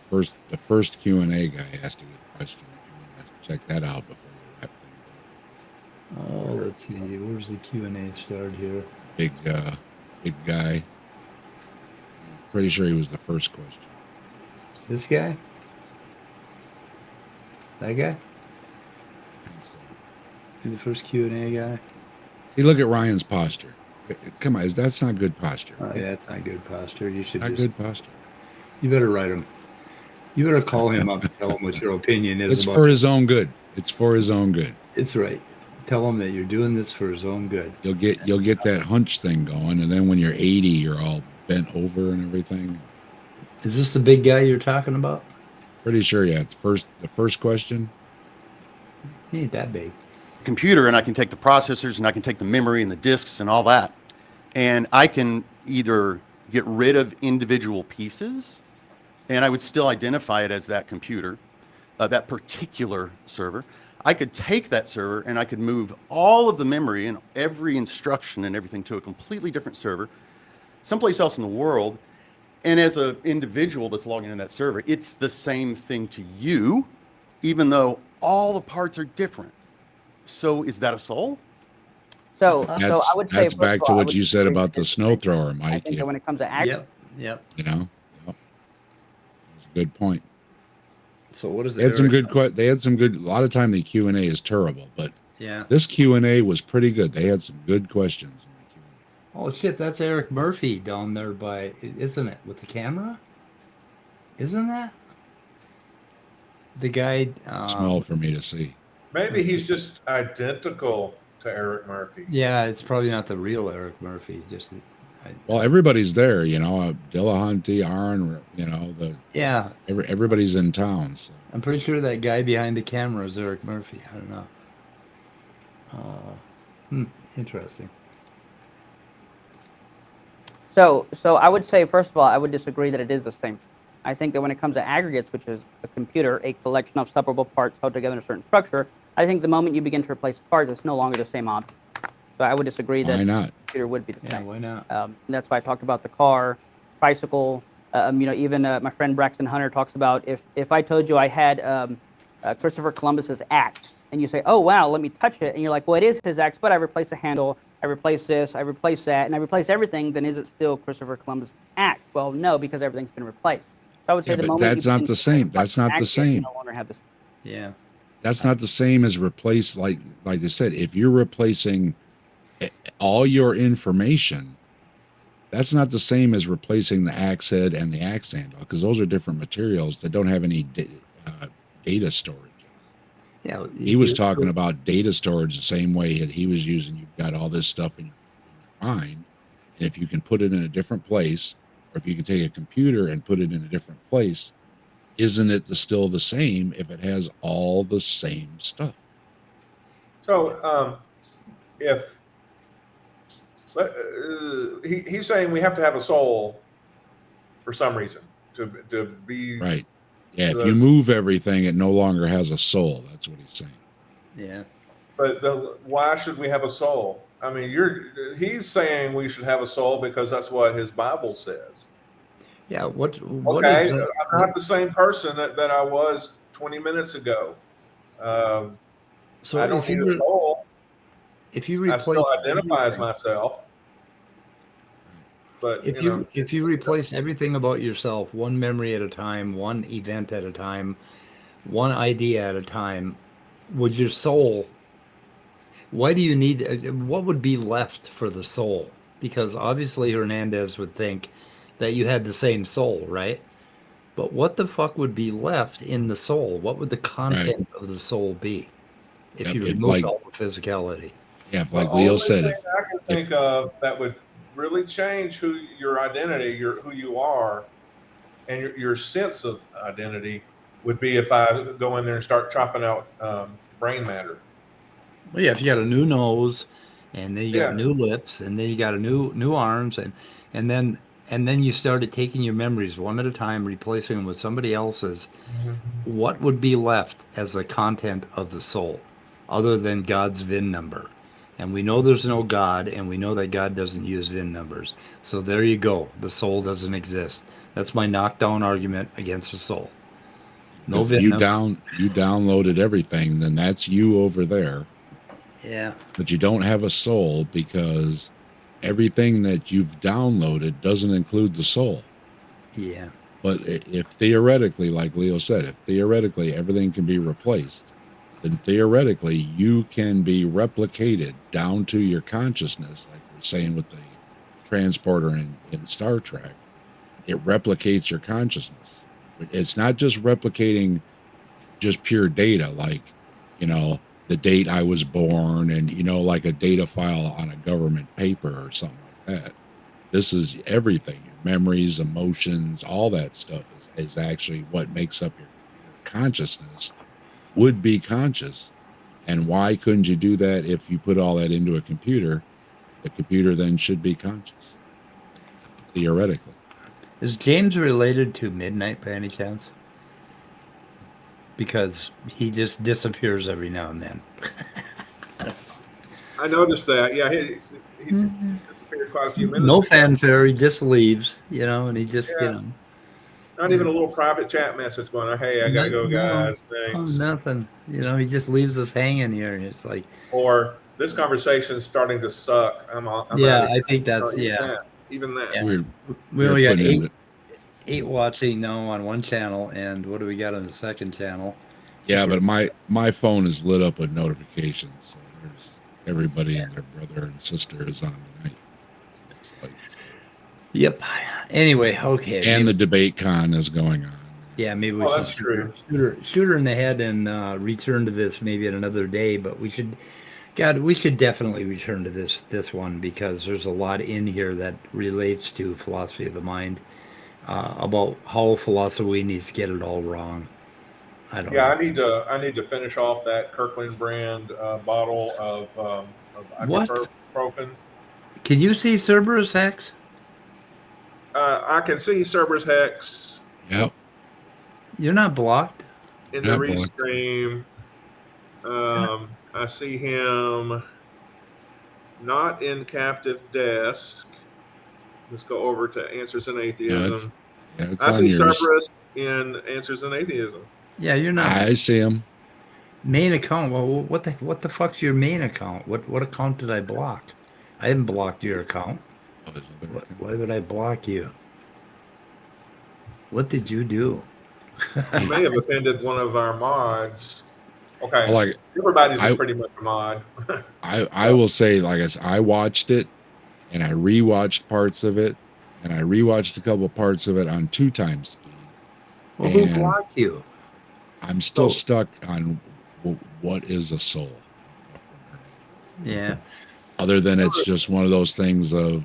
first Q&A guy asked a good question. If you want to check that out before we wrap things up. Oh, let's see. Where's the Q&A start here? Big guy. Pretty sure he was the first question. This guy? That guy? I think so. The first Q&A guy? See, look at Ryan's posture. Come on, that's not good posture. Oh, yeah, that's not good posture. You should Not just, good posture. you better write him. You better call him up and tell him what your opinion is It's about for his own good. It's for his own good. It's right. Tell him that you're doing this for his own good. You'll get that hunch thing going, and then when you're 80, you're all bent over and everything. Is this the big guy you're talking about? Pretty sure, yeah. It's the first question. He ain't that big. Computer, and I can take the processors and I can take the memory and the disks and all that, and I can either get rid of individual pieces, and I would still identify it as that computer, that particular server. I could take that server and I could move all of the memory and every instruction and everything to a completely different server, someplace else in the world. And as an individual that's logging in that server, it's the same thing to you, even though all the parts are different. So is that a soul? So I would say That's first of back all, to I what would you said disagree about with the this. snow thrower, I Mike. think that when it comes to aggregate, Yep. You know, that's a good point. So what is it? They had some good. They had some good. A lot of time the Q&A is terrible, but Yeah. this Q&A was pretty good. They had some good questions. In the Q&A. Oh shit, that's Eric Murphy down there by, isn't it, with the camera? Isn't that the guy? Small for me to see. Maybe he's just identical to Eric Murphy. Yeah, it's probably not the real Eric Murphy. Just Well, everybody's there, you know. Dillahunty, Arn, you know, yeah. everybody's in town. So. I'm pretty sure that guy behind the camera is Eric Murphy. I don't know. Interesting. So I would say, first of all, I would disagree that it is the same. I think that when it comes to aggregates, which is a computer, a collection of separable parts held together in a certain structure, I think the moment you begin to replace parts, it's no longer the same object. So I would disagree that Why not? the computer would be the Yeah, same. why not? And that's why I talked about the car, tricycle. Even my friend Braxton Hunter talks about if I told you I had Christopher Columbus's axe, and you say, "Oh wow, let me touch it," and you're like, "Well, it is his axe, but I replaced the handle, I replaced this, I replaced that, and I replaced everything. Then is it still Christopher Columbus' axe?" Well, no, because everything's been replaced. So I would say Yeah, the but moment that's you not begin the to same. replace That's not the aggregates, you same. no longer have this. Yeah. That's not the same as replace. Like they said, if you're replacing all your information, that's not the same as replacing the axe head and the axe handle, because those are different materials that don't have any data storage. Yeah, He was talking about data storage the same way that he was using. You've got all this stuff in your mind, and if you can put it in a different place, or if you can take a computer and put it in a different place, isn't it still the same if it has all the same stuff? So if he's saying we have to have a soul for some reason to be Right. Yeah, if you move everything, it no longer has a soul. That's what he's saying. Yeah. But why should we have a soul? I mean, he's saying we should have a soul because that's what his Bible says. Yeah. What Okay, I'm not the same person that I was 20 minutes ago. So I don't need a soul. If you I replace still identify as myself. But if you replace everything about yourself, one memory at a time, one event at a time, one idea at a time, would your soul? Why do you need? What would be left for the soul? Because obviously Hernandez would think that you had the same soul, right? But what the fuck would be left in the soul? What would the content of the soul be if you removed all the physicality? Yeah, like Leo said, I can think of that would really change your identity, who you are, and your sense of identity would be if I go in there and start chopping out brain matter. Well, yeah, if you got a new nose, and then you got new lips, and then you got a new arms, and then you started taking your memories one at a time, replacing them with somebody else's. What would be left as the content of the soul, other than God's VIN number? And we know there's no God, and we know that God doesn't use VIN numbers. So there you go. The soul doesn't exist. That's my knockdown argument against the soul. No VIN you number. You downloaded everything, then that's you over there. Yeah. But you don't have a soul because everything that you've downloaded doesn't include the soul. Yeah. But if theoretically, like Leo said, if theoretically everything can be replaced, then theoretically you can be replicated down to your consciousness, like we're saying with the transporter in Star Trek. It replicates your consciousness. It's not just replicating just pure data, like, the date I was born and, like a data file on a government paper or something like that. This is everything. Memories, emotions, all that stuff is actually what makes up your consciousness, would be conscious. And why couldn't you do that if you put all that into a computer? The computer then should be conscious, theoretically. Is James related to Midnight by any chance? Because he just disappears every now and then. I noticed that. Yeah, he disappeared quite a few minutes No ago. fanfare. He just leaves, and he just, Not even a little private chat message going, hey, I got to go, guys. Thanks. Nothing. He just leaves us hanging here. And it's like, or this conversation is starting to suck. I'm out I think that's, even that. Yeah. We only got eight watching now on one channel, and what do we got on the second channel? Yeah, but my phone is lit up with notifications, so there's everybody and their brother and sister is on tonight. Yep. Anyway, okay. And the DEBATECON is going on. Yeah, maybe we should shoot her in the head and return to this maybe at another day. But we should definitely return to this one, because there's a lot in here that relates to philosophy of the mind. About how philosophy needs to get it all wrong. I don't know. I need to finish off that Kirkland brand bottle of ibuprofen. Can you see Cerberus Hex? I can see Cerberus Hex. Yep. You're not blocked? In the restream. I see him not in Captive Desk. Let's go over to Answers in Atheism. I see Cerberus in Answers in Atheism. Yeah, you're not. I see him. Main account. Well, what the fuck's your main account? What account did I block? I haven't blocked your account. Why would I block you? What did you do? You may have offended one of our mods. Okay. Like, everybody's pretty much a mod. I will say, like I said, I watched it and I rewatched parts of it, and I rewatched a couple parts of it on 2x speed. Well, who blocked you? I'm still So- stuck on what is a soul. Yeah. Other than it's just one of those things of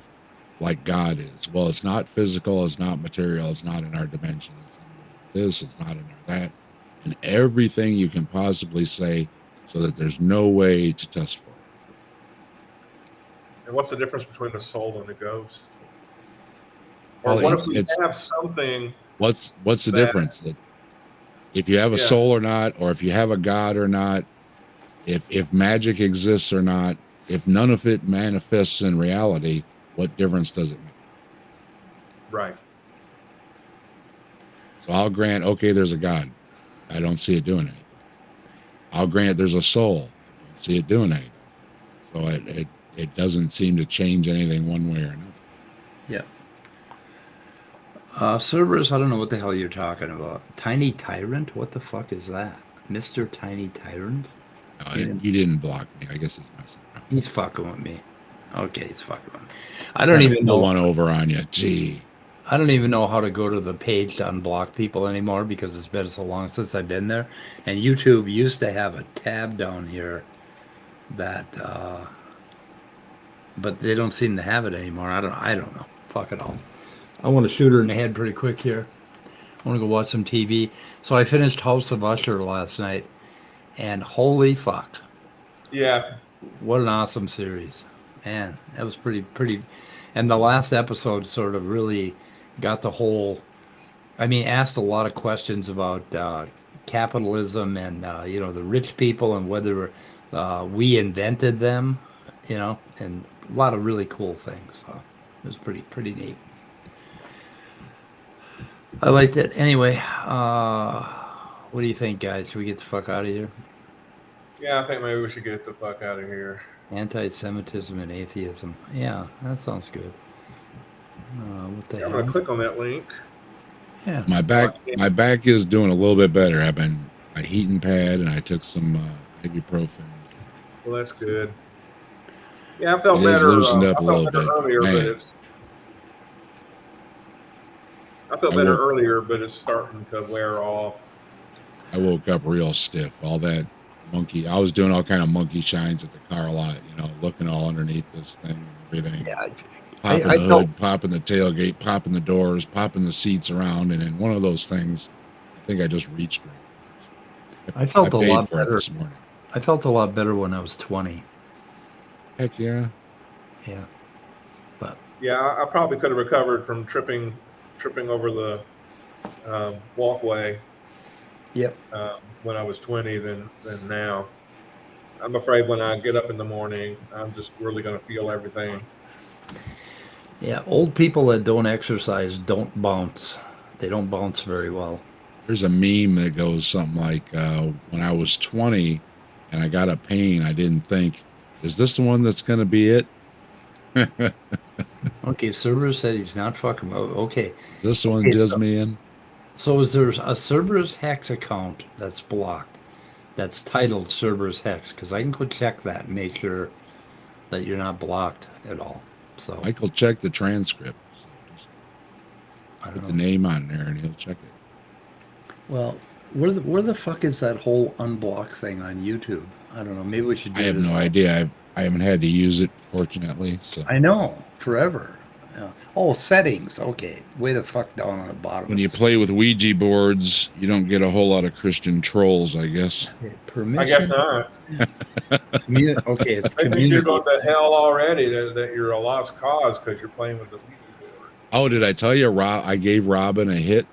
like God is. Well, it's not physical, it's not material, it's not in our dimension, it's not in this, it's not in our that, and everything you can possibly say, so that there's no way to test for it. And what's the difference between a soul and a ghost? Or Well, what if we it's have something? what's the that- difference? If you have a Yeah. soul or not, or if you have a God or not, if magic exists or not, if none of it manifests in reality, what difference does it make? Right. So I'll grant, okay, there's a God. I don't see it doing anything. I'll grant there's a soul. I don't see it doing anything. So it doesn't seem to change anything one way or another. Yeah. Cerberus, I don't know what the hell you're talking about. Tiny Tyrant? What the fuck is that? Mr. Tiny Tyrant? No, Yeah. you didn't block me. I guess he's messing around. He's fucking with me. Okay, he's fucking with me. I don't even know. One over on you. Gee. I don't even know how to go to the page to unblock people anymore because it's been so long since I've been there. And YouTube used to have a tab down here that, but they don't seem to have it anymore. I don't know. Fuck it all. I want to shoot her in the head pretty quick here. I want to go watch some TV. So I finished House of Usher last night, and holy fuck, Yeah. what an awesome series, man! That was pretty. And the last episode sort of really got the whole. I mean, asked a lot of questions about capitalism and the rich people and whether we invented them, and a lot of really cool things. So it was pretty neat. I liked it. Anyway, what do you think, guys? Should we get the fuck out of here? Yeah, I think maybe we should get the fuck out of here. Anti-Semitism and atheism. Yeah, that sounds good. What the I'm gonna hell? click on that link. Yeah. My back is doing a little bit better. I've been a heating pad and I took some ibuprofen. Well, that's good. Yeah, I felt It is better. loosened up I a felt little better bit. earlier, but Man. I felt I better woke- earlier, but it's starting to wear off. I woke up real stiff. All that monkey. I was doing all kind of monkey shines at the car lot, looking all underneath this thing and everything. Yeah. Popping I the felt- hood, popping the tailgate, popping the doors, popping the seats around, and in one of those things, I think I just reached. I felt a paid lot for it better. this morning. I felt a lot better when I was 20. Heck yeah. Yeah. But Yeah, I probably could have recovered from tripping over the walkway yep. when I was 20 than now. I'm afraid when I get up in the morning, I'm just really going to feel everything. Yeah, old people that don't exercise don't bounce. They don't bounce very well. There's a meme that goes something like, when I was 20 and I got a pain, I didn't think, is this the one that's going to be it? Okay, Cerberus said he's not fucking. Okay. This one Okay, does so- me in? So is there a Cerberus Hex account that's blocked that's titled Cerberus Hex? Because I can go check that and make sure that you're not blocked at all. So Michael check the transcript. So just I put don't the know. name on there and he'll check it. Well, where the fuck is that whole unblock thing on YouTube? I don't know. Maybe we should do I have this. no idea. I haven't had to use it, fortunately. So I know. Forever. Yeah. Oh, settings. Okay. Way the fuck down on the bottom. when you play with Ouija boards, you don't get a whole lot of Christian trolls, I guess. Permission. I guess not. Okay, it's They think community. you're going to hell already, that you're a lost cause because you're playing with the Ouija board. Oh, did I tell you, I gave Robin a hit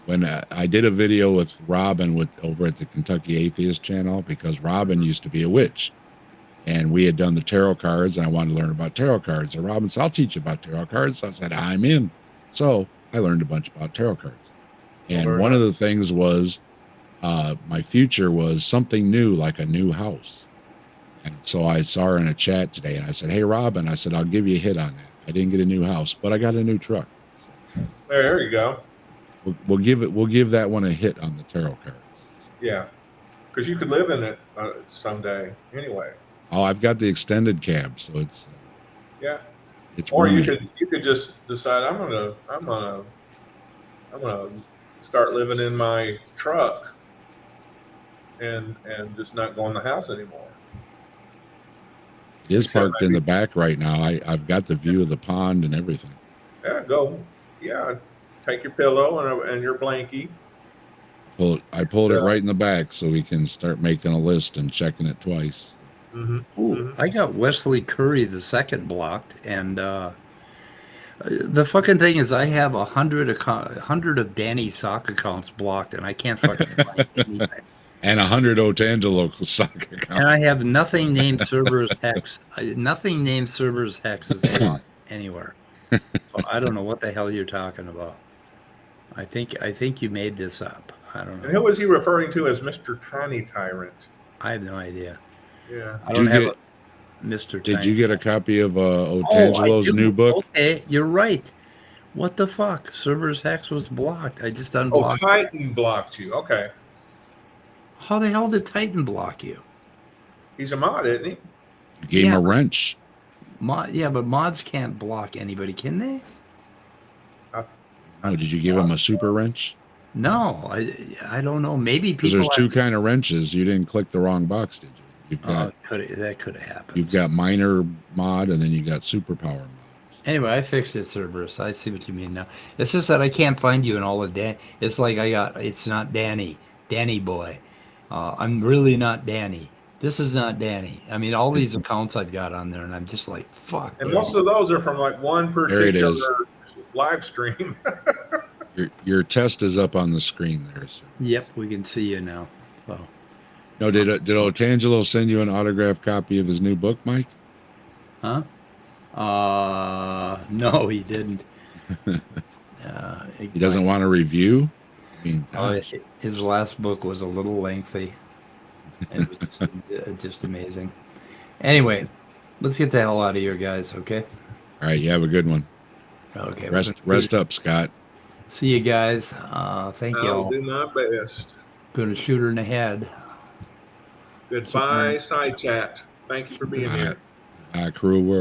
when I did a video with Robin over at the Kentucky Atheist channel, because Robin used to be a witch, and we had done the tarot cards, and I wanted to learn about tarot cards. So Robin said, "I'll teach you about tarot cards." So I said, "I'm in." So I learned a bunch about tarot cards, and one of the things was my future was something new, like a new house. And so I saw her in a chat today, and I said, "Hey, Robin," I said, "I'll give you a hit on that. I didn't get a new house, but I got a new truck." There you go. We'll give that one a hit on the tarot cards. Yeah, because you could live in it someday anyway. Oh, I've got the extended cab, so it's Yeah. it's Or you roomy. could just decide I'm gonna start living in my truck and just not go in the house anymore. It is Except parked in maybe- the back right now. I've got the view of the pond and everything. Yeah, go. Yeah, take your pillow and your blankie. I pulled it Yeah. right in the back so we can start making a list and checking it twice. Mm-hmm. Ooh, I got Wesley Curry the second blocked, and the fucking thing is, I have 100 of Danny's sock accounts blocked, and I can't fucking find anything. And 100 Otangelo soccer And accounts. I have nothing named Cerberus Hex. Nothing named Cerberus Hex is blocked anywhere. So I don't know what the hell you're talking about. I think you made this up. I don't And who know. was he referring to as Mr. Tiny Tyrant? I have no idea. Yeah. I Did don't you have get- a Mr. Did Tiny. you get a copy of Oh, I Otangelo's do. new book? Okay, you're right. What the fuck? Cerberus Hex was blocked. I just Oh, unblocked. Titan blocked you. Okay. How the hell did Titan block you? He's a mod, isn't he? You gave him Yeah. a wrench. Yeah, but mods can't block anybody, can they? Oh, did you give him a super wrench? No, I don't know. Maybe Because people. there's two kind of wrenches. You didn't click the wrong box, did you? You've got That could have happened. you've got minor mod and then you got superpower mod. Anyway, I fixed it, Cerberus. I see what you mean now. It's just that I can't find you in all of Dan. It's like it's not Danny boy. I'm really not Danny. This is not Danny. I mean, all these accounts I've got on there, and I'm just like, fuck. And dude. most of those are from like one There it is. particular live stream. Your test is up on the screen there, sir. Yep, we can see you now. Well, No, did Otangelo send you an autographed copy of his new book, Mike? huh? No, he didn't. He doesn't want a review? I mean, gosh. His last book was a little lengthy. It was just amazing. Anyway, let's get the hell out of here, guys. Okay. All right, you have a good one. Okay. Rest up, Scott. See you guys. Thank you I'll all. do my best. Gonna shoot her in the head. Goodbye, side chat. Thank you for being here. Cruel world.